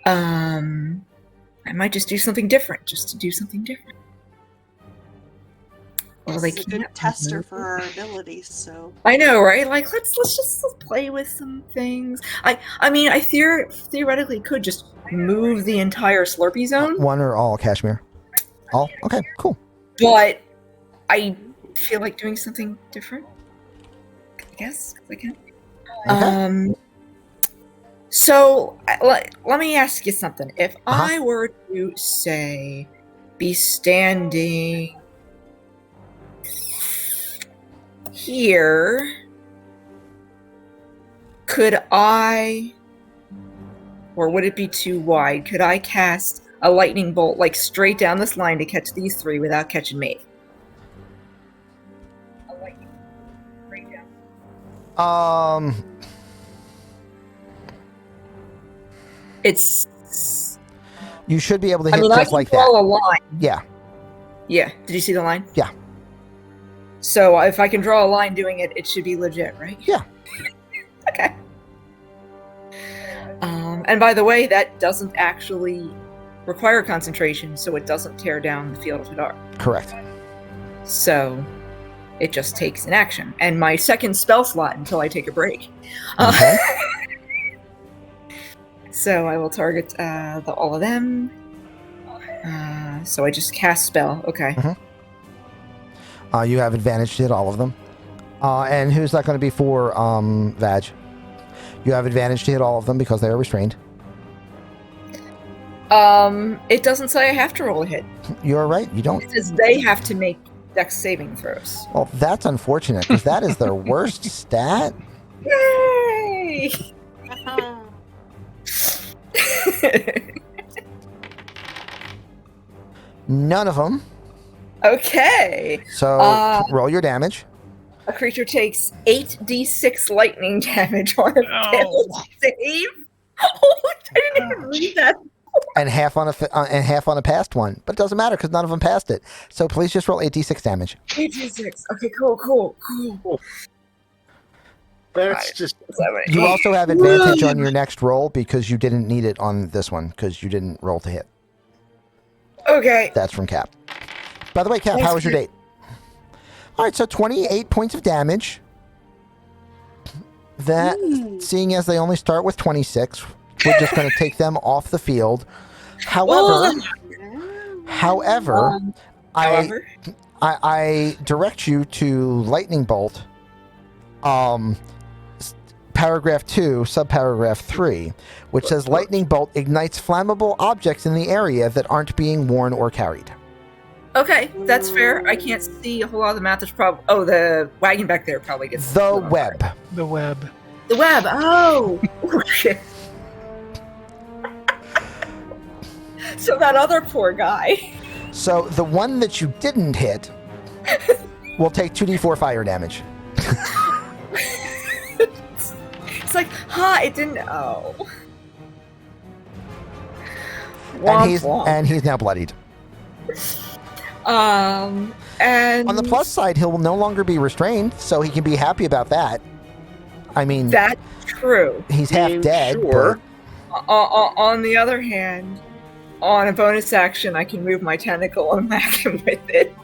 I might just do something different, just to do something different. Well, This they is a good can't tester move. for our abilities, so. I know, right? Like, let's just play with some things. I mean, I theoretically could just move the entire Slurpee zone, One or all, Kashmir? All? Okay, cool. but I feel like doing something different. I guess if I can. Okay. So let me ask you something. If I were to say, be standing here, could I, or would it be too wide? Could I cast a lightning bolt like straight down this line to catch these three without catching me? A lightning bolt straight down. It's. You should be able to hit I just can like draw that. a line. Yeah. Yeah. Did you see the line? Yeah. So if I can draw a line doing it, it should be legit, right? Yeah. Okay. And by the way, that doesn't actually require concentration, so it doesn't tear down the field of Hadar. Correct. So it just takes an action. And my second spell slot until I take a break. Okay. So I will target all of them. So I just cast spell. Okay. You have advantage to hit all of them. And who's that going to be for, Vag? You have advantage to hit all of them because they are restrained. It doesn't say I have to roll a hit. You're right. You don't. It says they have to make dex saving throws. Well, that's unfortunate because that is their worst stat. Yay! None of them. Okay. So roll your damage. A creature takes 8d6 lightning damage on a failed save. Oh, I didn't even read that. And half on a past one, but it doesn't matter because none of them passed it. So please just roll 8d6 damage. 8d6. Okay, cool. That's just. You also have advantage on your next roll because you didn't need it on this one because you didn't roll to hit. Okay. That's from Cap. By the way, Cap, how was your date? All right, so 28 points of damage. That, seeing as they only start with 26, we're just going to take them off the field. However, I direct you to Lightning Bolt, paragraph 2, subparagraph 3, which says Lightning Bolt ignites flammable objects in the area that aren't being worn or carried. Okay, that's fair. I can't see a whole lot of the math. There's probably the wagon back there probably gets The web. The web. The web. Oh, shit. So that other poor guy. So the one that you didn't hit will take 2d4 fire damage. It's like, it didn't. Oh. And he's now bloodied. And on the plus side, he'll no longer be restrained, so he can be happy about that. I mean, that's true. He's half dead. Sure. But... On the other hand, on a bonus action, I can move my tentacle and whack him with it.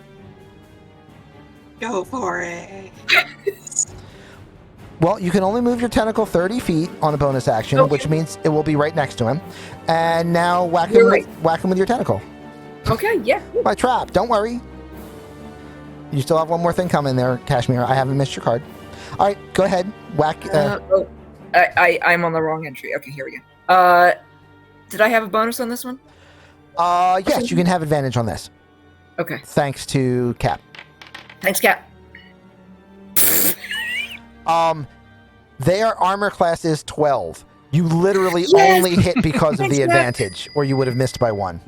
Go for it. Well, you can only move your tentacle 30 feet on a bonus action, which means it will be right next to him. And now whack him with your tentacle. Okay, yeah. My trap. Don't worry. You still have one more thing coming there, Kashmir. I haven't missed your card. All right, go ahead. Whack. I'm on the wrong entry. Okay, here we go. Did I have a bonus on this one? Yes, you can have advantage on this. Okay. Thanks to Cap. Thanks, Cap. Their armor class is 12. You literally only hit because of the advantage, or you would have missed by 1.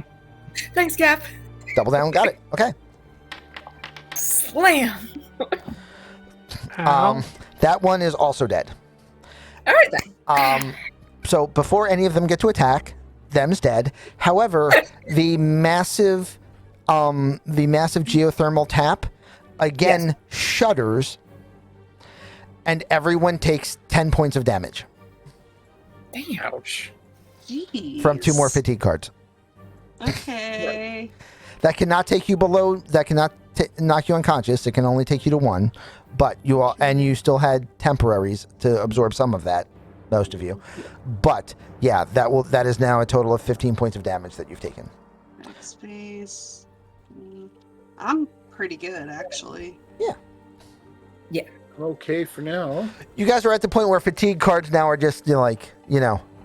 Thanks, Cap. Double down, got it. Okay. Slam. That one is also dead. All right then. So before any of them get to attack, them's dead. However, the massive geothermal tap again shudders, and everyone takes 10 points of damage. Damn. Ouch. Jeez. From 2 more fatigue cards. Okay. That cannot take you below. That cannot knock you unconscious. It can only take you to 1. But you still had temporaries to absorb some of that. Most of you. But yeah, that is now a total of 15 points of damage that you've taken. Space. I'm pretty good, actually. Okay for now. You guys are at the point where fatigue cards now are just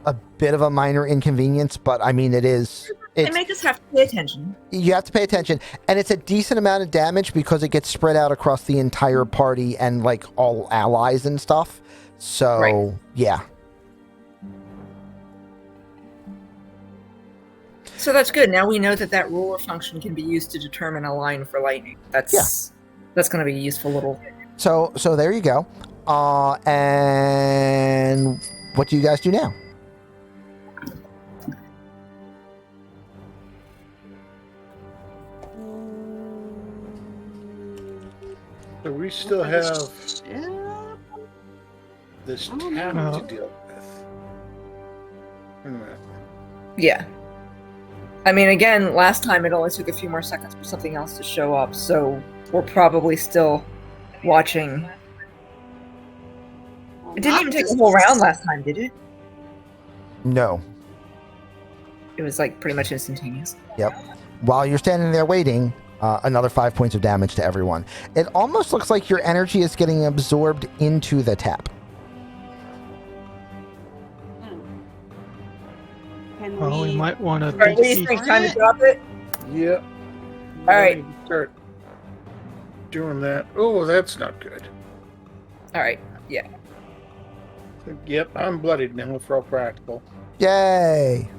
a bit of a minor inconvenience, but I mean, They it's make us have to pay attention. you have to pay attention, and it's a decent amount of damage because it gets spread out across the entire party and like all allies and stuff. So Right. yeah. So that's good. Now we know that that ruler function can be used to determine a line for lightning. That's going to be a useful little. So there you go. And what do you guys do now? So we still have Yeah. this Oh, tap no. to deal with. Wait a minute. Yeah. I mean, again, last time it only took a few more seconds for something else to show up, so we're probably still watching. Well, It didn't not even take this- a whole round last time, did it? No. It was like pretty much instantaneous. Yep. While you're standing there waiting, another 5 points of damage to everyone. It almost looks like your energy is getting absorbed into the tap. Can Well, we might want to Alright, what do you think? Time to drop it? Yep. All right. Start doing that. Oh, that's not good. Alright, yeah. Yep, I'm bloodied now for all practical. Yay!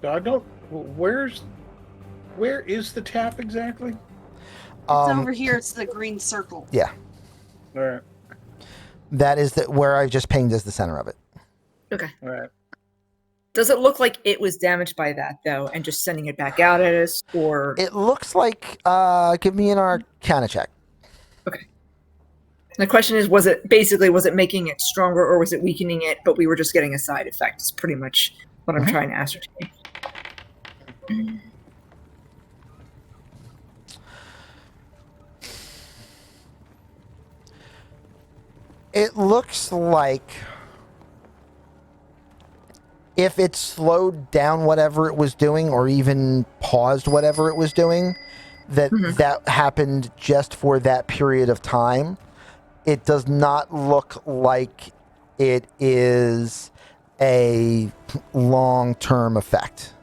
So I don't. Where is the tap exactly? It's over here. It's the green circle. Yeah, All right. that is where I just pinged as the center of it. Okay. All right. Does it look like it was damaged by that, though, and just sending it back out at us, or... It looks like, give me an Arcana check. The question is, was it making it stronger, or was it weakening it, but we were just getting a side effect? It's pretty much what I'm trying to ascertain. It looks like if it slowed down whatever it was doing or even paused whatever it was doing, that happened just for that period of time. It does not look like it is a long-term effect.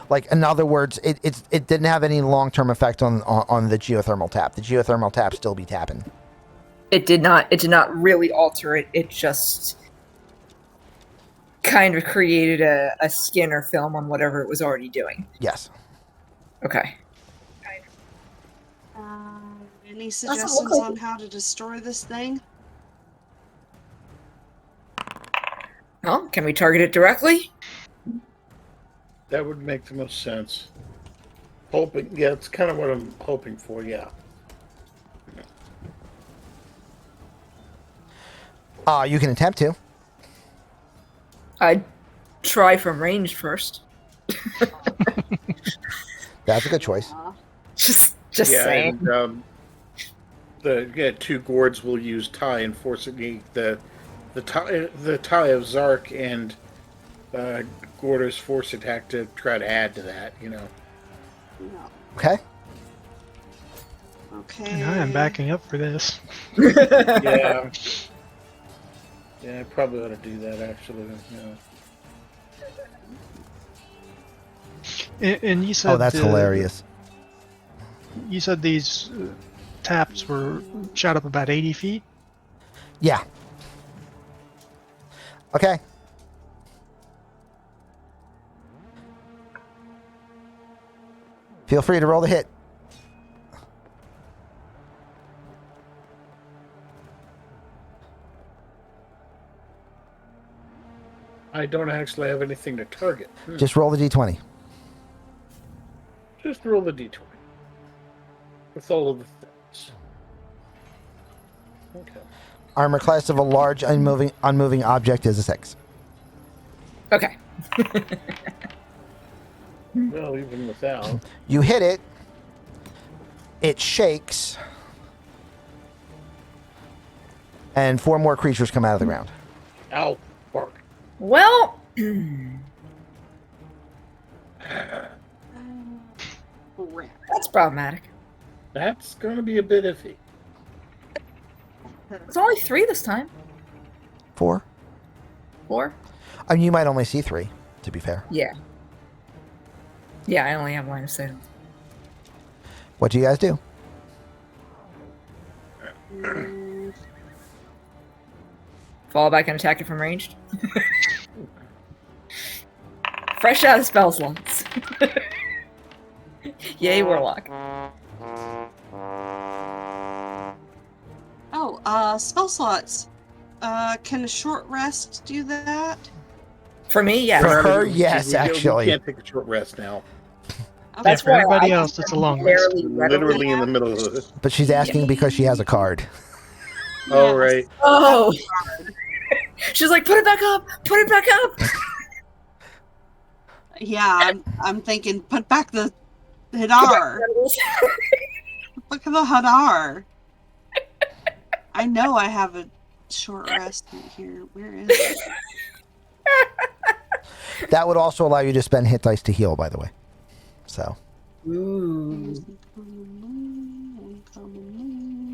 Like, in other words, it didn't have any long-term effect on the geothermal tap. The geothermal tap still be tapping. It did not really alter it. It just kind of created a skin or film on whatever it was already doing. Yes. Okay. Any suggestions on how to destroy this thing? Well, can we target it directly? That would make the most sense. Hoping, yeah, it's kind of what I'm hoping for. Yeah. You can attempt to. I'd try from range first. That's a good choice. Just Yeah, saying. and the two gourds will use tie and force it. The tie of Zark and Gordo's force attack to try to add to that. You know. No. Okay. Okay. And I am backing up for this. Yeah. Yeah, I probably ought to do that actually. Yeah. And you said Oh, that's hilarious. You said these taps were shot up about 80 feet. Yeah. Okay. Feel free to roll the hit. I don't actually have anything to target. Just roll the d20. Just roll the d20 with all of the things. Okay. Armor class of a large unmoving object is a 6. Okay. Well, even without. You hit it. It shakes. And 4 more creatures come out of the ground. Ow. Bark. Well, Crap. that's problematic. That's going to be a bit iffy. It's only 3 this time. 4. 4? I mean, you might only see 3, to be fair. Yeah. Yeah, I only have line of sight. What do you guys do? Mm, Fall back and attack it from ranged. Fresh out of spell slots. Yay, Warlock. Oh, spell slots. Can a short rest do that? For me, yes. For her, We- yes, we actually. can't take a short rest now. Okay. That's for why everybody I else, it's a long rest. barely readily Literally in the have- middle of it. But she's asking because she has a card. Oh, Yes. right. Oh! She's like, put it back up! Put it back up! Yeah, I'm thinking, put back the Hadar. Look at the Hadar. I know I have a short rest in here. Where is it? That would also allow you to spend hit dice to heal, by the way. So, Ooh. Uncommon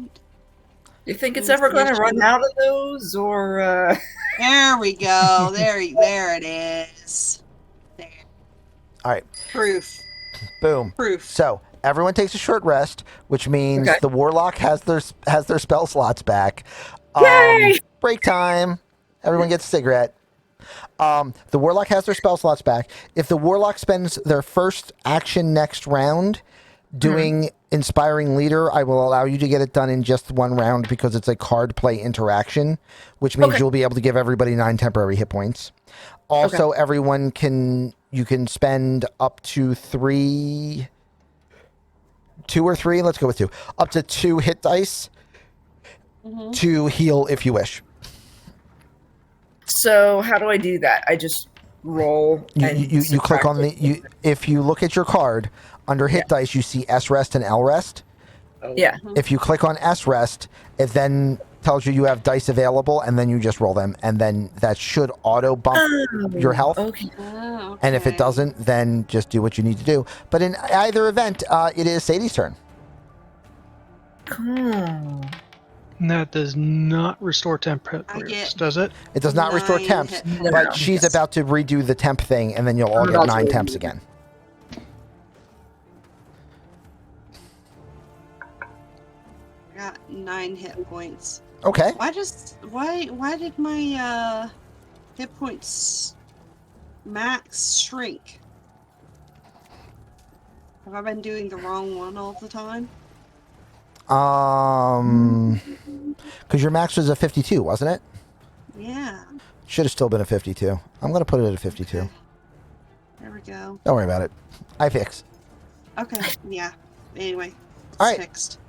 loot. You think it's ever going to run out of those, or There we go. There it is. There. all right, Proof. boom. Proof. So everyone takes a short rest, which means Okay. the warlock has their spell slots back. Yay! Break time. Everyone gets a cigarette. The warlock has their spell slots back. If the warlock spends their first action next round doing Inspiring Leader, I will allow you to get it done in just one round because it's a card play interaction, which means Okay. you'll be able to give everybody 9 temporary hit points. Also, everyone you can spend up to 2 or 3, let's go with 2, up to 2 hit dice Mhm. to heal if you wish. So how do I do that? I just roll and You click on subtract the if you look at your card under hit dice, you see S rest and L rest. Oh, Yeah. If you click on S rest, it then tells you have dice available, and then you just roll them, and then that should auto bump your health. Okay. Oh, And if it okay. doesn't, then just do what you need to do. But in either event, it is Sadie's turn. Cool. And that does not restore temp I temporary, get- does it? It does not restore 9 temps, hit No, but no, she's yes. about to redo the temp thing, and then you'll all I'm get about to 9 redo temps it. again. I got 9 hit points. Okay. Why did my hit points max shrink? Have I been doing the wrong one all the time? Because your max was a 52, wasn't it? Yeah. Should have still been a 52. I'm going to put it at a 52. Okay. There we go. Don't worry about it. I fix. Okay. Yeah. Anyway. It's All right. fixed.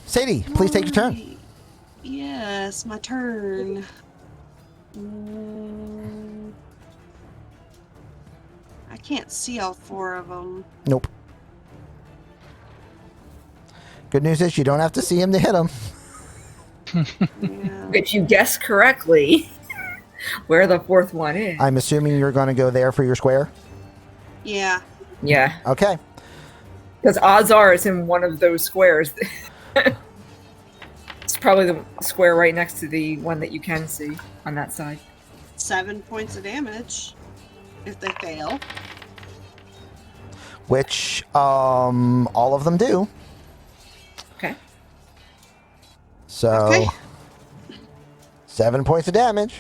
Sadie, please take your turn. Alright. Yes, my turn. Mm, I can't see all 4 of them. Nope. Good news is you don't have to see him to hit him. Yeah. If you guess correctly where the 4th one is. I'm assuming you're going to go there for your square. Yeah. Yeah. Okay. Because odds are it's in one of those squares. It's probably the square right next to the one that you can see on that side. 7 points of damage if they fail. Which all of them do. Okay. So Okay. 7 points of damage.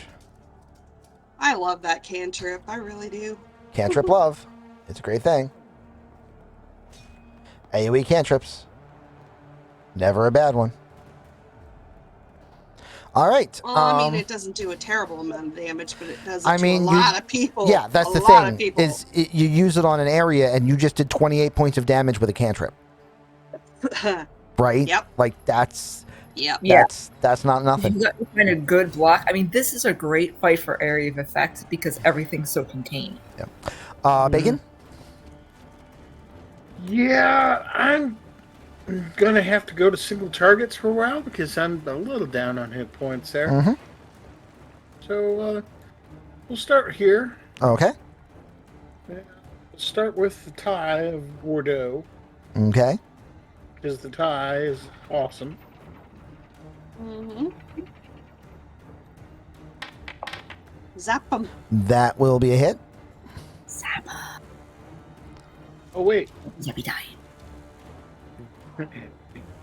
I love that cantrip. I really do. Cantrip love. It's a great thing. AoE cantrips. Never a bad one. All right. Well, I mean, it doesn't do a terrible amount of damage, but it does it I to mean, a lot of people. yeah, that's a the lot of thing. people. You use it on an area, and you just did 28 points of damage with a cantrip, right? Yep. Like that's Yep. Yeah. that's not You nothing. got kind of good block. I mean, this is a great fight for area of effect because everything's so contained. Bacon. Yeah, I'm gonna have to go to single targets for a while because I'm a little down on hit points there. Mm-hmm. So we'll start here. Okay. We'll start with the tie of Bordeaux Okay. because the tie is awesome. Mm-hmm. Zap them. That will be a hit. Zappa. Oh wait, Yippee die.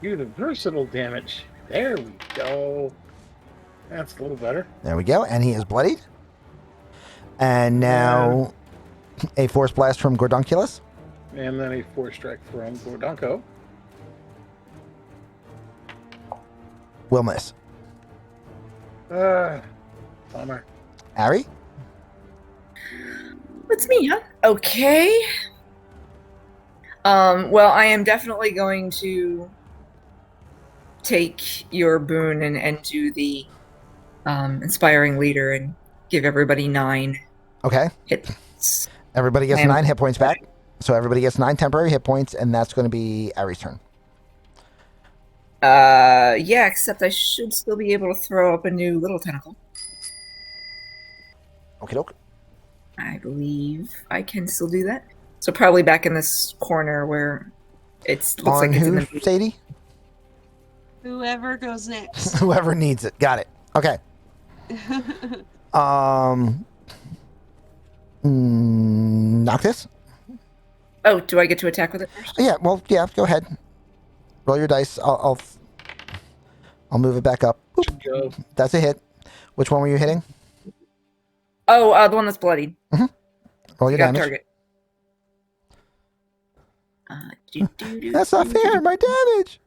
do the versatile damage. There we go. That's a little better. There we go. And he is bloodied. And now a force blast from Gordonculus. And then a 4-strike from Gordonko. Will miss. Bummer. Ari? It's me, huh? Okay. Well, I am definitely going to take your boon and do the inspiring leader and give everybody 9 Okay. hits. Everybody gets I am- 9 hit points back. So everybody gets 9 temporary hit points, and that's going to be Ari's turn. Yeah, except I should still be able to throw up a new little tentacle. Okay, doke. I believe I can still do that. So probably back in this corner where it looks On like it's who, in the Sadie? Whoever goes next. Whoever needs it. Got it. Okay. Noctis? Oh, do I get to attack with it first? Yeah, well, yeah, go ahead. Roll your dice. I'll move it back up. Boop. Go. That's a hit. Which one were you hitting? Oh, the one that's bloodied. Roll your You got damage. target. That's not fair. My damage.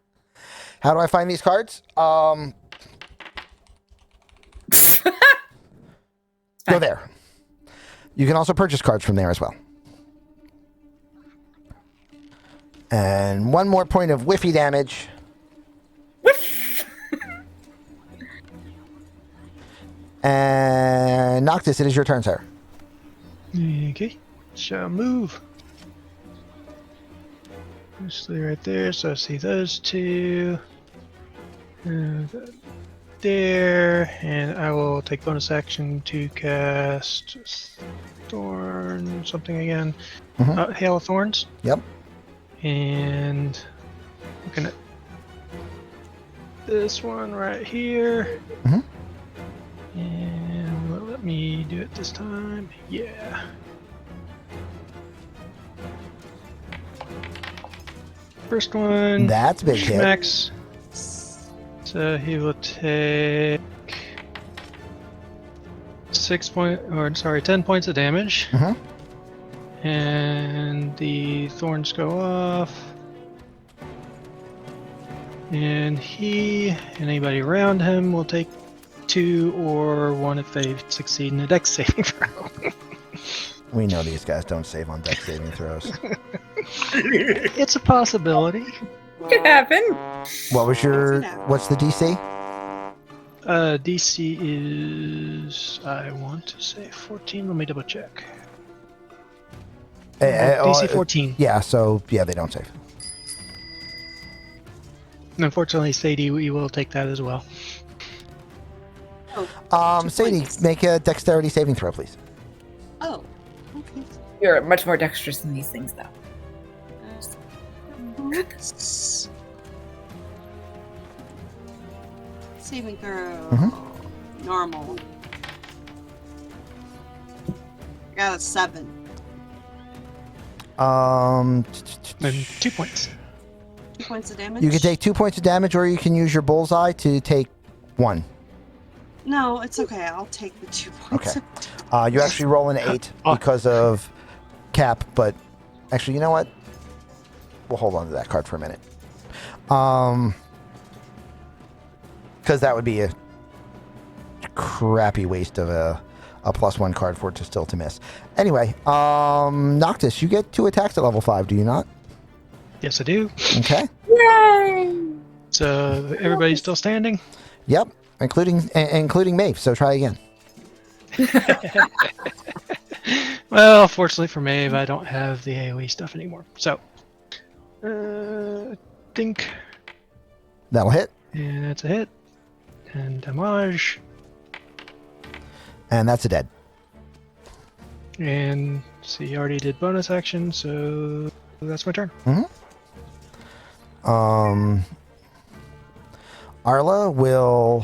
How do I find these cards? Go there. You can also purchase cards from there as well. And one more point of whiffy damage. And Noctis, it is your turn, sir. Okay, shall move. Mostly right there, so I see those two. There, and I will take bonus action to cast Thorn something again. Mhm. Hail of Thorns. Yep. And looking at this one right here. Mhm. And let me do it this time. Yeah. First one. That's a big hit. Max. So he will take 10 points of damage. Mhm. And the thorns go off. And he and anybody around him will take 2 or 1 if they succeed in a dex saving throw. We know these guys don't save on dex saving throws. It's a possibility. Could happen. What's the DC? DC is, I want to say 14. Let me double check. DC 14. Yeah, so, yeah, they don't save. Unfortunately, Sadie, we will take that as well. Oh, 2 Sadie, points. make a dexterity saving throw, please. Oh, okay. You're much more dexterous than these things, though. Saving throw. Mhm. Normal. I got a 7. And 2 points. 2 points of damage. You can take 2 points of damage, or you can use your bullseye to take 1. No, it's okay. I'll take the 2 points. Okay. You actually roll an 8 because of cap, but actually, you know what? We'll hold on to that card for a minute. Because that would be a crappy waste of a +1 card for it to still to miss. Anyway, Noctis, you get 2 attacks at level 5, do you not? Yes, I do. Okay. Yay! So everybody's still standing? Yep, including Maeve, so try again. Well, fortunately for Maeve, I don't have the AoE stuff anymore. So, think, That'll hit, and that's a hit. And damage. and that's a dead. And see, you already did bonus action, so that's my turn. Arla will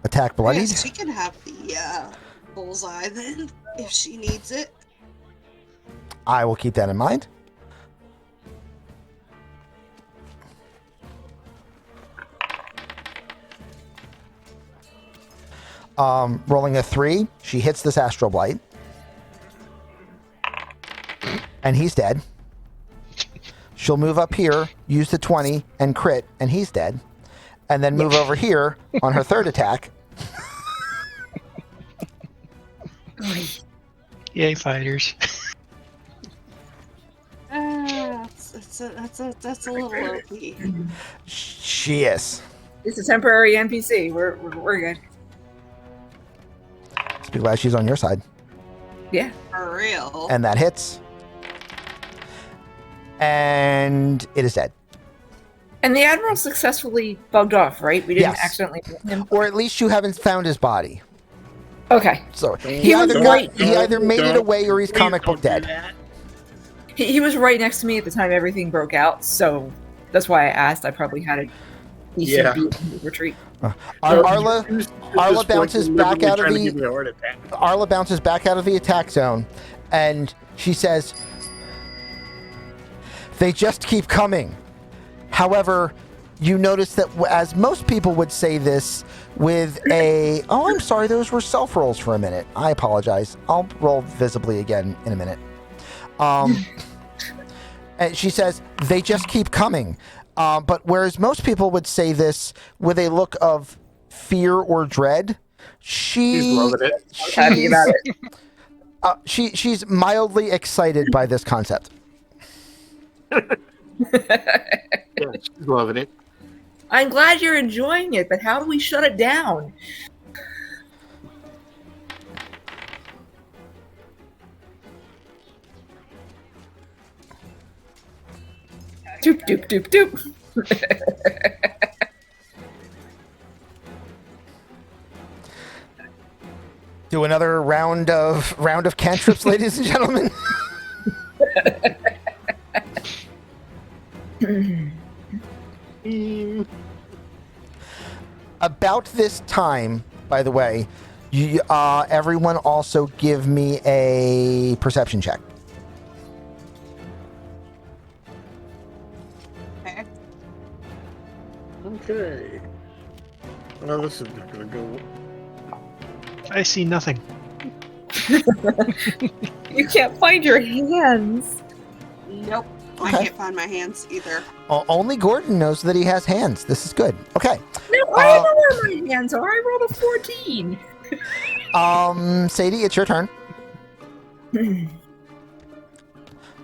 attack bloodied. Yes, she can have the bullseye then, if she needs it. I will keep that in mind. Rolling a 3, she hits this astral blight. And he's dead. She'll move up here, use the 20, and crit, and he's dead. And then move over here on her third attack. Yay, fighters. That's a little OP. She is. It's a temporary NPC. We're good. Let's be glad she's on your side. Yeah. For real. And that hits. And it is dead. And the Admiral successfully bugged off, right? We didn't Yes. accidentally hit him. Or at least you haven't found his body. Okay. So He he was either, right. he either made it away or he's comic book dead. He was right next to me at the time everything broke out, so that's why I asked. I probably had a decent beat in the retreat. Arla bounces back out of the Arla bounces back out of the attack zone, and she says, "They just keep coming." However, you notice that as most people would say this with a, "Oh, I'm sorry, those were self rolls for a minute. I apologize. I'll roll visibly again in a minute." And she says, "They just keep coming." But whereas most people would say this with a look of fear or dread, She's loving it. Happy about it. she's mildly excited by this concept. Yeah, she's loving it. I'm glad you're enjoying it, but how do we shut it down? Doop doop doop doop. Do another round of cantrips, ladies and gentlemen. About this time, by the way, you, everyone also give me a perception check. Okay. Okay. Well, this is not going to go. I see nothing. You can't find your hands. Nope. I Okay. can't find my hands either. Only Gordon knows that he has hands. This is good. Okay. No, I don't know where my hands are. I rolled a 14. Sadie, it's your turn.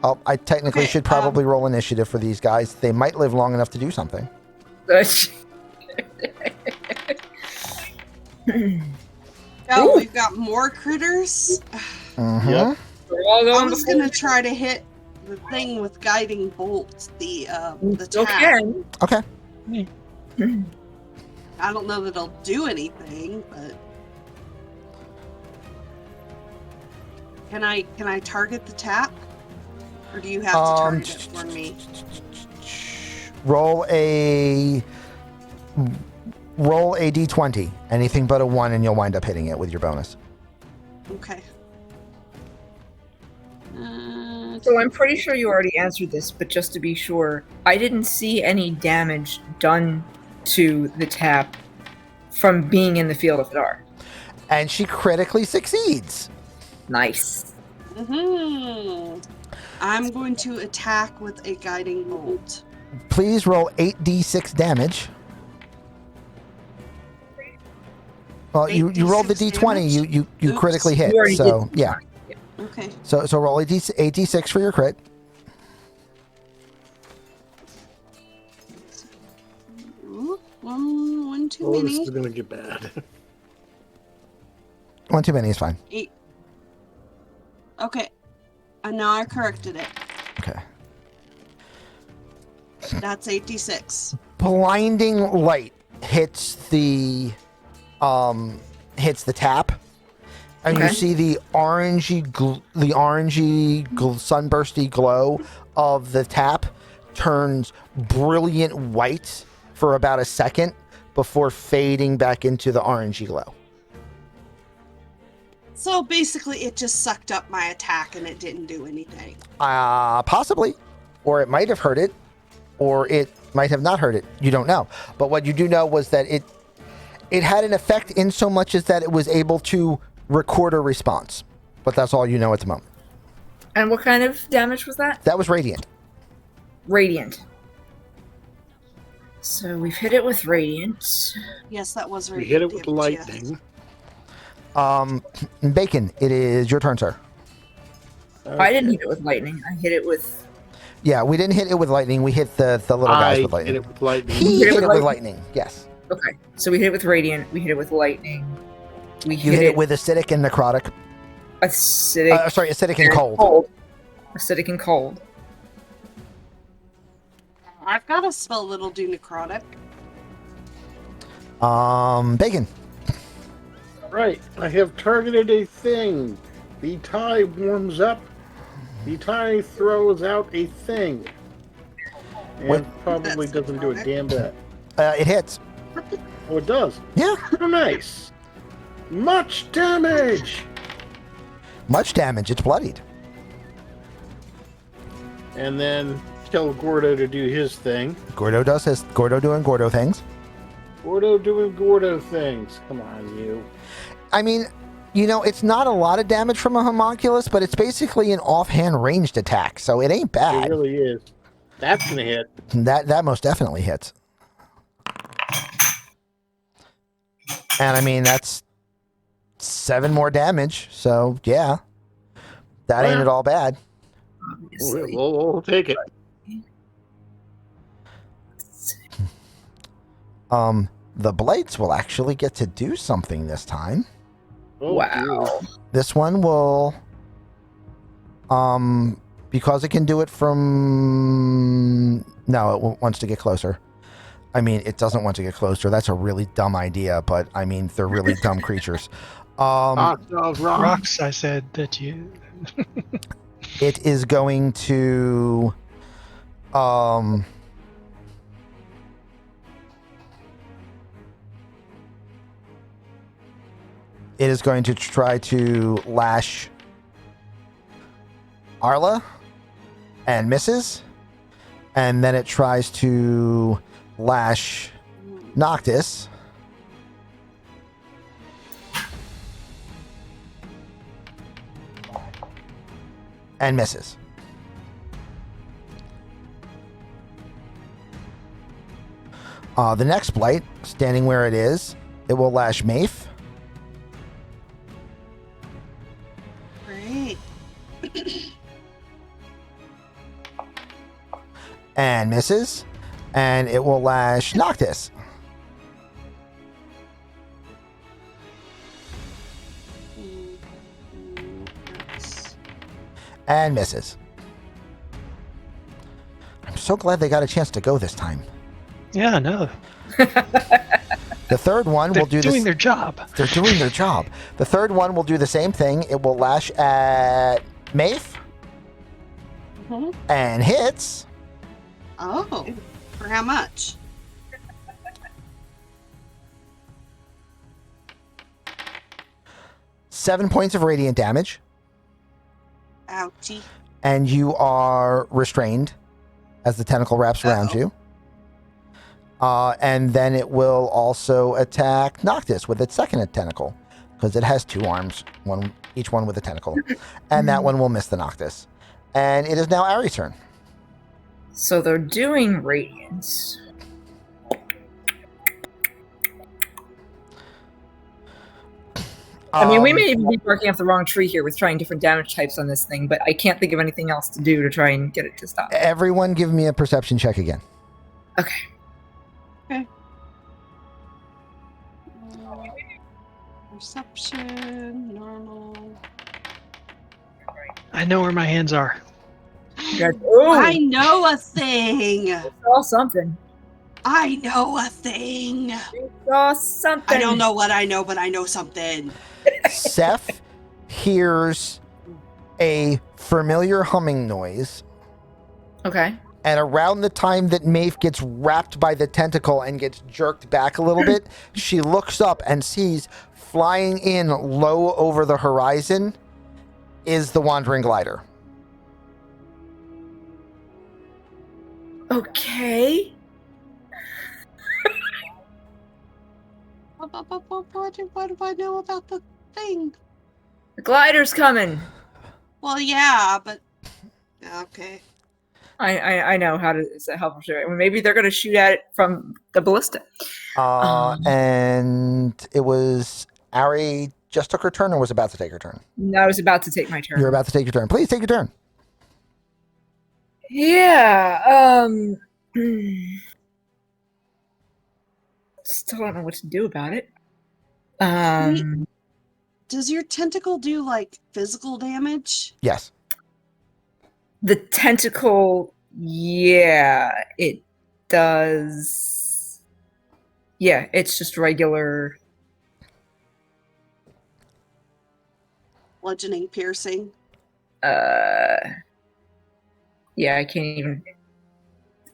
Oh, I technically Okay, should probably roll initiative for these guys. They might live long enough to do something. Oh, Ooh. we've got more critters. Mm-hmm. Yep. We're all I going was before. gonna try to hit the thing with guiding bolts. The Still tap. can. Okay. I don't know that it'll do anything, but can I target the tap, or do you have to target it for me? Roll a d20. Anything but a 1, and you'll wind up hitting it with your bonus. Okay. So I'm pretty sure you already answered this, but just to be sure, I didn't see any damage done to the tap from being in the field of Hadar. And she critically succeeds. Nice. I'm going to attack with a guiding bolt. Please roll 8d6 damage. Well, you rolled the 8d6 d20. damage? You Oops. critically hit. You already So did. yeah. Okay. So roll 8d6 for your crit. Ooh, one too Oh, this many. is going to get bad. 1 too many is fine. 8. Okay. And now I corrected it. Okay. That's 86. Blinding light hits the tap, and you Okay. see the orangey sunbursty glow of the tap turns brilliant white for about a second before fading back into the orangey glow. So basically, it just sucked up my attack and it didn't do anything. Possibly. Or it might have hurt it, or it might have not hurt it. You don't know. But what you do know was that it had an effect in so much as that it was able to record a response. But that's all you know at the moment. And what kind of damage was that? That was radiant. Radiant. So we've hit it with radiant. Yes, that was We really hit it with lightning. Bacon, it is your turn, sir. I didn't hit it with lightning. I hit it with... Yeah, we didn't hit it with lightning. We hit the little guys with lightning. Hit it with lightning. He hit it with lightning. Yes. Okay, so we hit it with radiant. We hit it with lightning. We You hit it with acidic and necrotic. acidic. Acidic and cold. Acidic and cold. I've got a spell that'll do necrotic. Bacon. Right, I have targeted a thing. The tie warms up. The tie throws out a thing. And What? probably That's doesn't do a necrotic. damn bit. It hits. Oh, it does. Yeah. Oh, nice. Much damage. Much damage. It's bloodied. And then tell Gordo to do his thing. Gordo doing Gordo things. Gordo doing Gordo things. Come on, you. I mean, it's not a lot of damage from a homunculus, but it's basically an offhand ranged attack, so it ain't It bad. really is. That's gonna hit. That most definitely hits. And I mean, that's 7 more damage, so yeah. That ain't Yeah. at all bad. Obviously. We'll take it. The blights will actually get to do something this time. Oh, Wow. dear. This one will, because it can do it from, no, it wants to get closer. I mean, it doesn't want to get closer. That's a really dumb idea, but I mean, they're really dumb creatures. Rock. Rocks, I said that you. It is going to, it is going to try to lash Arla and misses. And then it tries to lash Noctis. And misses. The next blight, standing where it is, it will lash Maeve. Great. And misses. And it will lash Noctis. That's- And misses. I'm so glad they got a chance to go this time. Yeah, no. The third one They're will do doing this. their job. They're doing their job. The third one will do the same thing. It will lash at Maeve Mhm. and hits. Oh, for how much? Seven points of radiant damage. Ouchie. And you are restrained as the tentacle wraps around Uh-oh. you. And then it will also attack Noctis with its second tentacle, because it has 2 arms, each one with a tentacle. And that one will miss the Noctis. And it is now Ari's turn. So they're doing radiance. I mean, we may even be barking up the wrong tree here with trying different damage types on this thing, but I can't think of anything else to do to try and get it to stop. Everyone give me a perception check again. Okay. Perception, normal. I know where my hands are. Oh, I know a thing. saw something. I know a thing. You saw something. I don't know what I know, but I know something. Seth hears a familiar humming noise Okay. And around the time that Maeve gets wrapped by the tentacle and gets jerked back a little bit, she looks up and sees flying in low over the horizon is the Wandering Glider. Okay. What do I know about the thing? The glider's coming. Well, yeah, but okay. I know how to. Is that helpful? Maybe they're going to shoot at it from the ballista. And it was Ari just took her turn or was about to take her turn? No, I was about to take my turn. You're about to take your turn. Please take your turn. Yeah. Still don't know what to do about it. Does your tentacle do like physical damage? Yes. The tentacle, yeah, it does. Yeah, it's just regular. Bludgeoning, piercing. Yeah, I can't even.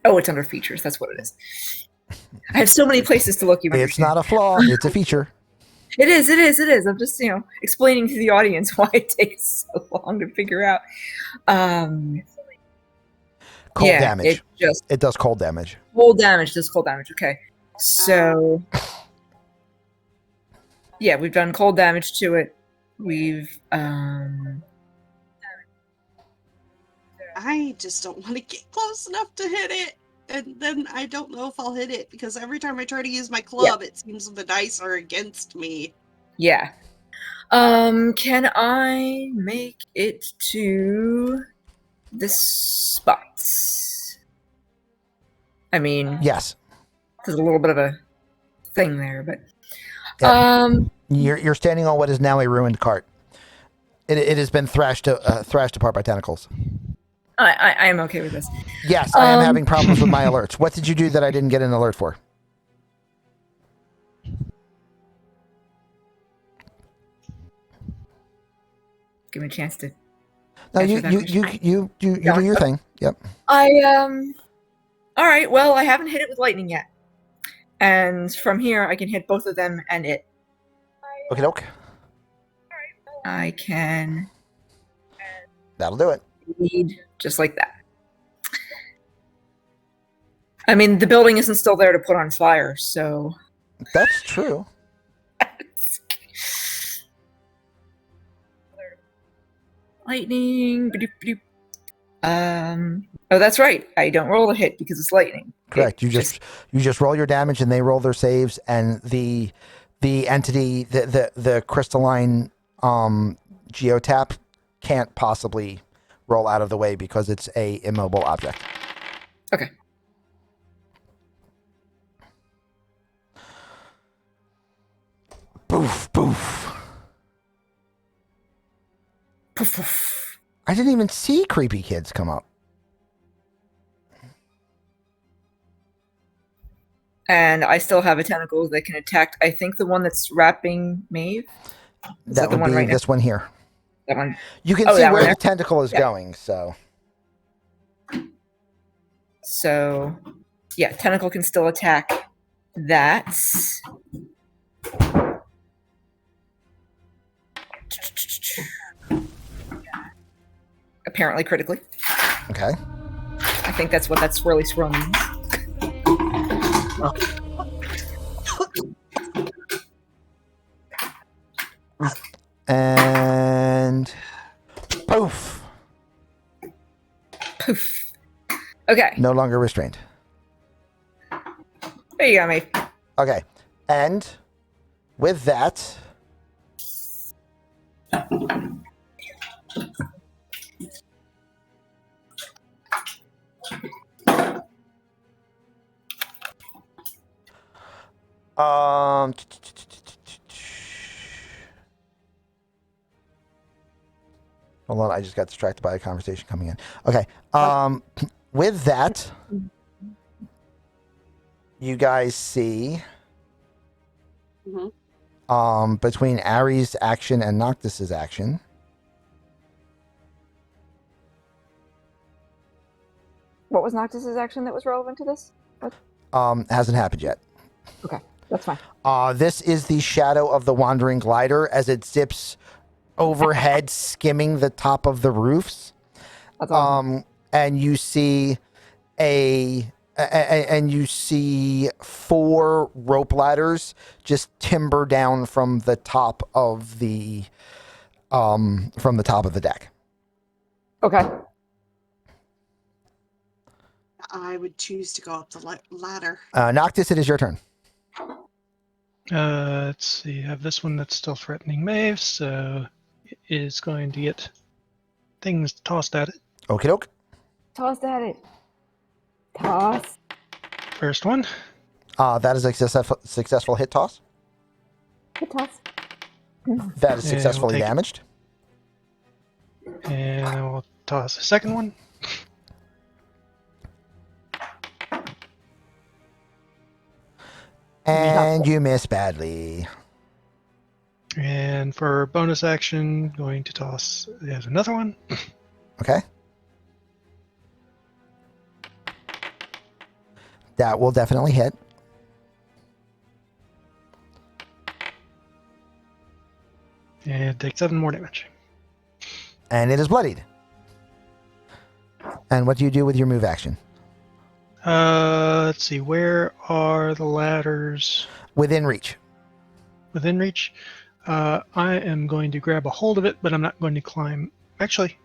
Oh, it's under features. That's what it is. I have so many places to look. You It's understand. not a flaw. It's a feature. It is. I'm just, explaining to the audience why it takes so long to figure out. Cold Yeah, damage. it does cold damage. cold damage. Does cold damage? Okay, so yeah, we've done cold damage to it. We've I just don't want to get close enough to hit it. And then I don't know if I'll hit it because every time I try to use my club, it seems the dice are against me. yeah. Can I make it to this spot? I mean, Yes. there's a little bit of a thing there, but Yeah. You're standing on what is now a ruined cart. It has been thrashed apart by tentacles. I am okay with this. Yes, I am having problems with my alerts. What did you do that I didn't get an alert for? Give me a chance to. No, answer you that question. do your thing. Yep. All right. Well, I haven't hit it with lightning yet, and from here I can hit both of them and it. Okay, doke. I can That'll do it. lead just like that. I mean, the building isn't still there to put on fire, so. That's true. Lightning. Ba-doop, ba-doop. Oh, that's right. I don't roll a hit because it's lightning. Correct. You just roll your damage and they roll their saves, and the entity, the crystalline geotap can't possibly roll out of the way because it's a immobile object. Okay. Boof, boof. Poof, poof. I didn't even see creepy kids come up. And I still have a tentacle that can attack. I think the one that's wrapping Maeve. That would be this one here. That one. You can Oh, see that where one the there? tentacle is Yeah. going, so. So, yeah, tentacle can still attack that. Apparently critically. Okay. I think that's what that swirly swirl means. And poof. Poof. Okay. No longer restrained. There you go, Maeve. Okay. And with that, hold on, I just got distracted by a conversation coming in. Okay. With that, you guys see between Ari's action and Noctis's action, What was Noctis's action that was relevant to this? Hasn't happened yet. Okay, that's fine. This is the shadow of the wandering glider as it zips overhead, skimming the top of the roofs. That's awesome. And you see and you see 4 rope ladders just timber down from the top of the deck. Okay. I would choose to go up the ladder. Noctis, it is your turn. Let's see. I have this one that's still threatening Maeve, so it is going to get things tossed at it. Okie doke. Toss at it. Toss. First one. That is a successful hit toss. Hit toss. That is Yeah, successfully we'll take it. damaged. And we'll toss a second one. And you miss badly. And for bonus action, going to toss yet another one. Okay. That will definitely hit. And take 7 more damage. And it is bloodied. And what do you do with your move action? Let's see. Where are the ladders? Within reach. Within reach. I am going to grab a hold of it, but I'm not going to climb. Actually,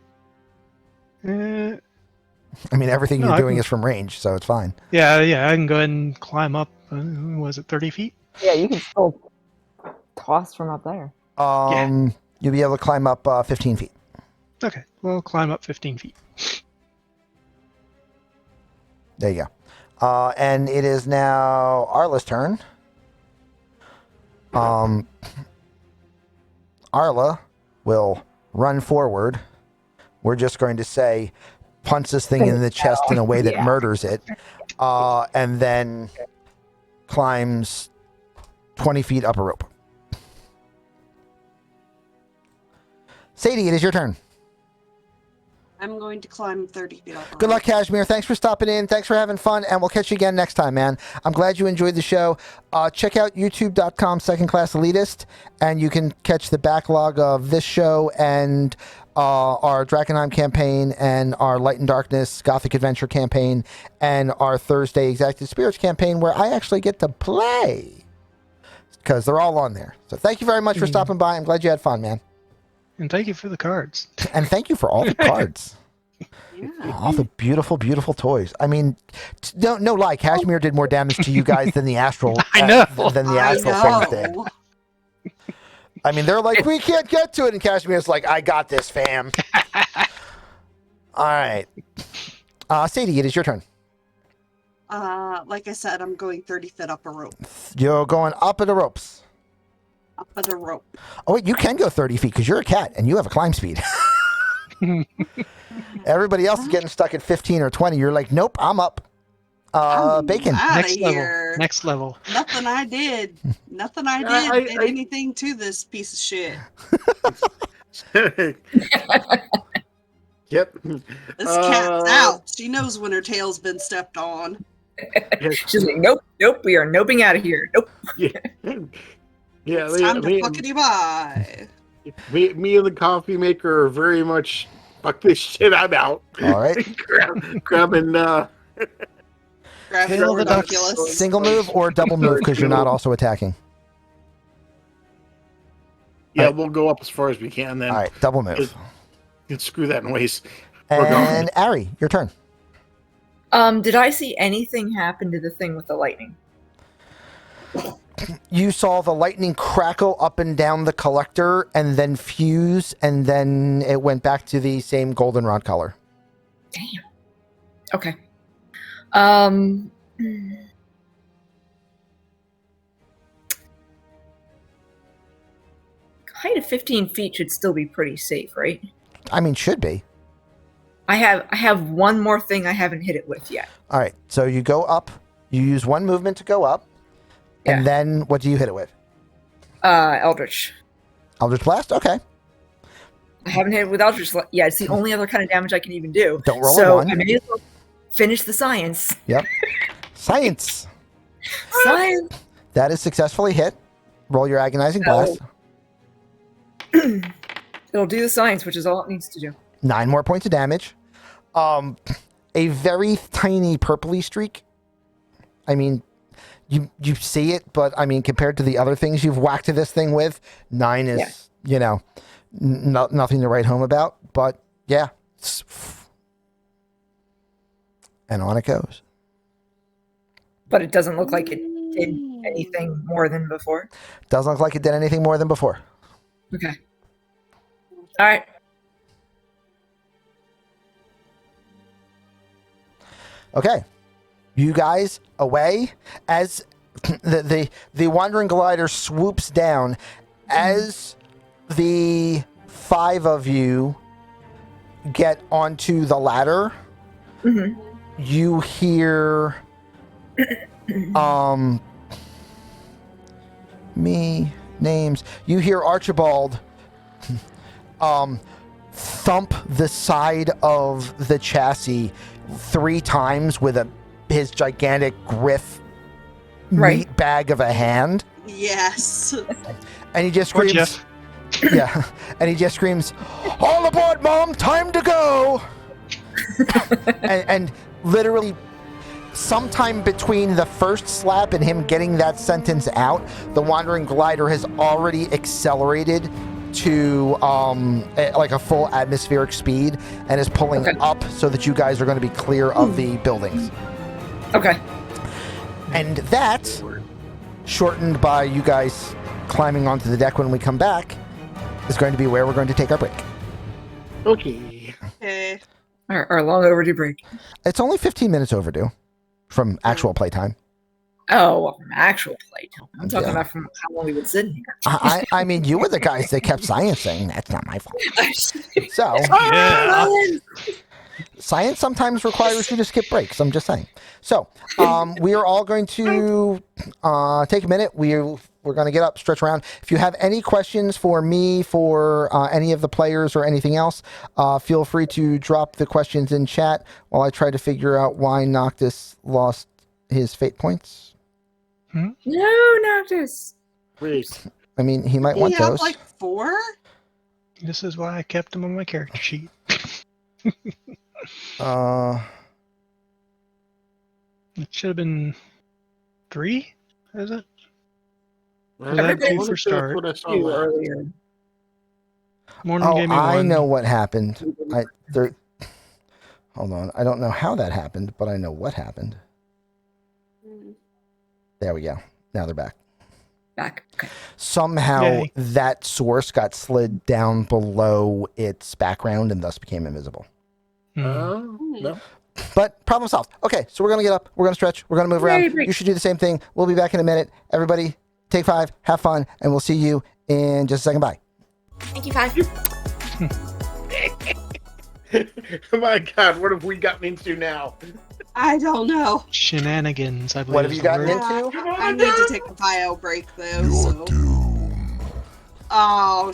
I mean, everything No, you're I doing can- is from range, so it's fine. yeah, I can go ahead and climb up. Was it 30 feet? Yeah, you can still toss from up there. You'll be able to climb up 15 feet. Okay, we'll climb up 15 feet. There you go. And it is now Arla's turn. Arla will run forward. We're just going to say punch this thing in the chest in a way that Yeah. murders it. And then climbs 20 feet up a rope. Sadie, it is your turn. I'm going to climb 30 feet up. Good luck, Kashmir. Thanks for stopping in. Thanks for having fun, and we'll catch you again next time, man. I'm glad you enjoyed the show. Check out youtube.com Second Class Elitist, and you can catch the backlog of this show and our Drakenheim campaign and our Light and Darkness Gothic Adventure campaign and our Thursday Exacted Spirits campaign, where I actually get to play because they're all on there. So thank you very much for stopping by. I'm glad you had fun, man. And thank you for the cards. And thank you for all the cards. Yeah. All the beautiful, beautiful toys. I mean, no lie. Kashmir did more damage to you guys than the Astral. I know. Than the I Astral things did. know. I mean, they're like, we can't get to it, and Kashmir's like, I got this, fam. All right, Sadie, it is your turn. Like I said, I'm going 30 feet up a rope. You're going up at the ropes. Up at a rope. Oh wait, you can go 30 feet because you're a cat and you have a climb speed. Everybody else is getting stuck at 15 or 20. You're like, nope, I'm up. Bacon. Outta Next level. here. Next level. Nothing I did. Nothing I did did anything to this piece of shit. Yep. This cat's out. She knows when her tail's been stepped on. She's like, nope, we are noping out of here. Nope. Yeah, It's time to fuckity bye. me and the coffee maker are very much fuck this shit. I'm out. All right. Grabbing. Grab Hail the the ducks. ranunculus. Single move or double move because you're not also attacking. Yeah, we'll go up as far as we can. Then All right, double move. screw that noise. And Ari, your turn. Did I see anything happen to the thing with the lightning? You saw the lightning crackle up and down the collector and then fuse, and then it went back to the same goldenrod color. Damn. Okay. Height of 15 feet should still be pretty safe, right? I mean, should be. I have one more thing I haven't hit it with yet. All right, so you go up. You use one movement to go up, and Yeah. then what do you hit it with? Eldritch. Eldritch Blast? Okay. I haven't hit it with Eldritch. Yeah, it's the only other kind of damage I can even do. Don't roll a so one. I may as well finish the science. Yep. Science. Science. That is successfully hit. Roll your agonizing blast. It'll do the science, which is all it needs to do. 9 more points of damage. A very tiny purpley streak. I mean, you see it, but I mean, compared to the other things you've whacked to this thing with, 9 is, nothing to write home about. But yeah. And on it goes. But it doesn't look like it did anything more than before. Doesn't look like it did anything more than before. Okay. All right. Okay. You guys away as the wandering glider swoops down. As the 5 of you get onto the ladder, you hear names. You hear Archibald thump the side of the chassis 3 times with his gigantic griff meat bag of a hand. Yes. And he just screams, yeah, and he just screams, "All aboard, Mom, time to go." and literally sometime between the first slap and him getting that sentence out, the wandering glider has already accelerated to like a full atmospheric speed and is pulling up so that you guys are going to be clear of the buildings. Okay. And that, shortened by you guys climbing onto the deck when we come back, is going to be where we're going to take our break. Okay. Okay. Our long overdue break. It's only 15 minutes overdue from actual playtime. Oh, well, from actual playtime. I'm talking Yeah. about from how long we would sit in here. I mean, you were the guys that kept sciencing. That's not my fault. So, Yeah. science sometimes requires you to skip breaks. I'm just saying. So, we are all going to take a minute. We're going to get up, stretch around. If you have any questions for me, for any of the players or anything else, feel free to drop the questions in chat while I try to figure out why Noctis lost his fate points. No, Noctis. Wait. I mean, he might want You have those. like 4? This is why I kept them on my character sheet. It should have been 3, is it? Well, that Everybody two for start? What I saw You last. earlier. Morning gave me I one. know what happened. Hold on. I don't know how that happened, but I know what happened. There we go. Now they're back. Back. Okay. Somehow Yay. that source got slid down below its background and thus became invisible. No. But problem solved. Okay, so we're going to get up. We're going to stretch. We're going to move around. Yay, break. You should do the same thing. We'll be back in a minute. Everybody, take 5, have fun, and we'll see you in just a second. Bye. Thank you, Five. Oh my God, what have we gotten into now? I don't know. Shenanigans, I believe. What have is you the gotten word. into? I need to take a bio break though. So. Oh,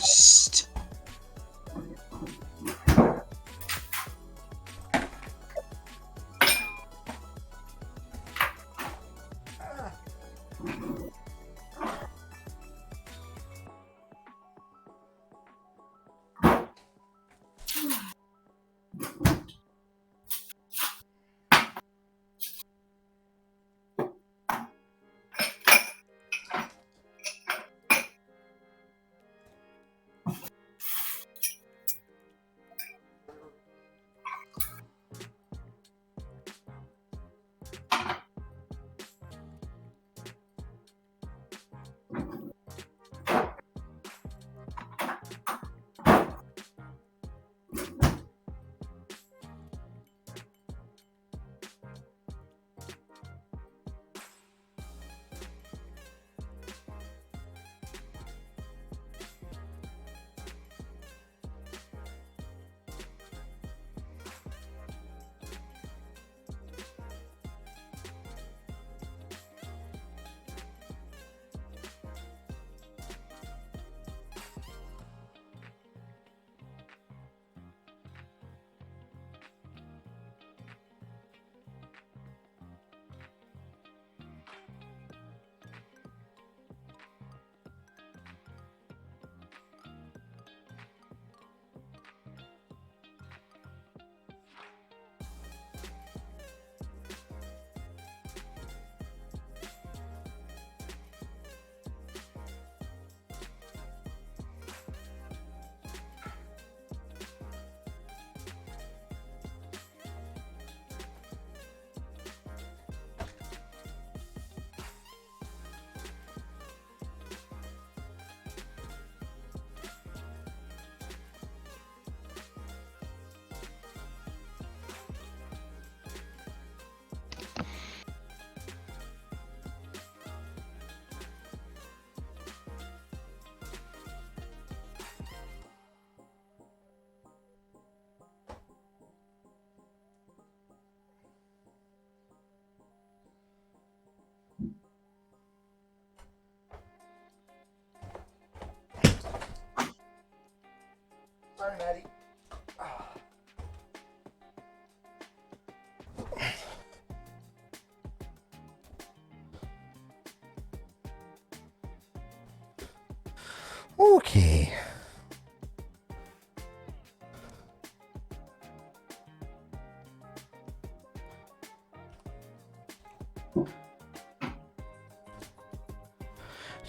Okay.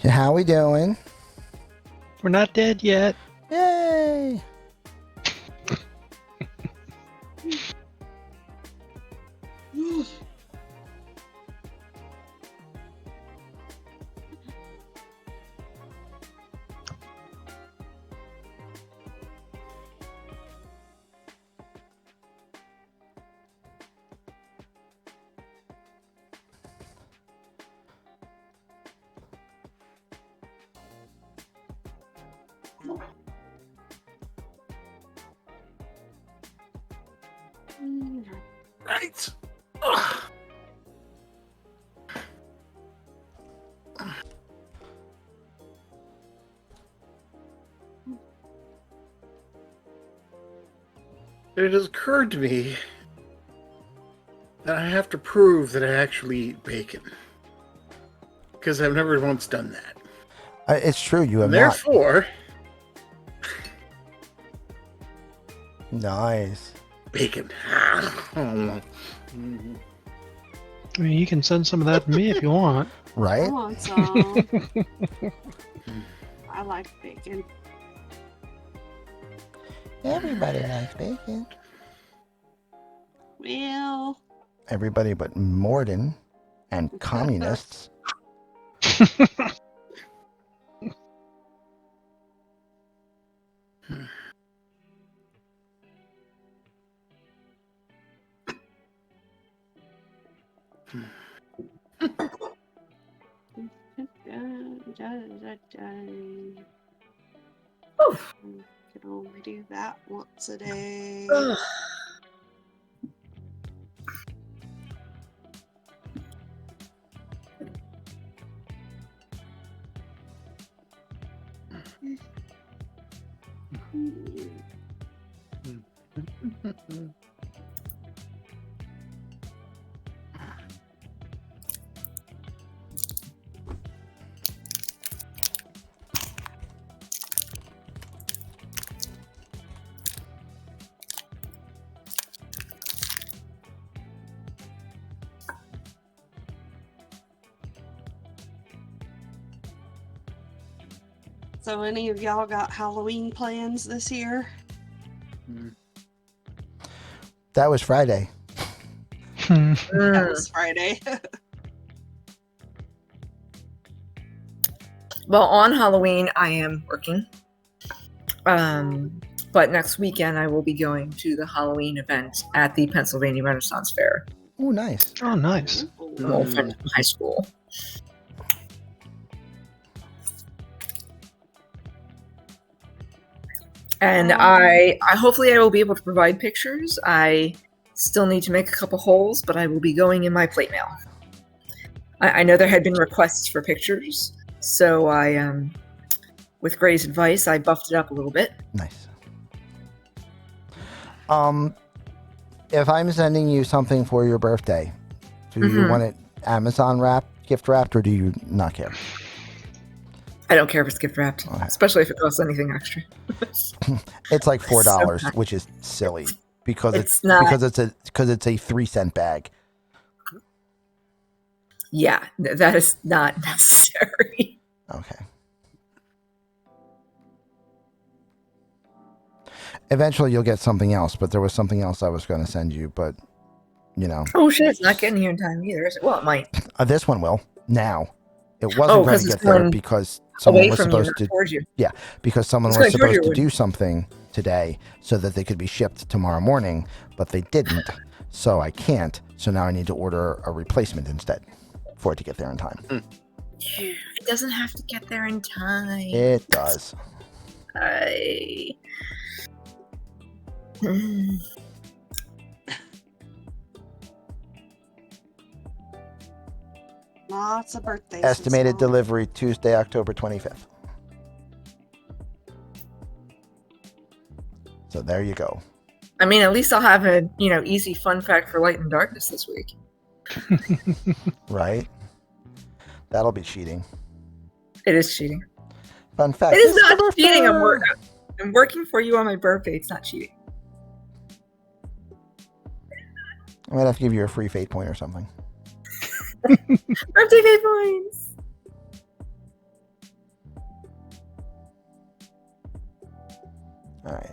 So how we doing? We're not dead yet. Yay! Right. Ugh. It has occurred to me that I have to prove that I actually eat bacon. Because I've never once done that. It's true, you have And therefore, not. Nice. bacon. I mean, you can send some of that to me if you want. I Right? want some. I like bacon. Everybody likes bacon. Well, Everybody but Morden and communists. can only do that once a day. Ugh. So, any of y'all got Halloween plans this year? That was Friday. That was Friday. Well, on Halloween, I am working. But next weekend, I will be going to the Halloween event at the Pennsylvania Renaissance Fair. Oh, nice. Oh, nice. An old friend from high school. And I hopefully I will be able to provide pictures. I still need to make a couple holes, but I will be going in my plate mail. I know there had been requests for pictures, so I, with Gray's advice, I buffed it up a little bit. Nice. If I'm sending you something for your birthday, do you want it Amazon wrapped, gift wrapped, or do you not care? I don't care if it's gift wrapped, Okay. especially if it costs anything extra. It's like $4, So- which is silly because It's not. because it's a 3-cent bag. Yeah, that is not necessary. Okay. Eventually, you'll get something else, but there was something else I was going to send you, but you know, Oh shit, it's not getting here in time either. Is it? Well, it might. this one will now. It wasn't Oh, going 'cause to it's get there going because someone Away was from you, supposed not to towards you. because someone It's was going towards supposed to you. do something today so that they could be shipped tomorrow morning, but they didn't. So I can't. So now I need to order a replacement instead for it to get there in time. It doesn't have to get there in time. It does. Lots of birthdays. and Estimated stuff. delivery Tuesday, October 25th. So there you go. I mean, at least I'll have a easy fun fact for Light and Darkness this week. Right? That'll be cheating. It is cheating. Fun fact. It is this not my cheating. birthday. I'm working for you on my birthday. It's not cheating. I'm gonna have to give you a free fate point or something. Birthday fate points. All right.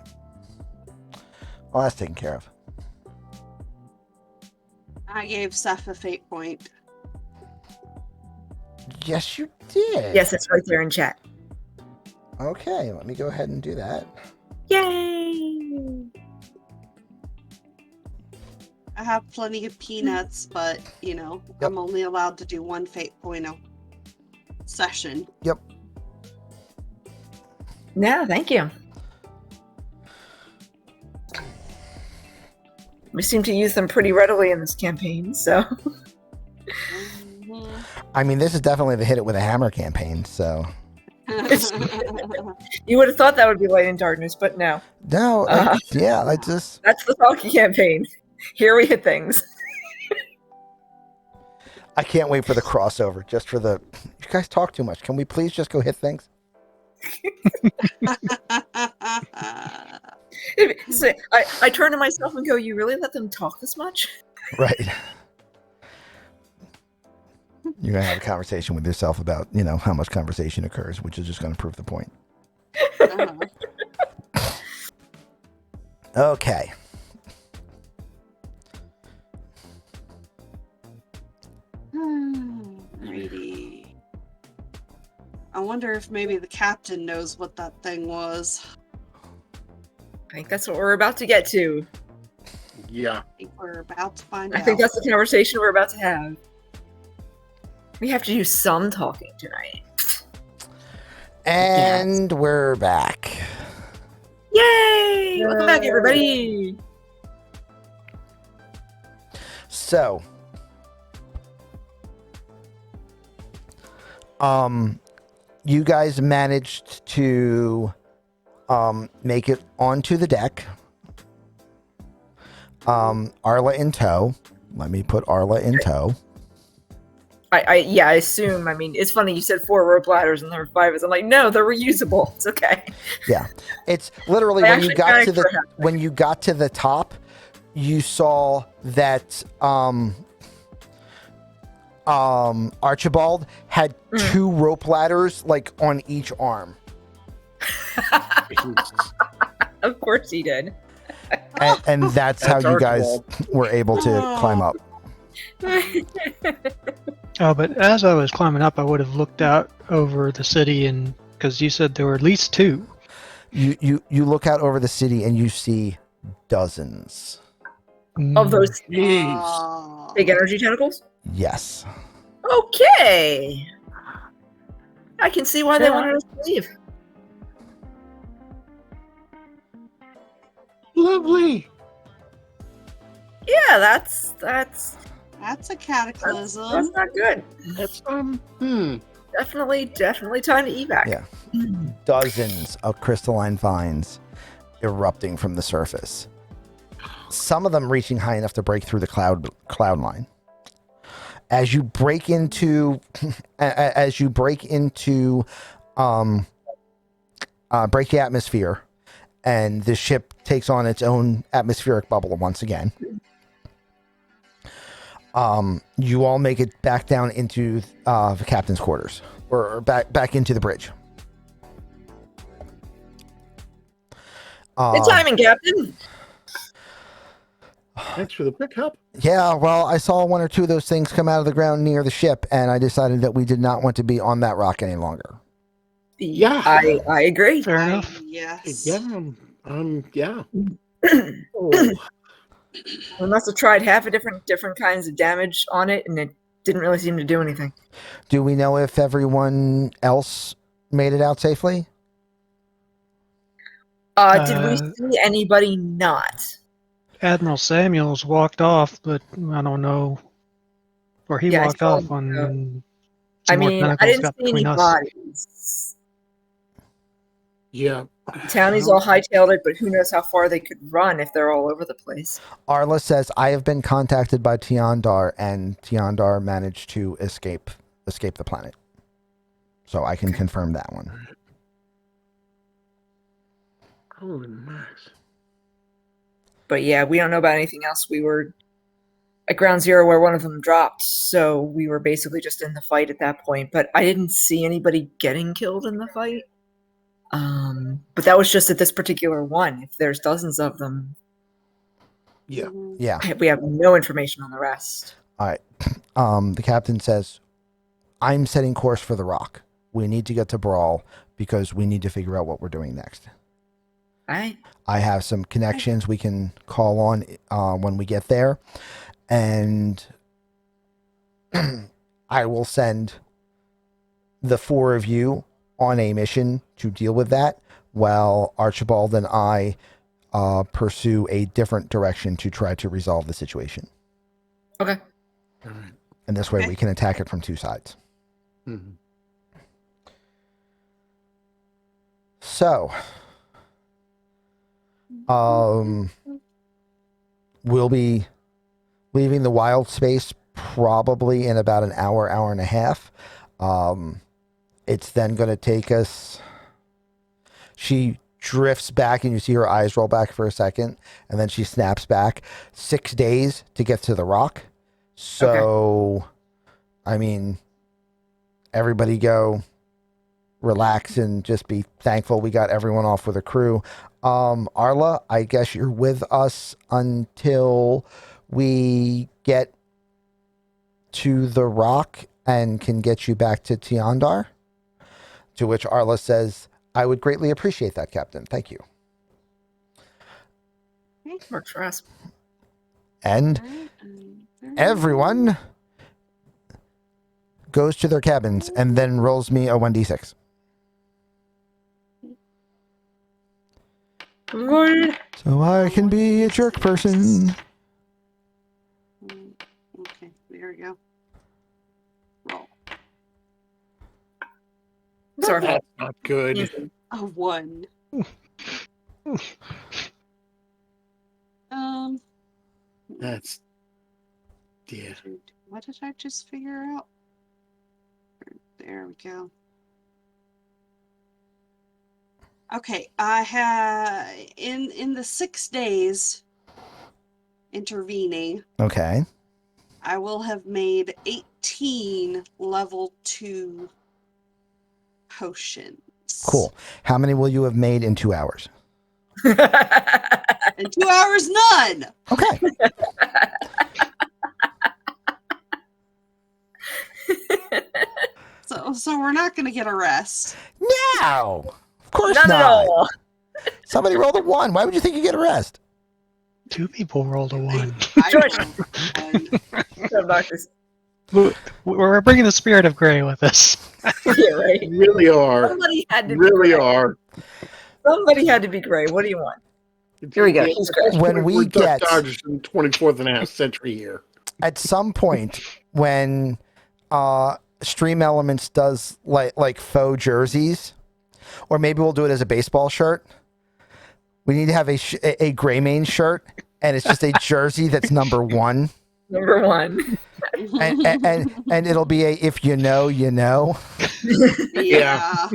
Well, that's taken care of. I gave Seth a fate point. Yes, you did. Yes, it's right there in chat. Okay, let me go ahead and do that. Yay! I have plenty of peanuts, but you know, Yep. I'm only allowed to do one fate point a session. Yep. No, thank you. We seem to use them pretty readily in this campaign, so. Mhm. I mean, this is definitely the hit it with a hammer campaign. So You would have thought that would be Light and Darkness, but no. no, yeah, I just That's the Talkie campaign. Here we hit things. I can't wait for the crossover. Just for the you guys talk too much. Can we please just go hit things? So I turn to myself and go, you really let them talk this much? Right. You're gonna have a conversation with yourself about how much conversation occurs, which is just gonna prove the point. Okay. Alrighty. I wonder if maybe the captain knows what that thing was. I think that's what we're about to get to. Yeah. I think we're about to find I out. think that's the conversation we're about to have. We have to do some talking tonight. And we're back. Yay! Welcome back, everybody! So, you guys managed to make it onto the deck. Arla in tow. Let me put Arla in tow. I assume. I mean, it's funny you said 4 rope ladders and there were 5 of us. I'm like, no, they're reusable. It's okay. Yeah, it's literally I when you actually got kinda to the forgot. when you got to the top, you saw that Archibald had 2 rope ladders like on each arm, Of course he did. and that's how That's you guys Archibald. were able to climb up. Oh, but as I was climbing up, I would have looked out over the city, and because you said there were at least 2. You look out over the city and you see dozens. Of those Jeez. Oh. big energy tentacles? Yes. Okay. I can see why they wanted us to leave. Lovely. Yeah, that's That's a cataclysm. that's not good. That's Definitely time to evac. Yeah. Dozens of crystalline vines erupting from the surface. Some of them reaching high enough to break through the cloud line. As you break into break the atmosphere, and the ship takes on its own atmospheric bubble once again. You all make it back down into the captain's quarters, or back into the bridge. Good timing, Captain. Thanks for the pickup. Yeah, well, I saw 1 or 2 of those things come out of the ground near the ship, and I decided that we did not want to be on that rock any longer. Yeah. I agree. Fair enough. Yes. Yeah. Yeah. Oh. We must have tried half a different kinds of damage on it, and it didn't really seem to do anything. Do we know if everyone else made it out safely? Did we see anybody not? Admiral Samuels walked off, but I don't know where he Yeah, I walked saw off him, on. so- And I some more mean, I tentacles didn't got see any between us. bodies. Yeah. Townies all hightailed it, but who knows how far they could run if they're all over the place. Arla says, I have been contacted by Tiandar, and Tiandar managed to escape the planet. So I can confirm that one. Holy Max. But yeah, we don't know about anything else. We were at ground zero where one of them dropped, so we were basically just in the fight at that point. But I didn't see anybody getting killed in the fight. But that was just at this particular one. If there's dozens of them, Yeah. Mhm. Yeah. we have no information on the rest. All right. The captain says, I'm setting course for the rock. We need to get to Brawl because we need to figure out what we're doing next. All right. I have some connections we can call on when we get there. And I will send the four of you on a mission to deal with that, while Archibald and I pursue a different direction to try to resolve the situation. Okay. All right. And this way Okay. we can attack it from two sides. Mhm. So, we'll be leaving the wild space probably in about an hour, hour and a half. It's then going to take us. She drifts back and you see her eyes roll back for a second and then she snaps back. 6 days to get to the rock. So, I mean, everybody go relax and just be thankful we got everyone off with a crew. Arla, I guess you're with us until we get to the rock and can get you back to Tiandar. To which Arla says, I would greatly appreciate that, Captain. Thank you. Works for us. And everyone goes to their cabins and then rolls me a 1d6. Good. So I can be a jerk person. Okay, there we go. Roll. Sorry. That's not good. A 1. That's yeah. What did I just figure out? There we go. Okay, I have in the 6 days intervening, Okay. I will have made 18 level 2 potions. Cool. How many will you have made in 2 hours? In 2 hours, none. Okay. So we're not gonna get a rest. No. Of course None not. at all. Somebody rolled a 1. Why would you think you get a rest? 2 people rolled a 1. I George. know. So, doctors. We're bringing the spirit of Grey with us. Yeah, right. You really are. Somebody had to be Really gray. are. Somebody had to be gray. What do you want? Here we go. He's gray. When we We're Duck get Dodgers in the 24th and a half century here. at some point when Stream Elements does like faux jerseys, or maybe we'll do it as a baseball shirt. We need to have a gray mane shirt, and it's just a jersey that's number 1, Number 1. and it'll be a if you know, you know. Yeah.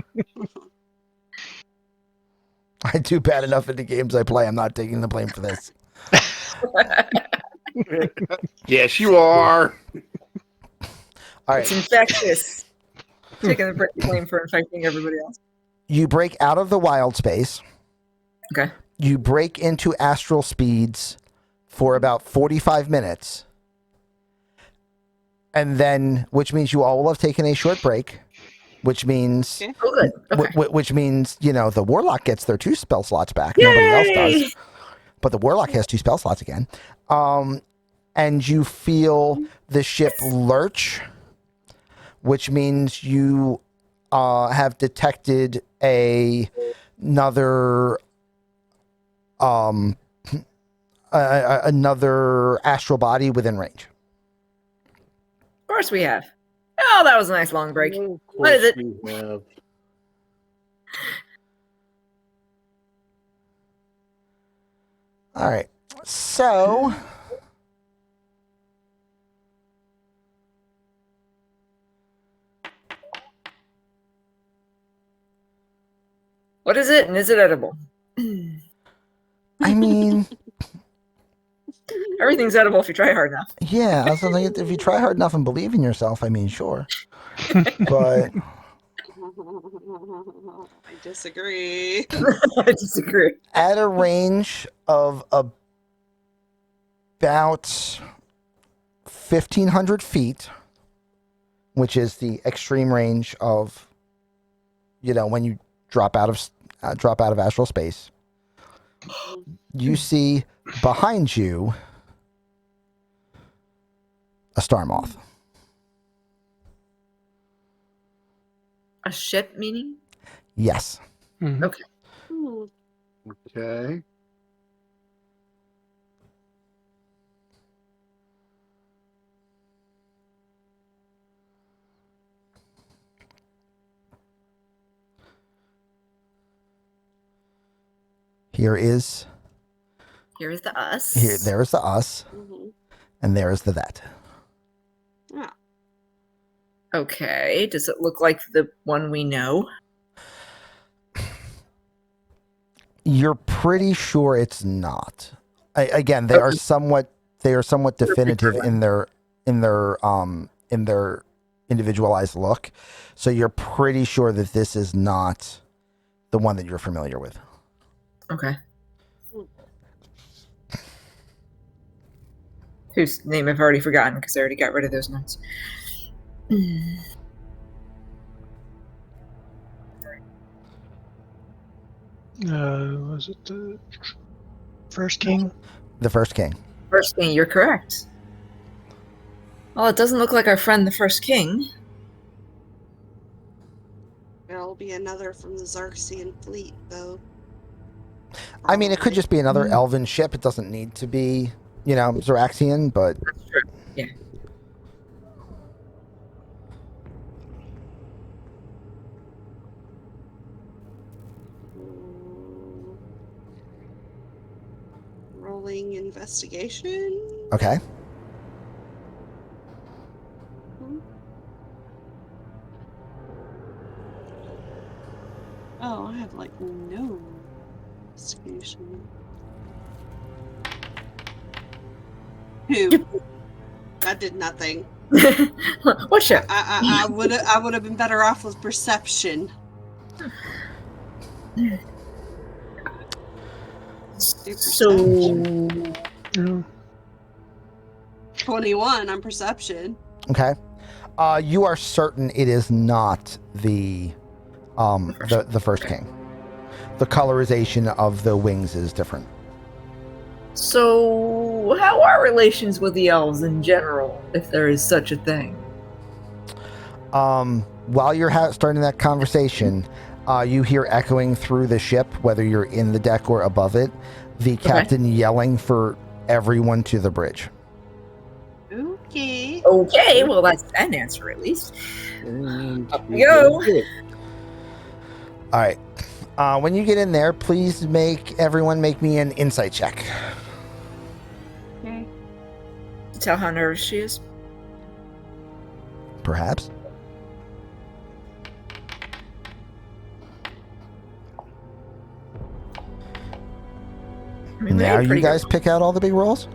I do bad enough in the games I play. I'm not taking the blame for this. Yes, you are. All It's right, infectious. Taking the blame for infecting everybody else. you break out of the wild space. Okay. You break into astral speeds for about 45 minutes. And then, which means you all will have taken a short break, which means, Okay. Oh, good. Okay. which means, the Warlock gets their 2 spell slots back. Nobody else does. But the Warlock has 2 spell slots again. And you feel the ship lurch, which means you have detected another astral body within range. Of course we have. Oh, that was a nice long break. Of What is course it? we have. All right. So What is it, and is it edible? I mean, Everything's edible if you try hard enough. yeah, I was like, if you try hard enough and believe in yourself, I mean, sure. But I disagree. I disagree. at a range of about 1,500 feet, which is the extreme range of, when you drop out of astral space, you see behind you a star moth. A ship, meaning? Yes. Mhm. Okay. Hmm. Okay. Here is Here's the us. there is the us, Mhm. and there is the that. Yeah. Okay. Does it look like the one we know? You're pretty sure it's not. Again, they are somewhat definitive in their individualized look. So you're pretty sure that this is not the one that you're familiar with. Okay. Whose name I've already forgotten because I already got rid of those notes. Was it the first king? The first king. First king, you're correct. Well, it doesn't look like our friend the first king. There'll be another from the Xaryxian fleet, though. I mean, it could Probably. just be another elven ship. It doesn't need to be, Xaryxian, but That's true. Yeah. Rolling investigation. okay. Oh, I have like no investigation. Who? That did nothing. What ship? I would have been better off with perception. So, Yeah. 21 on perception. Okay. You are certain it is not the first king. The colorization of the wings is different. so how are relations with the elves in general, if there is such a thing? While you're starting that conversation, you hear echoing through the ship, whether you're in the deck or above it, the captain yelling for everyone to the bridge. Okay. Okay, well that's an answer at least. And Up we go. All right. When you get in there, please everyone make me an insight check. Okay. To tell how nervous she is. Perhaps. I mean, Now they you pretty guys good. pick out all the big rolls.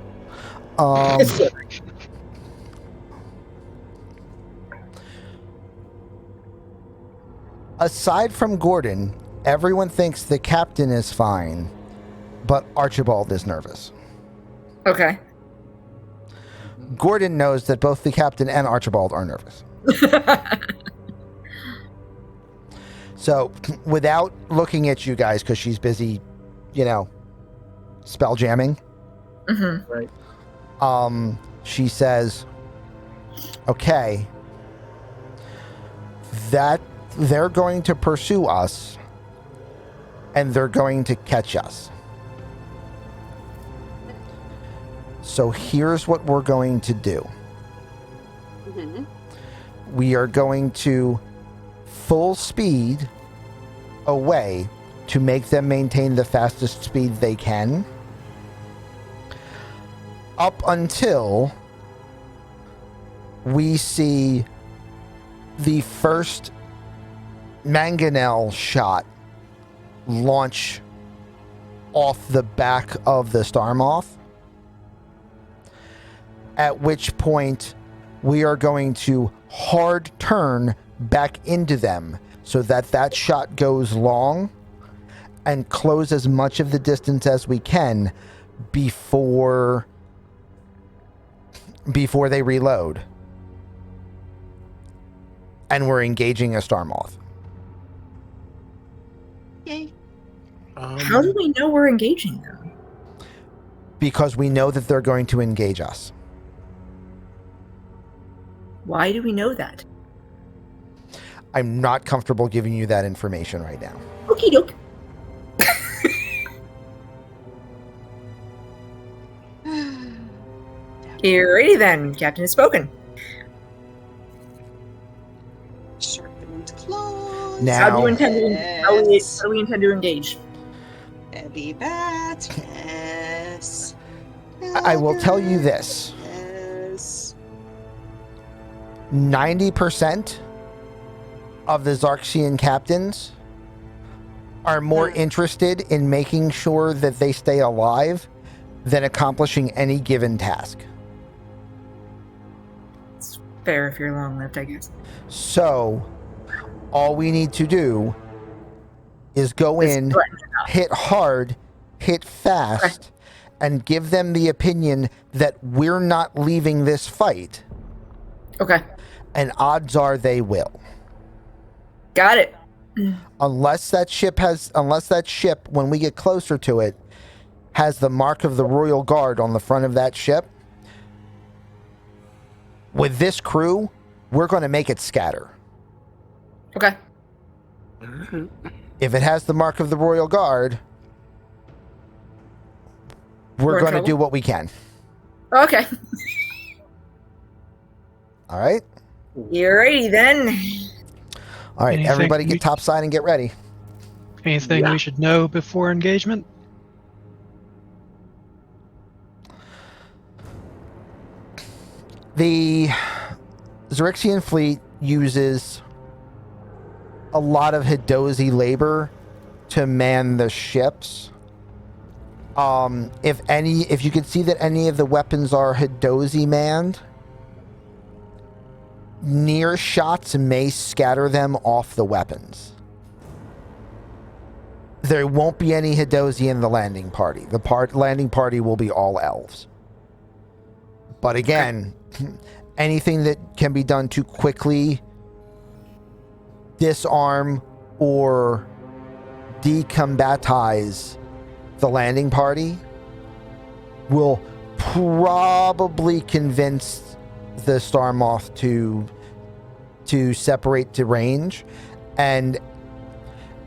Aside from Gordon, everyone thinks the captain is fine, but Archibald is nervous. Okay. Gordon knows that both the captain and Archibald are nervous. So, without looking at you guys, because she's busy, spell jamming, Mm-hmm. Right. she says, okay, that they're going to pursue us and they're going to catch us. So here's what we're going to do. Mm-hmm. We are going to full speed away to make them maintain the fastest speed they can up until we see the first mangonel shot launch off the back of the Star Moth. At which point, we are going to hard turn back into them so that that shot goes long and close as much of the distance as we can before they reload. And we're engaging a Star Moth. Yay. How do we know we're engaging them? Because we know that they're going to engage us. Why do we know that? I'm not comfortable giving you that information right now. Okie doke. Alrighty then, Captain has spoken. Sharpened claws. Now- How do we intend how do we intend to engage? Heavy bat. Yes. I will tell you this. Yes. 90% of the Xaryxian captains are more interested in making sure that they stay alive than accomplishing any given task. It's fair if you're long-lived, I guess. So, all we need to do is go in, hit hard, hit fast, and give them the opinion that we're not leaving this fight. Okay. And odds are they will. Got it. Unless that ship, when we get closer to it, has the mark of the Royal Guard on the front of that ship, with this crew, we're going to make it scatter. Okay. If it has the mark of the Royal Guard, we're in going to trouble? do what we can. Okay. All right? Alrighty then. All right, Anything everybody we- get topside and get ready. Anything Yeah. we should know before engagement? The Xaryxian fleet uses a lot of Hidozi labor to man the ships. If you can see that any of the weapons are Hidozi manned, near shots may scatter them off the weapons. There won't be any Hidozi in the landing party. The landing party will be all elves. But again, anything that can be done to quickly disarm or decombatize the landing party will probably convince the Star Moth to separate to range, and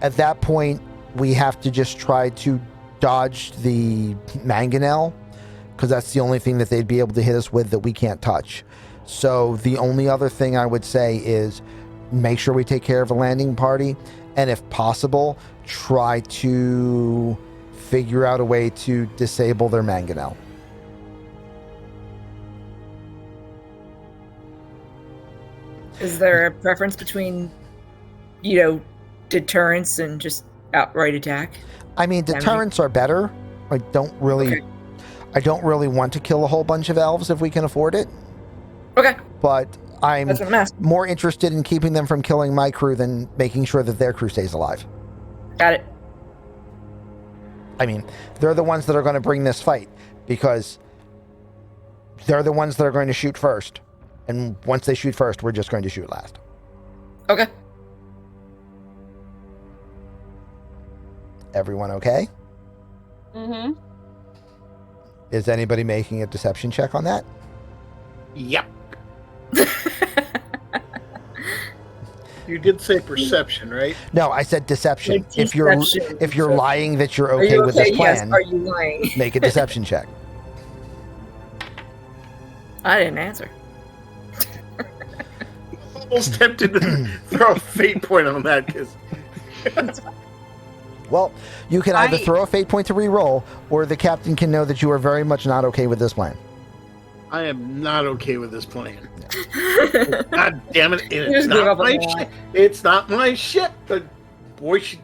at that point we have to just try to dodge the mangonel, because that's the only thing that they'd be able to hit us with that we can't touch. So the only other thing I would say is make sure we take care of the landing party, and if possible, try to figure out a way to disable their mangonel. Is there a preference between, deterrence and just outright attack? I mean, deterrents are better. I don't really want to kill a whole bunch of elves if we can afford it. Okay. But I'm That's what I'm asking. more interested in keeping them from killing my crew than making sure that their crew stays alive. Got it. I mean, they're the ones that are going to bring this fight because they're the ones that are going to shoot first. And once they shoot first, we're just going to shoot last. Okay. Everyone okay? Mm-hmm. Is anybody making a deception check on that? Yep. You did say perception, right? No, I said deception. Like If you're deception. lying that you're Are okay you with this Yes. plan, Are you lying? make a deception check. I didn't answer. Almost tempted to throw a fate point on that because Well, you can either throw a fate point to re-roll, or the captain can know that you are very much not okay with this plan. I am not okay with this plan. God damn it! You It's just gave not up on my the ship. It's not my ship. The boy should.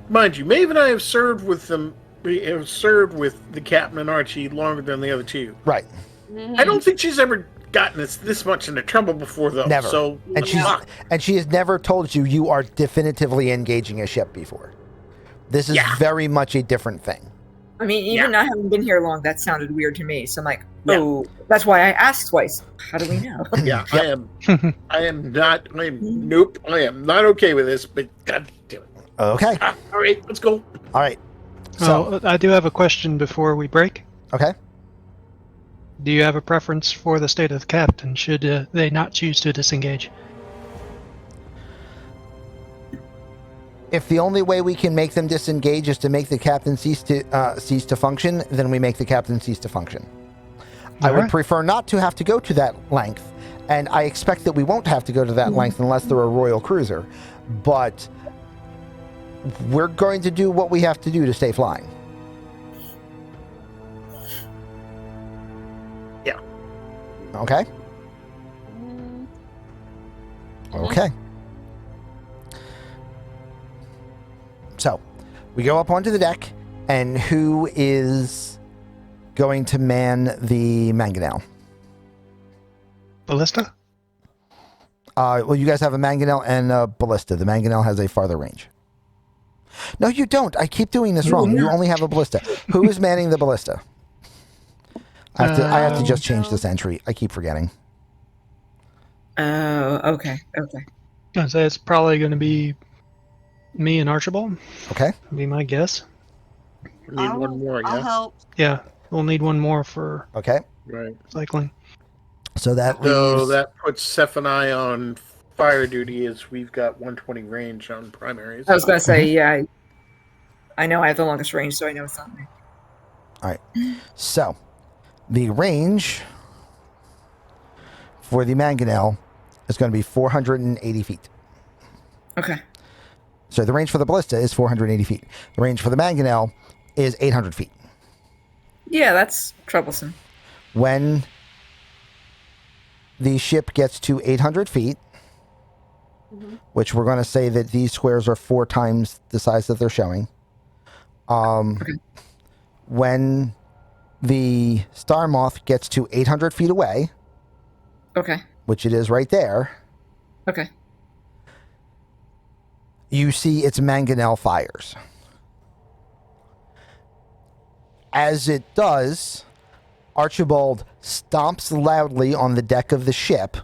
Mind you, Maeve and I have served with them. We have served with the captain and Archie longer than the other two. Right. I don't think she's ever gotten us this much into trouble before, though. Never. So, And she has never told you are definitively engaging a ship before. This is very much a different thing. I mean, even not having been here long, that sounded weird to me. So I'm like, oh, that's why I asked twice. How do we know? Yeah, nope, I am not okay with this, but God damn it. Okay. All right, let's go. All right. So, I do have a question before we break. okay. Do you have a preference for the state of the captain should they not choose to disengage? If the only way we can make them disengage is to make the captain cease to function, then we make the captain cease to function. I would prefer not to have to go to that length, and I expect that we won't have to go to that length unless they're a royal cruiser. But we're going to do what we have to do to stay flying. Yeah. Okay? Okay. So, we go up onto the deck, and who is going to man the mangonel? Ballista? Well, you guys have a mangonel and a ballista. The mangonel has a farther range. No, you don't. I keep doing this wrong. You only have a ballista. Who is manning the ballista? I have to just change this entry. I keep forgetting. Oh, okay. I'd say it's probably going to be me and Archibald. Okay. Be my guess. We need one more, yeah? I'll help. Yeah, we'll need one more for Okay. Right. cycling. So that leaves... So that puts Seth and I on fire duty as we've got 120 range on primaries. I was going to say, yeah. I know I have the longest range, so I know it's not me. All right. So, the range for the mangonel is going to be 480 feet. Okay. So the range for the ballista is 480 feet. The range for the mangonel is 800 feet. Yeah, that's troublesome. When the ship gets to 800 feet, which we're going to say that these squares are 4 times the size that they're showing. When the Star Moth gets to 800 feet away, Okay. which it is right there, Okay. you see its mangonel fires. As it does, Archibald stomps loudly on the deck of the ship,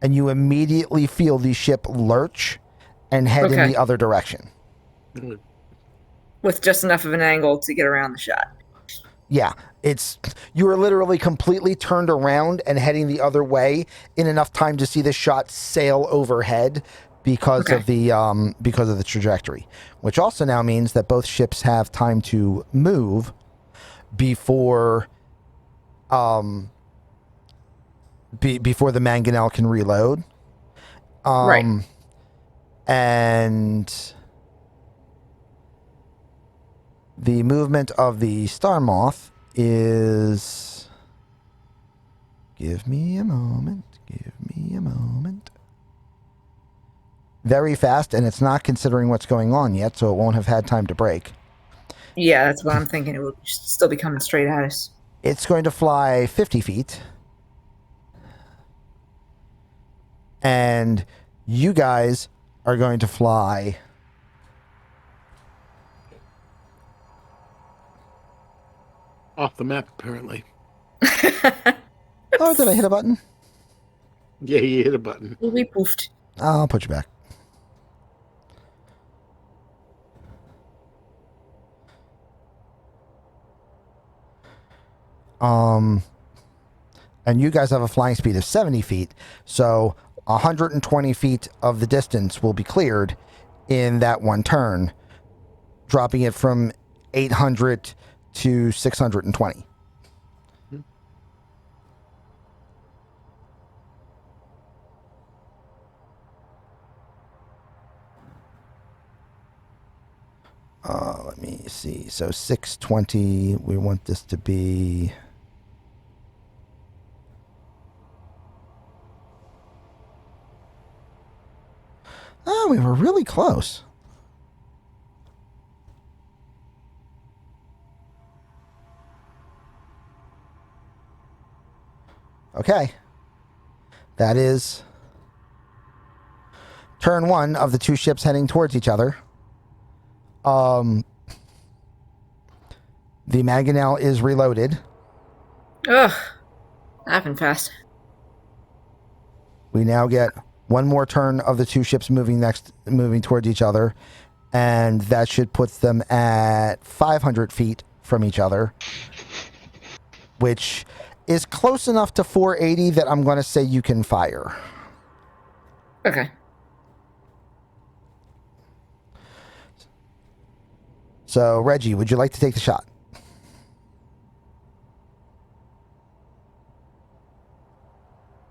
and you immediately feel the ship lurch and head in the other direction. With just enough of an angle to get around the shot. Yeah, you are literally completely turned around and heading the other way in enough time to see the shot sail overhead because of the trajectory, which also now means that both ships have time to move before before the mangonel can reload. Right. And the movement of the Star Moth is... Give me a moment. Very fast, and it's not considering what's going on yet, so it won't have had time to break. Yeah, that's what I'm thinking. It will still be coming straight at us. It's going to fly 50 feet. And you guys are going to fly... Off the map, apparently. Oh, did I hit a button? Yeah, you hit a button. We poofed. I'll put you back. And you guys have a flying speed of 70 feet, so 120 feet of the distance will be cleared in that one turn, dropping it from 800 to 620. Let me see. So 620, we want this to be... Oh, we were really close. Okay. That is turn one of the two ships heading towards each other. The mangonel is reloaded. Ugh. Happened fast. We now get one more turn of the two ships moving towards each other, and that should put them at 500 feet from each other, which is close enough to 480 that I'm going to say you can fire. Okay. So, Reggie, would you like to take the shot?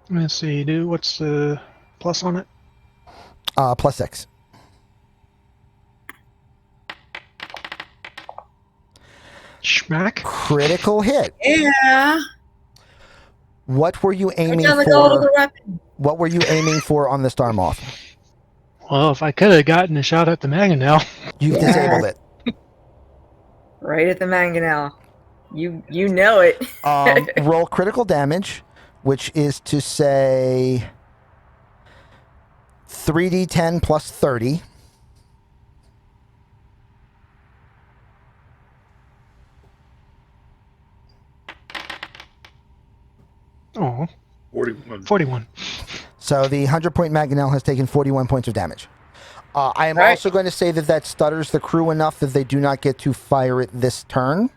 Let's see, dude. What's the plus on it? +6. Schmack. Critical hit. Yeah. What were you aiming Down the goal of the for? weapon. What were you aiming for on the Star Moth? Well, if I could have gotten a shot at the mangonel. You've Yeah. disabled it. Right at the mangonel. You know it. Roll critical damage, which is to say 3d10 plus 30. Oh, 41. 41. So the 100-point mangonel has taken 41 points of damage. I am Right. also going to say that stutters the crew enough that they do not get to fire it this turn.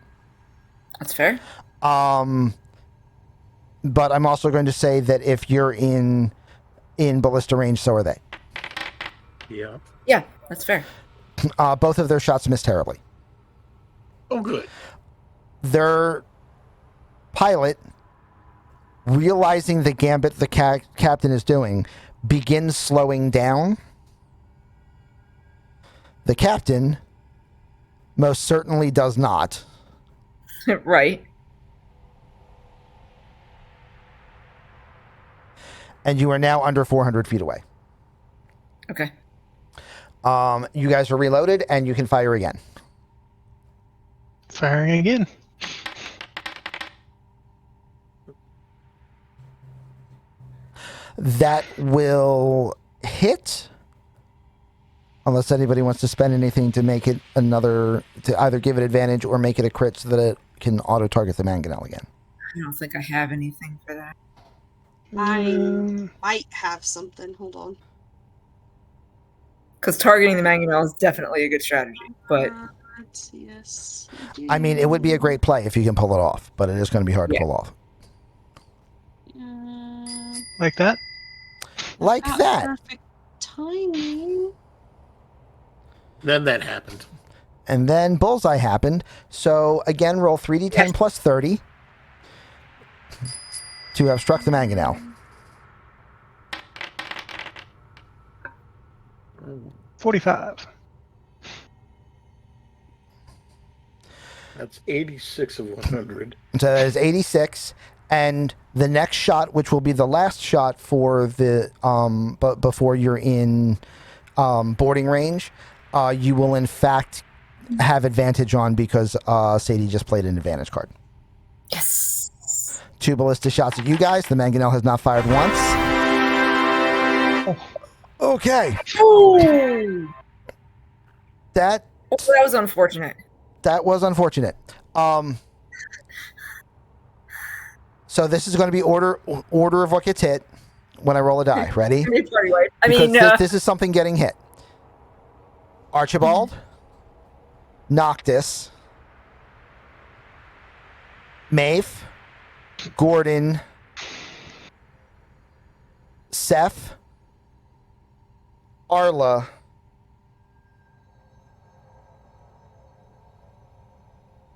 That's fair. But I'm also going to say that if you're in ballista range, so are they. Yeah. Yeah, that's fair. Both of their shots miss terribly. Oh, good. Their pilot, realizing the gambit the captain is doing, begins slowing down. The captain most certainly does not. Right. And you are now under 400 feet away. Okay. You guys are reloaded, and you can fire again. Firing again. That will hit, unless anybody wants to spend anything to make it to either give it advantage or make it a crit so that it can auto-target the mangonel again. I don't think I have anything for that. I might have something. Hold on. Because targeting the mangonel is definitely a good strategy. But Yes. I mean, it would be a great play if you can pull it off, but it is going to be hard to pull off. Like that? Like Not that. Perfect timing. Then that happened. And then bullseye happened. So again, roll 3d10 Yes. plus 30 to have struck the mangonel. 45. That's 86 of 100. So that is 86. And the next shot, which will be the last shot for the but before you're in boarding range, you will in fact have advantage on because Sadie just played an advantage card. yes. 2 ballista shots at you guys. The mangonel has not fired once. Okay. Ooh. That That was unfortunate. was unfortunate. So this is going to be order of what gets hit when I roll a die. Ready? I Because mean, this is something getting hit. Archibald, Noctis, Maeve, Gordon, Seth, Arla,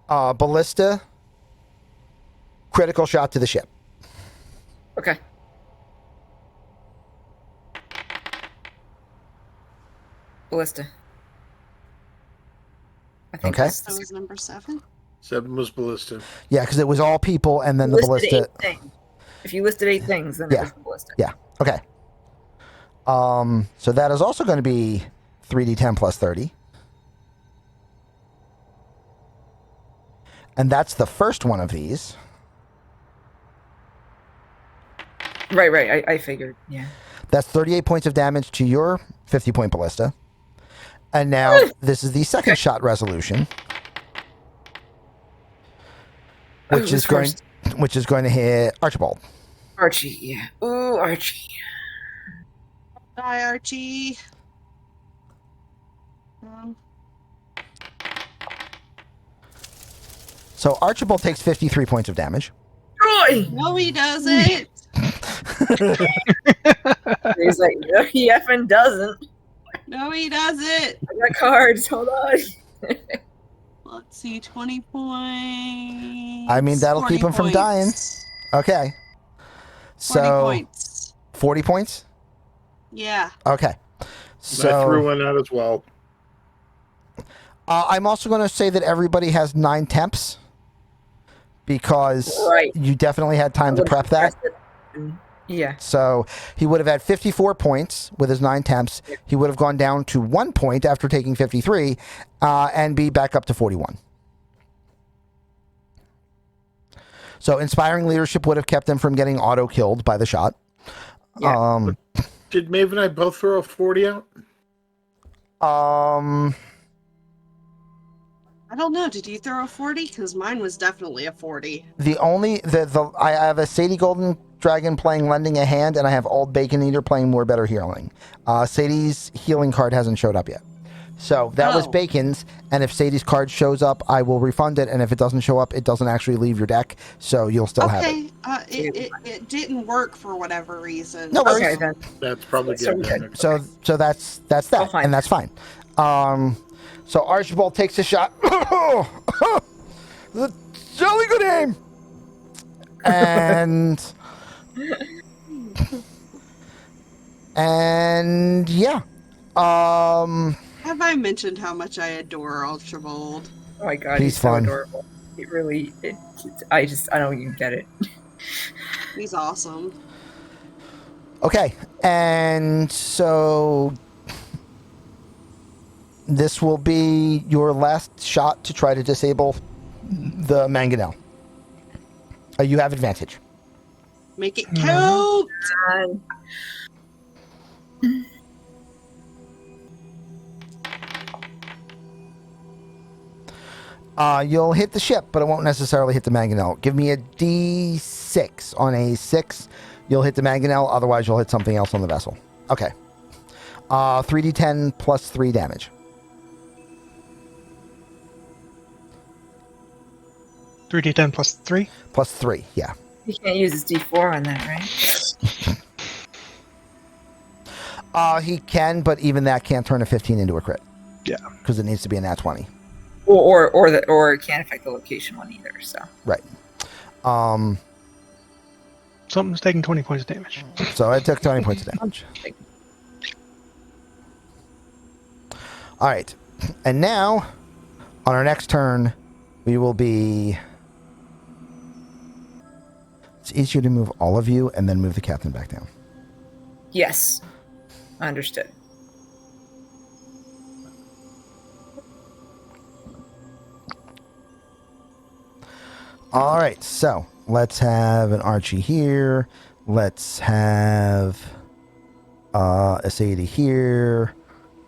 Ballista, critical shot to the ship. okay. Ballista. I think Okay. that's That was number 7. 7 was ballista. Yeah, because it was all people and then the listed ballista. 8 things. If you listed 8 things, then Yeah. it was the ballista. Yeah. Okay. So that is also going to be 3d10 plus 30. And that's the first one of these. Right. I figured. Yeah. That's 38 points of damage to your 50-point ballista. And now this is the second shot resolution, which is going to hit Archibald. Archie. Yeah. Ooh, Archie. Die, Archie. So Archibald takes 53 points of damage. Troy. No, he doesn't. He's like, no, he effing doesn't. No, he doesn't. I got cards. Hold on. Let's see, 20 points. I mean, that'll keep him from dying. Okay. 40 So points. 40 points? Yeah. Okay. So I threw one out as well. I'm also going to say that everybody has 9 temps because you definitely had time to prep that. Yeah. So he would have had 54 points with his 9 temps. He would have gone down to 1 point after taking 53 and be back up to 41. So inspiring leadership would have kept him from getting auto-killed by the shot. Yeah. Did Maeve and I both throw a 40 out? I don't know. Did you throw a 40? Because mine was definitely a 40. I have a Sadie Golden Dragon playing Lending a Hand, and I have Old Bacon Eater playing More Better Healing. Sadie's healing card hasn't showed up yet. So that was Bacon's, and if Sadie's card shows up, I will refund it, and if it doesn't show up, it doesn't actually leave your deck, so you'll still have it. It didn't work for whatever reason. No worries. Okay, then. That's probably So good. So that's that, and that's fine. So Archibald takes a shot. The jolly good aim. And yeah. Have I mentioned how much I adore Archibald? Oh my god, he's so adorable. It really, I don't even get it. He's awesome. Okay, and so this will be your last shot to try to disable the mangonel. You have advantage. Make it count! You'll hit the ship, but it won't necessarily hit the mangonel. Give me a D6. On a 6, you'll hit the mangonel. Otherwise, you'll hit something else on the vessel. Okay. 3d10 plus 3 damage. $3d10 plus 3? Plus 3, yeah. He can't use his D4 on that, right? He can, but even that can't turn a 15 into a crit. Yeah. Because it needs to be a nat 20. Or it can't affect the location one either, so. Right. Something's taking 20 points of damage. So it took 20 points of damage. All right. And now, on our next turn, we will be... It's easier to move all of you and then move the captain back down. Yes. Understood. All right, so let's have an Archie here. Let's have a Sadie here.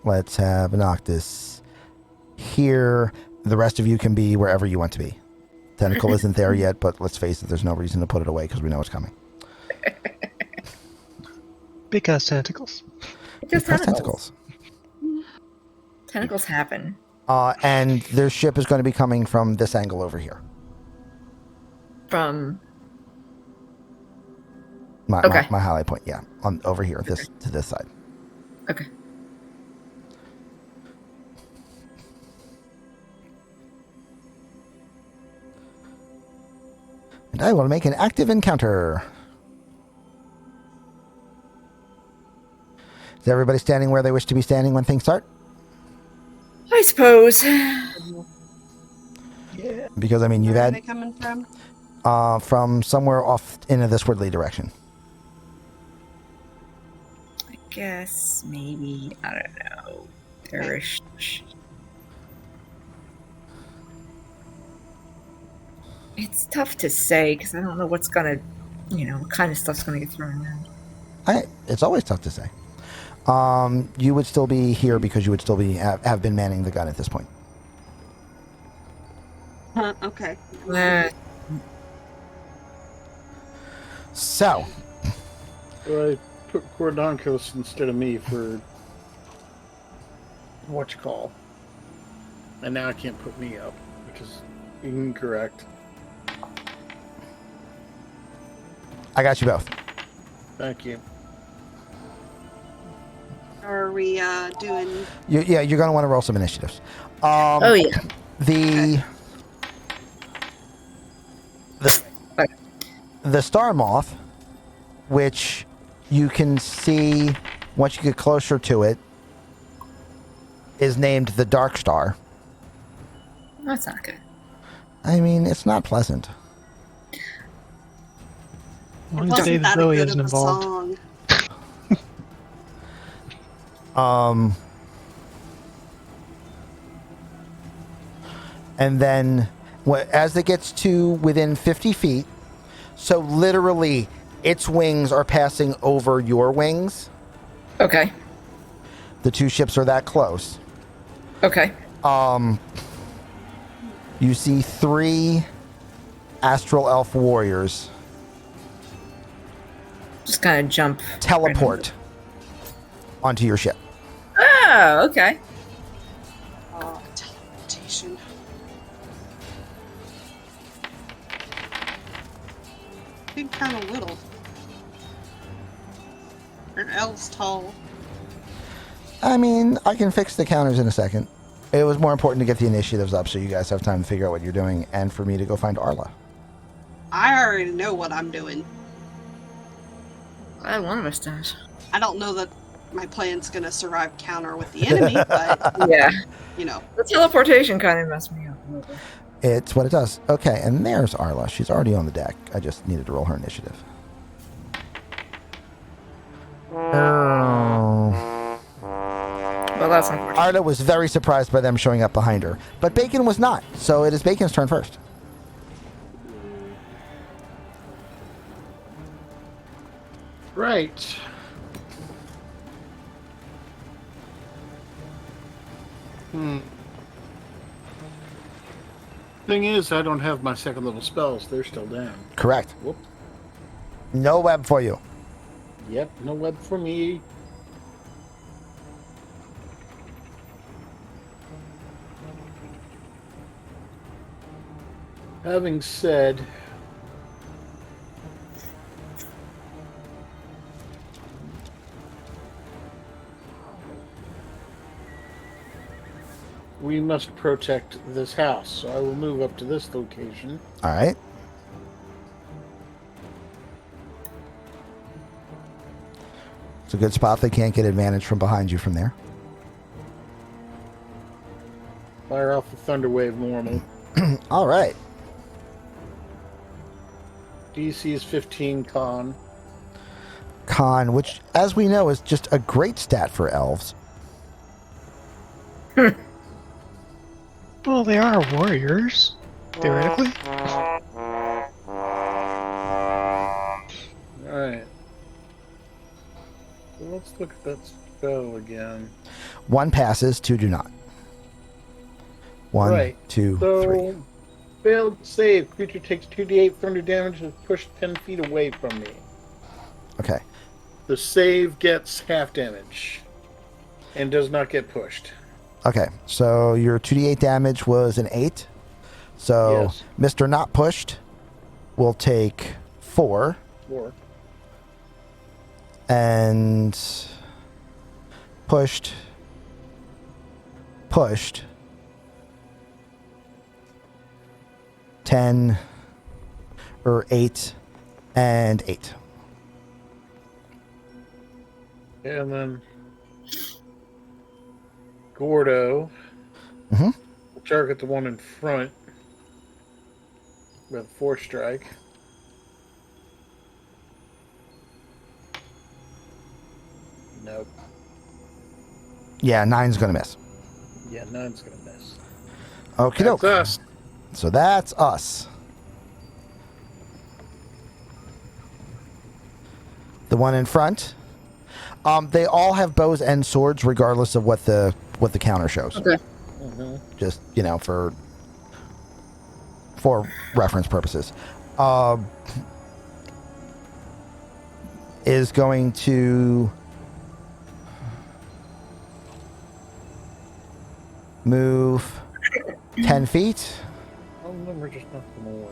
Let's have an Octus here. The rest of you can be wherever you want to be. Tentacle isn't there yet, but let's face it, there's no reason to put it away because we know it's coming. Because tentacles. Because tentacles. Tentacles happen. And their ship is going to be coming from this angle over here. From my highlight point, yeah, on over here, to this side. Okay. And I will make an active encounter. Is everybody standing where they wish to be standing when things start? I suppose. Yeah. Because I mean, you've Where are had they coming from? From somewhere off into this wordly direction. I guess maybe, I don't know. There's It's tough to say because I don't know what's gonna what kind of stuff's going to get thrown in. It's always tough to say. You would still be here because you would still be have been manning the gun at this point. Okay. So, I put Cordonkos instead of me for whatchamacall. And now I can't put me up, which is incorrect. I got you both. Thank you. Are we doing? You're going to want to roll some initiatives. Oh, yeah. The Star Moth, which you can see once you get closer to it, is named the Dark Star. That's not good. I mean, it's not pleasant. One Wasn't day that a Zoe good isn't of a involved. song? And then as it gets to within 50 feet, so literally its wings are passing over your wings. Okay. The two ships are that close. Okay. You see 3 Astral Elf warriors Just kind of jump. teleport onto your ship. Oh, okay. Teleportation. Big kind of little. An elf's tall. I mean, I can fix the counters in a second. It was more important to get the initiatives up so you guys have time to figure out what you're doing and for me to go find Arla. I already know what I'm doing. Glad one of us does. I don't know that my plan's gonna survive counter with the enemy, but Yeah. The teleportation kind of messed me up a little bit. It's what it does. Okay, and there's Arla. She's already on the deck. I just needed to roll her initiative. Well, that's unfortunate. Arla was very surprised by them showing up behind her, but Bacon was not, so it is Bacon's turn first. Right. Thing is, I don't have my second level spells. They're still down. Correct. Whoop. No web for you. Yep, no web for me. Having said, we must protect this house, so I will move up to this location. All right. It's a good spot. They can't get advantage from behind you from there. Fire off the Thunder Wave normal. All right. DC is 15 con. Con, which, as we know, is just a great stat for elves. Well, they are warriors, theoretically. Alright. So let's look at that spell again. 1 passes, 2 do not. 1, Right. 2, So, 3. failed save. Creature takes 2d8 thunder damage and is pushed 10 feet away from me. Okay. The save gets half damage and does not get pushed. Okay. So your 2d8 damage was an 8. So Yes. Mr. Not Pushed will take 4. 4. And pushed. 10 or 8 and 8. And then Gordo Mm-hmm. will target the one in front with a 4 strike. Nope. Yeah, 9's going to miss. Yeah, 9's gonna miss. Okie That's doke. us. So that's us. The one in front. They all have bows and swords, regardless of what the counter shows. Okay. Just for reference purposes. Is going to move 10 feet. I'll never just knock them away.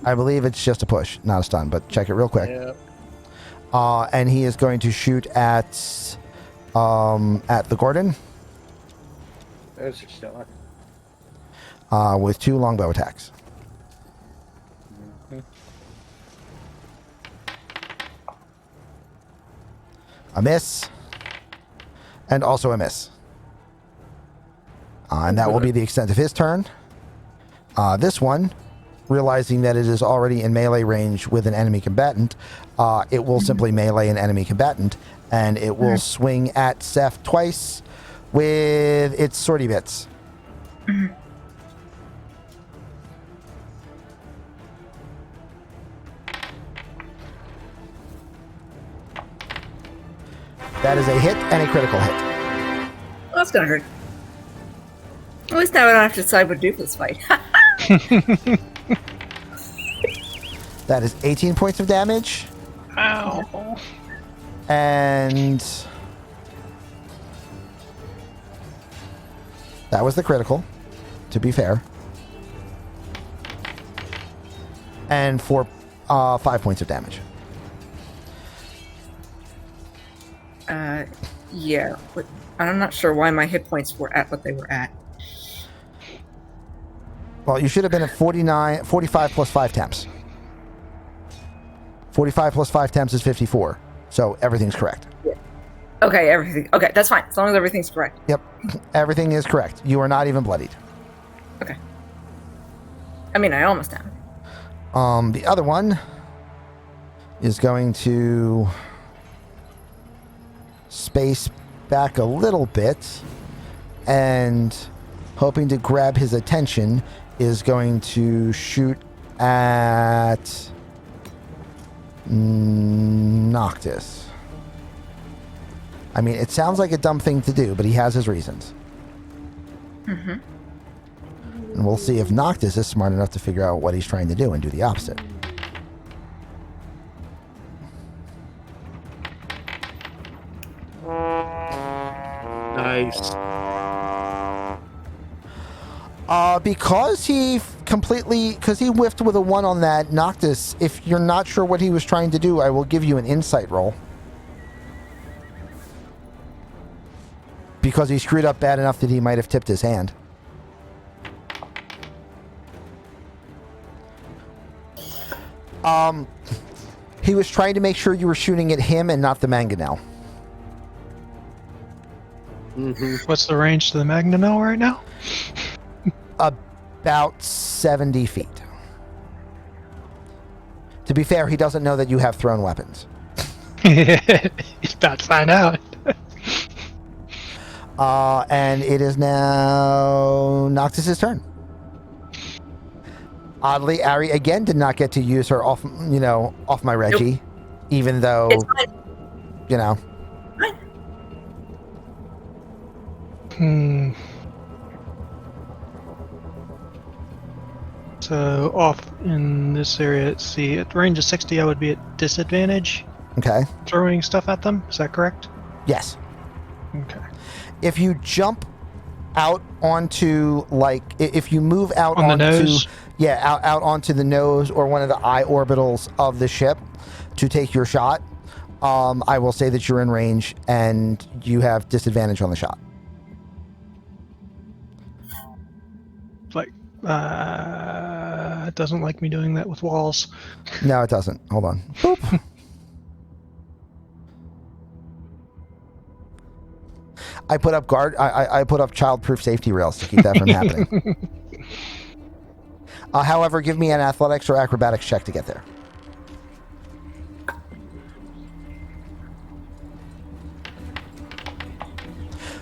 I believe it's just a push, not a stun, but check it real quick. Yep. And he is going to shoot at the Gordon There's your shot. with 2 longbow attacks. A miss, and also a miss. And that will be the extent of his turn. This one, realizing that it is already in melee range with an enemy combatant, it will simply melee an enemy combatant, and it will swing at Seth twice with its swordy bits. That is a hit and a critical hit. Well, that's gonna hurt. At least now I don't have to decide what to do for this fight. That is 18 points of damage. Ow. And that was the critical, to be fair. And for 5 points of damage. Yeah. But I'm not sure why my hit points were at what they were at. Well, you should have been at 45 plus 5 temps. 45 plus 5 temps is 54. So everything's correct. Okay, everything. Okay, that's fine. As long as everything's correct. Yep. Everything is correct. You are not even bloodied. Okay. I mean, I almost am. The other one is going to space back a little bit and hoping to grab his attention is going to shoot at Noctis. I mean, it sounds like a dumb thing to do, but he has his reasons. Mm-hmm. And we'll see if Noctis is smart enough to figure out what he's trying to do and do the opposite. Nice. Because he whiffed with a 1 on that, Noctis, if you're not sure what he was trying to do, I will give you an insight roll. Because he screwed up bad enough that he might have tipped his hand. He was trying to make sure you were shooting at him and not the mangonel. What's the range to the Magnanel right now? About 70 feet. To be fair, he doesn't know that you have thrown weapons. He's about to find out. And it is now Noctis' turn. Oddly, Ari again did not get to use her off my Reggie, Nope. even though, It's fine. Hmm. So off in this area, let's see, at the range of 60, I would be at disadvantage Okay. throwing stuff at them. Is that correct? Yes. Okay. If you jump out onto, if you move out On the onto, nose? yeah, out onto the nose or one of the eye orbitals of the ship to take your shot, I will say that you're in range and you have disadvantage on the shot. It doesn't like me doing that with walls. No, it doesn't. Hold on. Boop. I put up I put up child-proof safety rails to keep that from happening. However, give me an athletics or acrobatics check to get there.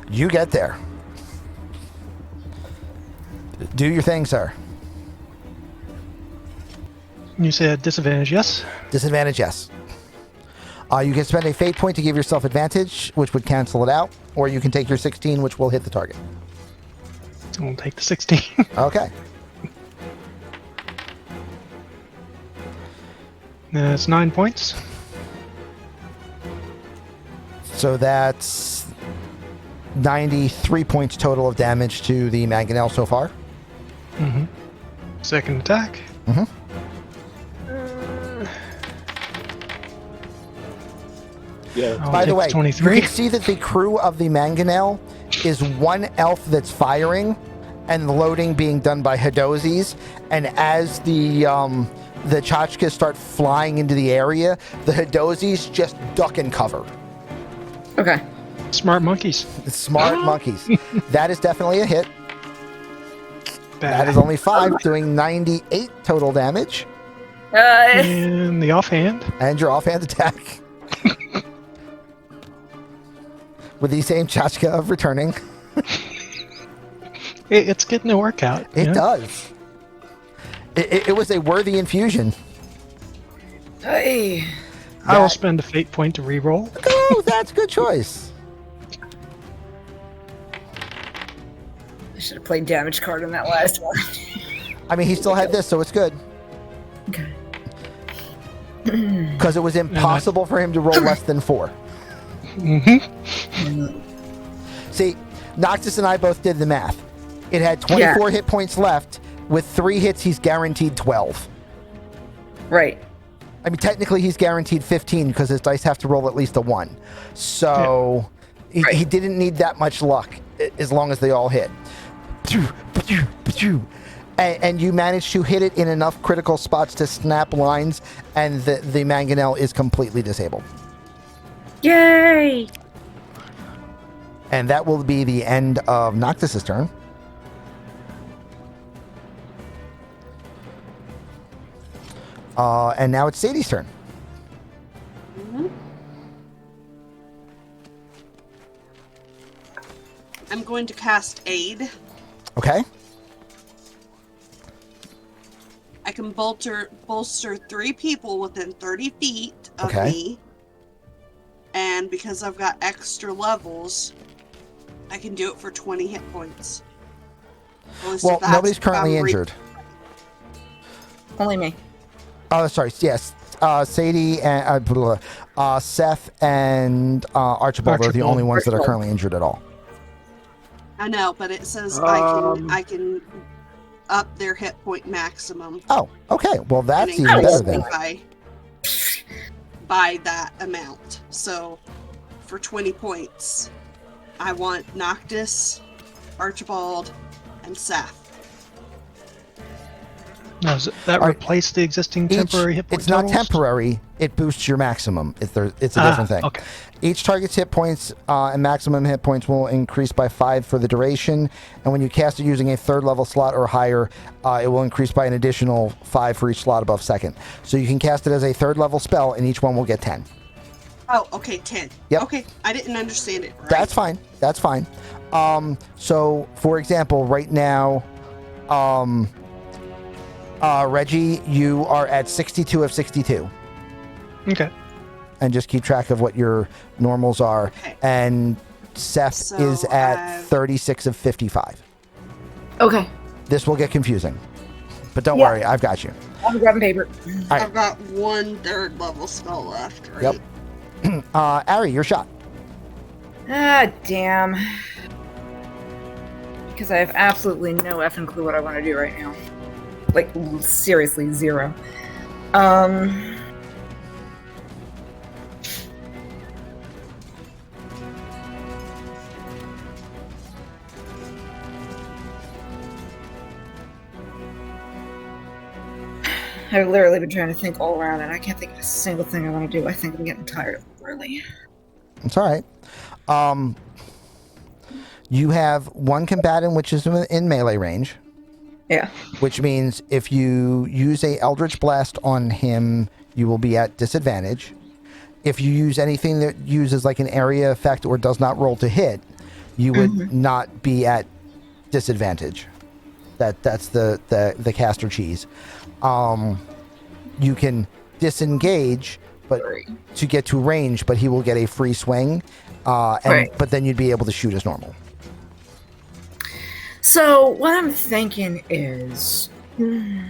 You get there. Do your thing, sir. You said disadvantage, yes? Disadvantage, yes. You can spend a fate point to give yourself advantage, which would cancel it out, or you can take your 16, which will hit the target. I'll take the 16. Okay. That's 9 points. So that's 93 points total of damage to the mangonel so far. Mm-hmm. Second attack. Mm-hmm. Yeah. I'll By the take way, 23. you can see that the crew of the mangonel is one elf that's firing and the loading being done by Hadozis. And as the tchotchkes start flying into the area, the Hadozis just duck and cover. Okay. Smart monkeys. Smart monkeys. That is definitely a hit. Bad. That is only 5, doing 98 total damage. And the offhand. And your offhand attack. With the same tchotchke of returning. It's getting to work out. It does. It was a worthy infusion. Hey. I will spend a fate point to reroll. Oh, that's a good choice. I should have played damage card on that last one. I mean, he still had this, so it's good. Okay. Because it was impossible for him to roll less than 4. Mm-hmm. See, Noctis and I both did the math. It had 24 hit points left. With 3 hits, he's guaranteed 12. Right. I mean, technically, he's guaranteed 15 because his dice have to roll at least a 1. So he didn't need that much luck as long as they all hit. And you managed to hit it in enough critical spots to snap lines, and the mangonel is completely disabled. Yay! And that will be the end of Noctis' turn. And now it's Sadie's turn. Mm-hmm. I'm going to cast Aid. Okay. I can bolster 3 people within 30 feet of Okay. me. And because I've got extra levels, I can do it for 20 hit points. Well, nobody's currently injured. Only me. Oh, sorry. Yes. Sadie and Seth and Archibald are the only ones that are currently injured at all. I know, but it says I can up their hit point maximum. Oh, okay. Well, that's and even better increase then. it by that amount. So for 20 points, I want Noctis, Archibald, and Seth. Now, does that replace the existing temporary hit point It's not totals? temporary. It boosts your maximum. It's a different thing. Okay. Each target's hit points and maximum hit points will increase by 5 for the duration. And when you cast it using a 3rd level slot or higher, it will increase by an additional 5 for each slot above 2nd. So you can cast it as a 3rd level spell, and each one will get 10. Oh, okay, 10. Yep. Okay, I didn't understand it right. That's fine. That's fine. So, for example, right now, Reggie, you are at 62 of 62. Okay. And just keep track of what your normals are. Okay. And Seth So is at I've- 36 of 55. Okay. This will get confusing. But don't Yeah. worry, I've got you. I'm grabbing paper. right. I've got 1 3rd level spell left, right? Yep. Ari, your shot. Ah, damn. Because I have absolutely no effing clue what I want to do right now. Like, seriously, 0. I've literally been trying to think all around, and I can't think of a single thing I want to do. I think I'm getting tired of it early. It's all right. You have 1 combatant, which is in melee range. Yeah. Which means if you use a Eldritch Blast on him, you will be at disadvantage. If you use anything that uses like an area effect or does not roll to hit, you would not be at disadvantage. That's the caster cheese. you can disengage, but to get to range, but he will get a free swing, but then you'd be able to shoot as normal. So what I'm thinking is, you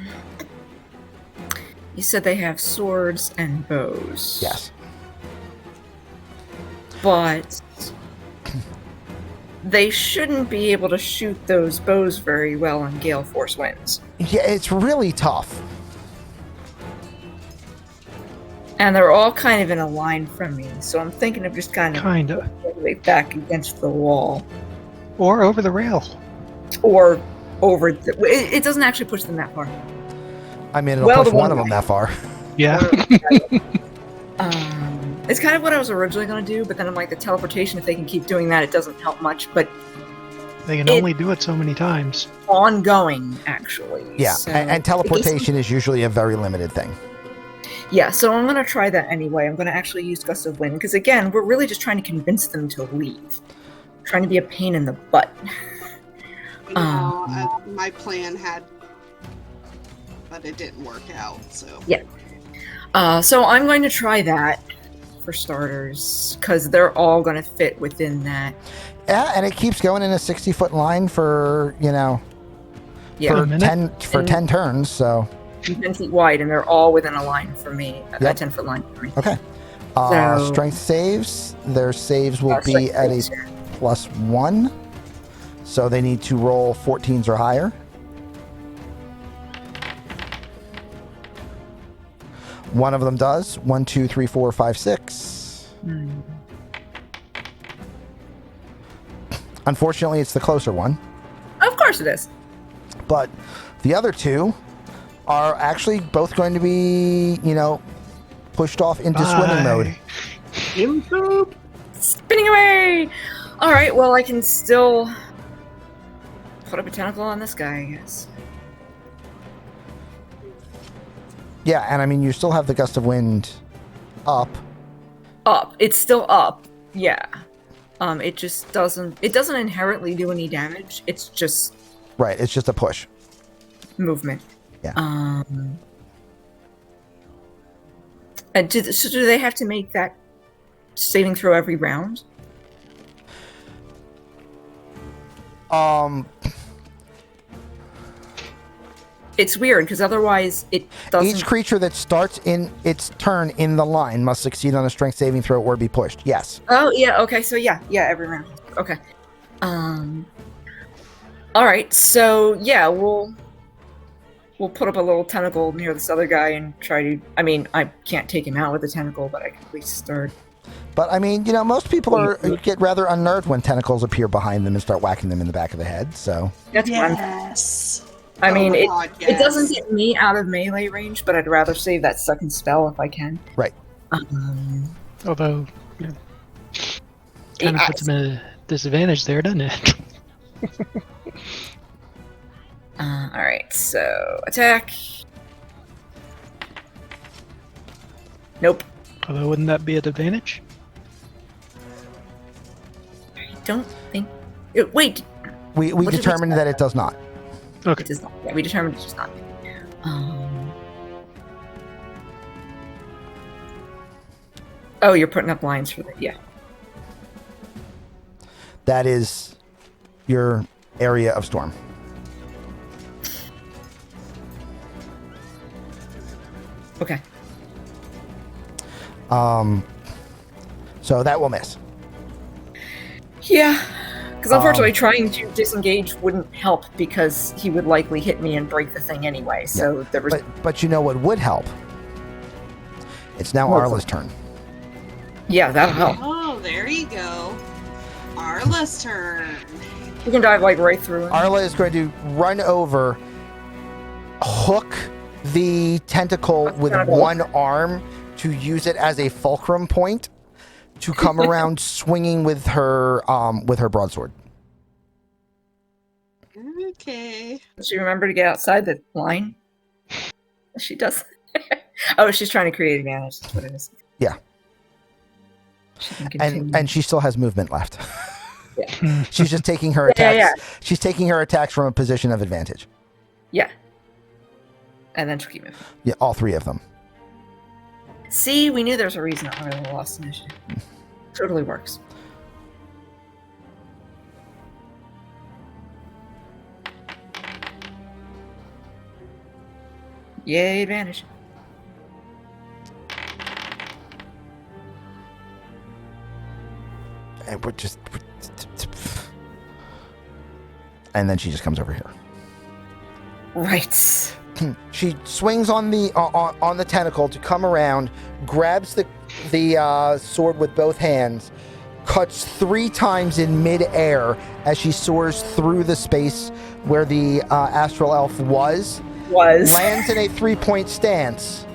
said they have swords and bows. Yes. But they shouldn't be able to shoot those bows very well in gale force winds. Yeah, it's really tough. And they're all kind of in a line from me, so I'm thinking of just kind of back against the wall. Or over the rail. Or over the... It doesn't actually push them that far. I mean, it'll push one of them that far. Yeah. It's kind of what I was originally going to do, but then I'm like, the teleportation, if they can keep doing that, it doesn't help much, but... They can only do it so many times. Ongoing, actually. Yeah, so and teleportation is usually a very limited thing. Yeah, so I'm going to try that anyway. I'm going to actually use Gust of Wind, because again, we're really just trying to convince them to leave. Trying to be a pain in the butt. My plan had... But it didn't work out, so... Yeah. So I'm going to try that, for starters, because they're all going to fit within that. Yeah, and it keeps going in a 60-foot line for, for 10 turns, so... 10 feet wide, and they're all within a line for me, a 10-foot line for me. Okay. Strength saves. Their saves will be at a +1, so they need to roll 14s or higher. One of them does. 1, 2, 3, 4, 5, 6. Unfortunately, it's the closer one. Of course it is. But the other two are actually both going to be, pushed off into swimming mode. Spinning away! Alright, well, I can still put up a tentacle on this guy, I guess. Yeah, and I mean, you still have the Gust of Wind up. Up. It's still up. Yeah. It just doesn't... It doesn't inherently do any damage. It's just... Right, it's just a push. Movement. Yeah. And do they have to make that saving throw every round? It's weird, because otherwise it doesn't... Each creature that starts in its turn in the line must succeed on a strength saving throw or be pushed. Yes. Oh, yeah, okay, so yeah, every round. Okay. Alright, so yeah, we'll put up a little tentacle near this other guy and try to... I mean, I can't take him out with a tentacle, but I can at least start... But, I mean, most people get rather unnerved when tentacles appear behind them and start whacking them in the back of the head, so... That's yes. I mean, it doesn't get me out of melee range, but I'd rather save that second spell if I can. Right. Although, kind of puts him at a disadvantage there, doesn't it? Alright, so attack. Nope. Although, wouldn't that be an advantage? I don't think... Wait! We determined that it does not. Okay. It does not. Yeah, we determined it does not. Oh, you're putting up lines for that. Yeah. That is your area of storm. Okay. So that will miss. Yeah. Because unfortunately, trying to disengage wouldn't help because he would likely hit me and break the thing anyway. So there was. But you know what would help? It's now Arla's turn. Yeah, that'll help. Oh, there you go. Arla's turn. You can dive right through him. Arla is going to run over, hook the tentacle with one arm to use it as a fulcrum point to come around swinging with her broadsword. Okay. Does she remember to get outside the line? She does. Oh, she's trying to create advantage. That's what it is. Yeah. And she still has movement left. Yeah. She's just taking her attacks. Yeah. She's taking her attacks from a position of advantage. Yeah. And then she'll keep moving. Yeah, all three of them. See, we knew there's a reason I really lost initiative. Totally works. Yay, advantage. And we're just... And then she just comes over here. Right. She swings on the tentacle to come around, grabs the sword with both hands, cuts 3 times in midair as she soars through the space where the astral elf was, lands in a 3-point stance,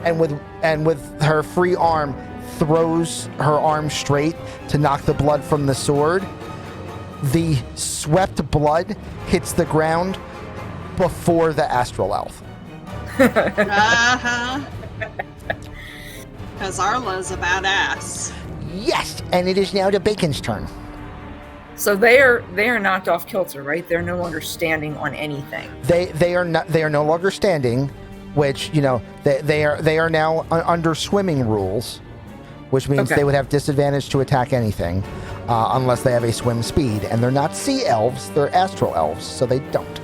and with her free arm throws her arm straight to knock the blood from the sword. The swept blood hits the ground before the astral elf. Uh-huh. Because Arla's a badass. Yes, and it is now the Bacon's turn. So they are knocked off kilter, right? They're no longer standing on anything. They are no longer standing, which they are now under swimming rules, which means they would have disadvantage to attack anything unless they have a swim speed, and they're not sea elves, they're astral elves, so they don't.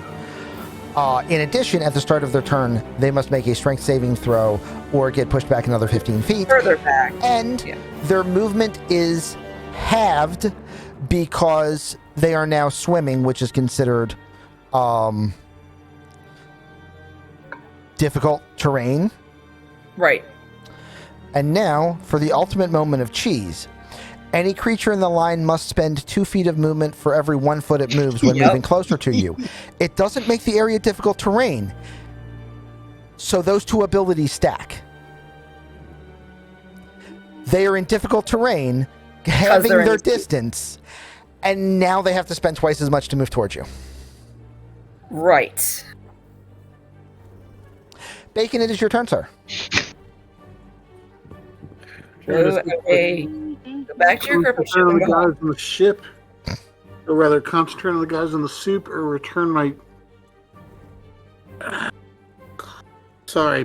In addition, at the start of their turn, they must make a strength saving throw or get pushed back another 15 feet. Further back. And their movement is halved because they are now swimming, which is considered difficult terrain. Right. And now, for the ultimate moment of cheese. Any creature in the line must spend 2 feet of movement for every 1 foot it moves when moving closer to you. It doesn't make the area difficult terrain, so those 2 abilities stack. They are in difficult terrain, having their distance, and now they have to spend twice as much to move towards you. Right. Bacon, it is your turn, sir. Okay. Go back to your purple ship. Concentrate on the guys on the ship, or rather, concentrate on the guys on the soup, or return my. Sorry,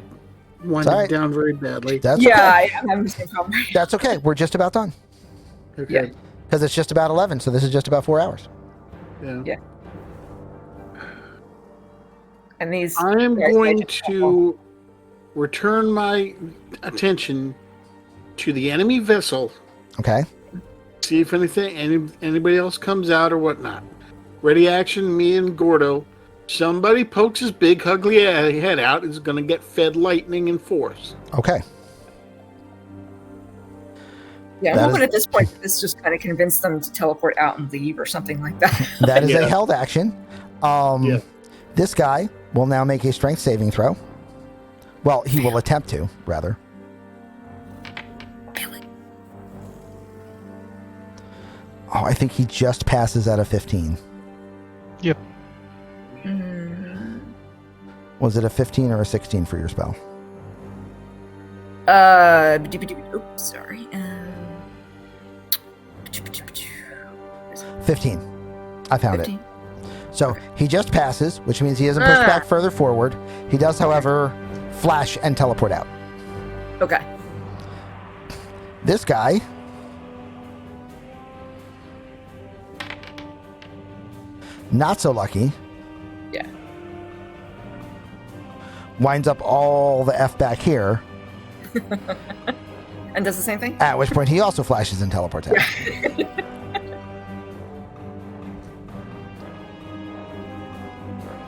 winding down very badly. That's okay. I am the same problem. That's okay. We're just about done. Okay. Because it's just about 11, so this is just about 4 hours. Yeah. And these. I am going to return my attention to the enemy vessel. Okay. See if anybody else comes out or whatnot. Ready action, me and Gordo. Somebody pokes his big ugly head out is going to get fed lightning and force. Okay. Yeah, I'm hoping at this point this just kind of convinced them to teleport out and leave or something like that. That is a held action. This guy will now make a strength saving throw. Well, he will attempt to, rather. Oh, I think he just passes out of 15. Yep. Was it a 15 or a 16 for your spell? Oops, sorry. 15. I found 15. It. So he just passes, which means he doesn't push back further forward. He does, however, flash and teleport out. Okay. This guy not so lucky. Yeah. Winds up all the F back here. And does the same thing? At which point he also flashes and teleports out.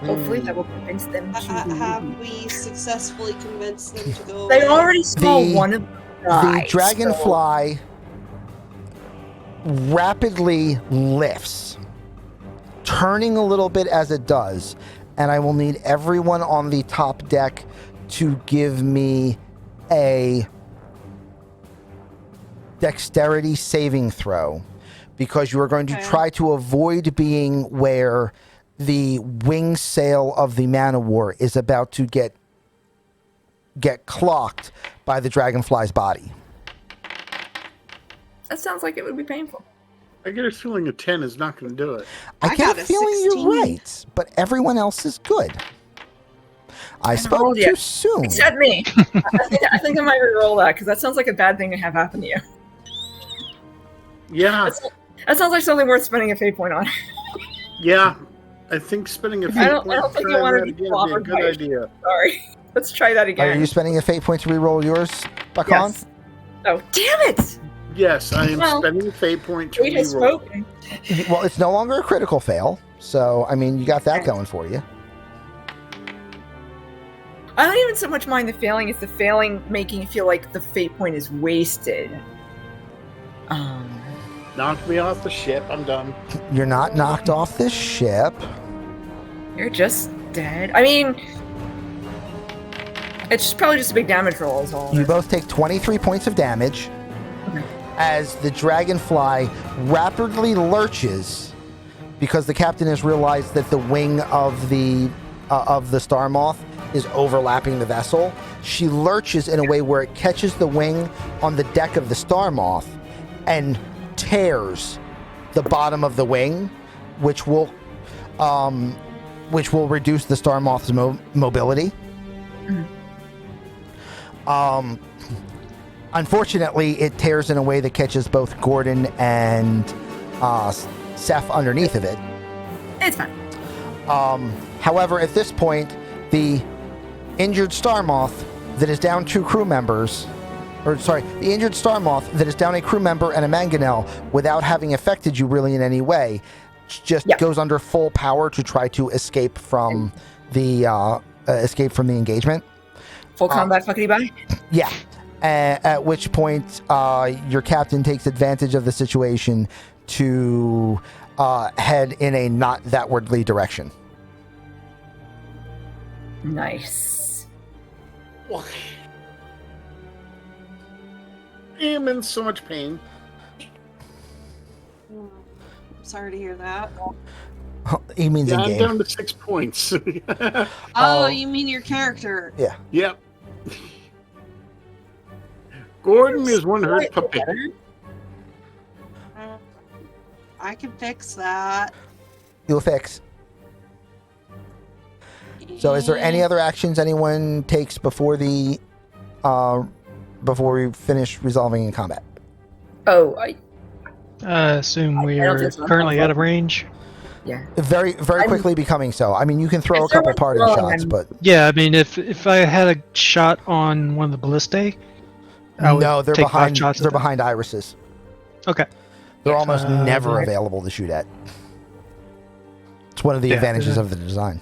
Hopefully that will convince them to... Have we successfully convinced them to go? They already saw one of them die, the dragonfly rapidly lifts, turning a little bit as it does, and I will need everyone on the top deck to give me a dexterity saving throw, because you are going to try to avoid being where the wing sail of the Man-O-War is about to get clocked by the dragonfly's body. That sounds like it would be painful. I get a feeling a 10 is not going to do it. I get a feeling 16. You're right, but everyone else is good. I spoke rolled too yet. soon. Except me. I think I might re-roll that because that sounds like a bad thing to have happen to you. Yeah, That sounds like something worth spending a fate point on. yeah. I think spending a fate I don't point think trying you want that to again be would be a clobbered good by idea. Sorry. Let's try that Are again. you spending a fate point to re-roll yours, Bakan? Yes. Oh, damn it! Yes, I am Well, spending a fate point to Fate has reroll. spoken. Well, it's no longer a critical fail, so I mean, you got that going for you. I don't even so much mind the failing, it's the failing making you feel like the fate point is wasted. Knock me off the ship. I'm done. You're not knocked off this ship. You're just dead. I mean, it's probably just a big damage roll is all. You both take 23 points of damage Okay. as the dragonfly rapidly lurches because the captain has realized that the wing of the star moth is overlapping the vessel. She lurches in a way where it catches the wing on the deck of the star moth and tears the bottom of the wing, which will reduce the star moth's mobility. Unfortunately, it tears in a way that catches both Gordon and Seth underneath of it. It's fine. However, at this point, the injured star moth that is down two crew members, the injured star moth that is down a crew member and a mangonel without having affected you really in any way, just goes under full power to try to escape from the engagement. Full combat fuckity bye. Yeah. At which point, your captain takes advantage of the situation to head in a not that wordly direction. Nice. I am in so much pain. Sorry to hear that. He means Yeah, in I'm game. down to 6 points. Oh, you mean your character? Yeah. Yep. Gordon is one hurt puppy. I can fix that. You'll fix. So, is there any other actions anyone takes before we finish resolving in combat? Oh, I assume we I don't are think so. currently out of range. yeah. Very quickly becoming so. I mean, you can throw a If there couple was parting wrong, shots, I'm- but Yeah, I mean, if I had a shot on one of the ballistae, I would no, they're take 5 behind. shots at They're them. behind irises. Okay. They're almost never right. available to shoot at. It's one of the Yeah, advantages yeah. of the design.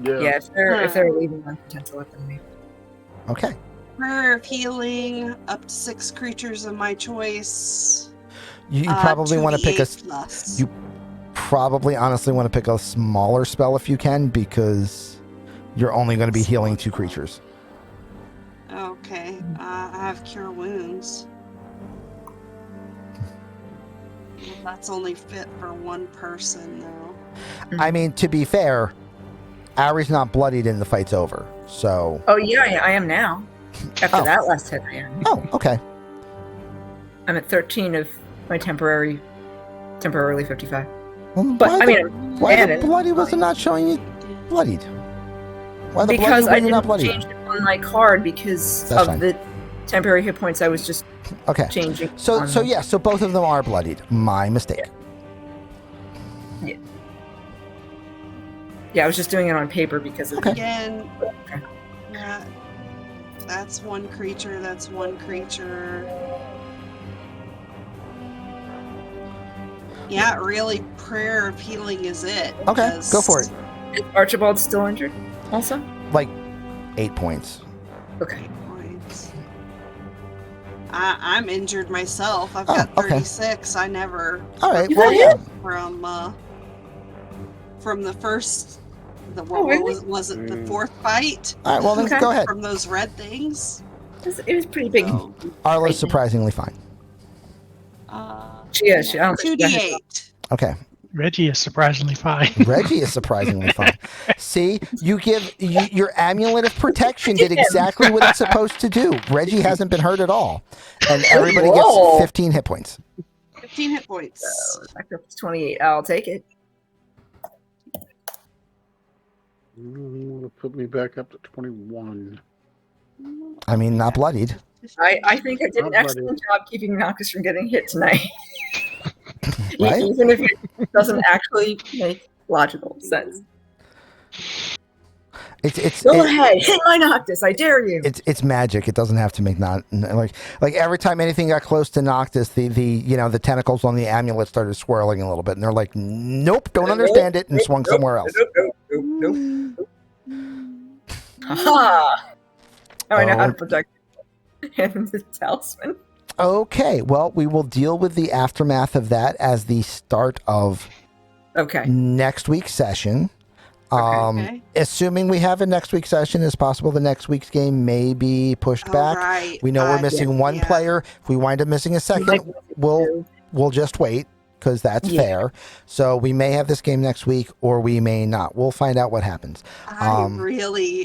Yeah, if they're leaving one potential weapon, maybe. Okay. Prayer of healing, up to 6 creatures of my choice. You probably want to pick a. 2d8 plus. You probably honestly want to pick a smaller spell if you can, because you're only going to be healing 2 creatures. Okay, I have cure wounds. That's only fit for 1 person, though. I mean, to be fair, Ari's not bloodied and the fight's over. So. Oh yeah, I am now. After Oh. that last hit, I am. Oh, okay. I'm at 13 of my temporarily 55. Well, But I mean, why the added. bloody was it not showing you bloodied? Why the Because bloody I were you not didn't bloodied? change it on my card because That's of fine. the temporary hit points. I was just Okay. changing. So on so them. yeah, so both of them are bloodied. My mistake. Yeah, I was just doing it on paper because of Okay. Again, Okay. that's 1 creature, that's 1 creature. Yeah, really, prayer of healing is it. Okay, because- go for it. Is Archibald still injured? Also. Like 8 points. Okay. Points. I'm injured myself. I've Oh, got okay. 36. I never All right. You Well, got yeah. from the first. Oh, What really? was it? The 4th fight All right. Well, then Okay. go ahead. from those red things. It was pretty big. So, Arla's surprisingly fine. She is. I don't think she got hit. 2d8. Okay. Reggie is surprisingly fine. Reggie is surprisingly fine. See, your amulet of protection did exactly what it's supposed to do. Reggie hasn't been hurt at all, and everybody Whoa. gets 15 hit points. 15 hit points. Back up to 28. I'll take it. Put me back up to 21. I mean, not bloodied. I think I did an Not excellent job keeping Noctis from getting hit tonight. Right? Even if it doesn't actually make logical sense. Go ahead, hit my Noctis, I dare you. It's magic. It doesn't have to make like every time anything got close to Noctis, the tentacles on the amulet started swirling a little bit, and they're like, nope, don't understand it, and swung somewhere else. Nope. Haha! Now I know how to protect him, the talisman. Okay, well, we will deal with the aftermath of that as the start of next week's session. Okay. Assuming we have a next week's session, it's possible the next week's game may be pushed back. Right. We know we're missing one player. If we wind up missing a second, we'll just wait because that's fair. So we may have this game next week, or we may not. We'll find out what happens. I really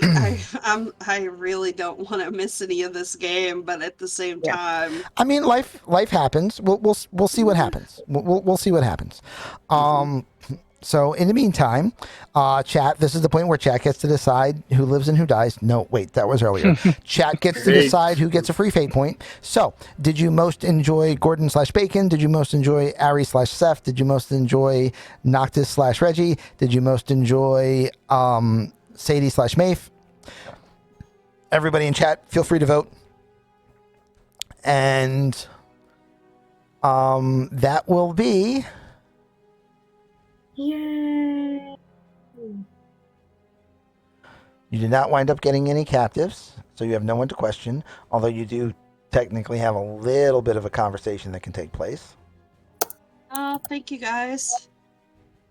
don't want to miss any of this game, but at the same time, I mean, life happens. We'll see what happens. We'll see what happens. So in the meantime, chat, this is the point where chat gets to decide who lives and who dies. No, wait, that was earlier. Chat gets to decide who gets a free fate point. So did you most enjoy Gordon/Bacon? Did you most enjoy Ari/Seth? Did you most enjoy Noctis/Reggie? Did you most enjoy Sadie/Maeve? Everybody in chat, feel free to vote. And that will be... Yay! You did not wind up getting any captives, so you have no one to question, although you do technically have a little bit of a conversation that can take place. oh, thank you guys.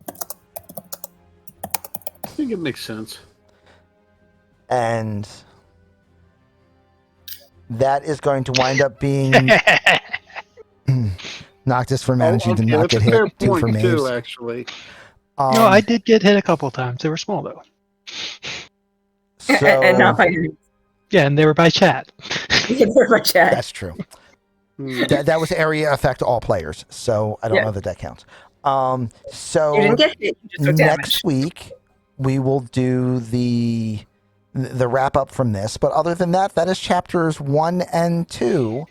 I think it makes sense. And that is going to wind up being Noctis for managing to not get hit. Two for Maves. Too, actually. No, I did get hit a couple times. They were small, though. So, and not by you. Yeah, and they were by chat. They were by chat. That's true. That was area affect all players, so I don't know that counts. So you didn't get hit, you just took damage. Next week we will do the wrap up from this, but other than that, that is chapters 1 and 2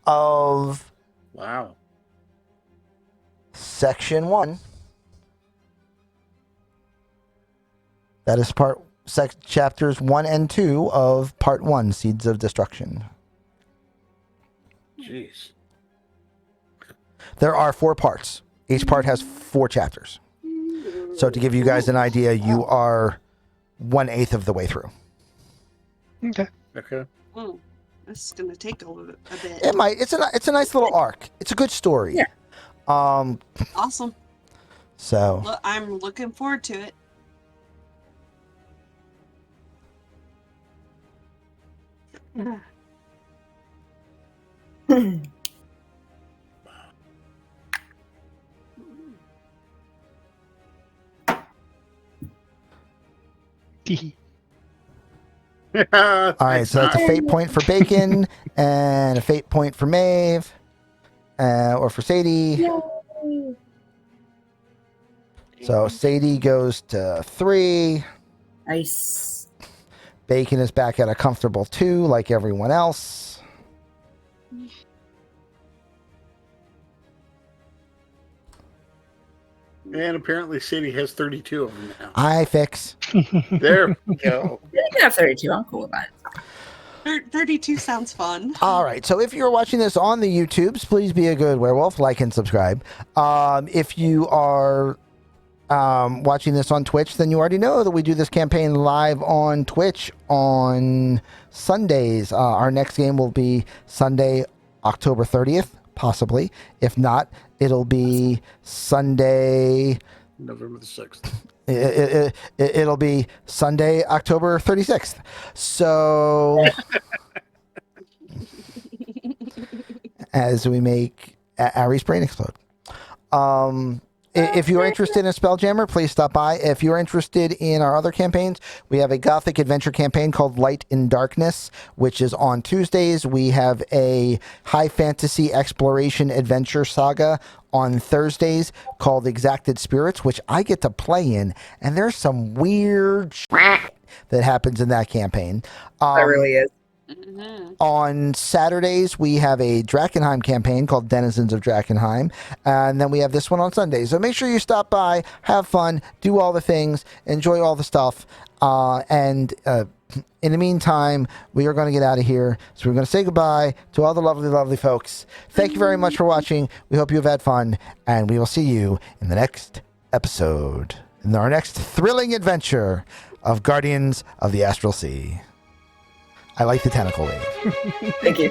of section 1. That is chapters 1 and 2 of part 1, Seeds of Destruction. Jeez. There are 4 parts. Each part has 4 chapters. So to give you guys an idea, you are 1/8 of the way through. Okay. Oh, this is gonna take a bit. It might. It's a nice little arc. It's a good story. Yeah. Awesome. So I'm looking forward to it. all right, so that's a fate point for Bacon and a fate point for Maeve, or for Sadie. Yay. So Sadie goes to 3. Nice. Bacon is back at a comfortable 2, like everyone else. And apparently Sadie has 32 of them now. I fix. There we go. You can have 32. I'm cool with that. 32 sounds fun. All right, so if you're watching this on the YouTubes, please be a good werewolf, like and subscribe. If you are watching this on Twitch, then you already know that we do this campaign live on Twitch on Sundays. Our next game will be Sunday, October 30th, possibly. If not, it'll be Sunday... November the 6th. It'll be Sunday, October 36th. So, as we make Ari's brain explode. If you're interested in Spelljammer, please stop by. If you're interested in our other campaigns, we have a Gothic adventure campaign called Light in Darkness, which is on Tuesdays. We have a high fantasy exploration adventure saga on Thursdays called Exacted Spirits, which I get to play in, and there's some weird shit that happens in that campaign. That really is. On Saturdays, we have a Drakenheim campaign called Denizens of Drakenheim. And then we have this one on Sundays. So make sure you stop by, have fun, do all the things, enjoy all the stuff. And in the meantime, we are going to get out of here. So we're going to say goodbye to all the lovely, lovely folks. Thank you very much for watching. We hope you have had fun. And we will see you in the next episode, in our next thrilling adventure of Guardians of the Astral Sea. I like the tentacle wave. Thank you.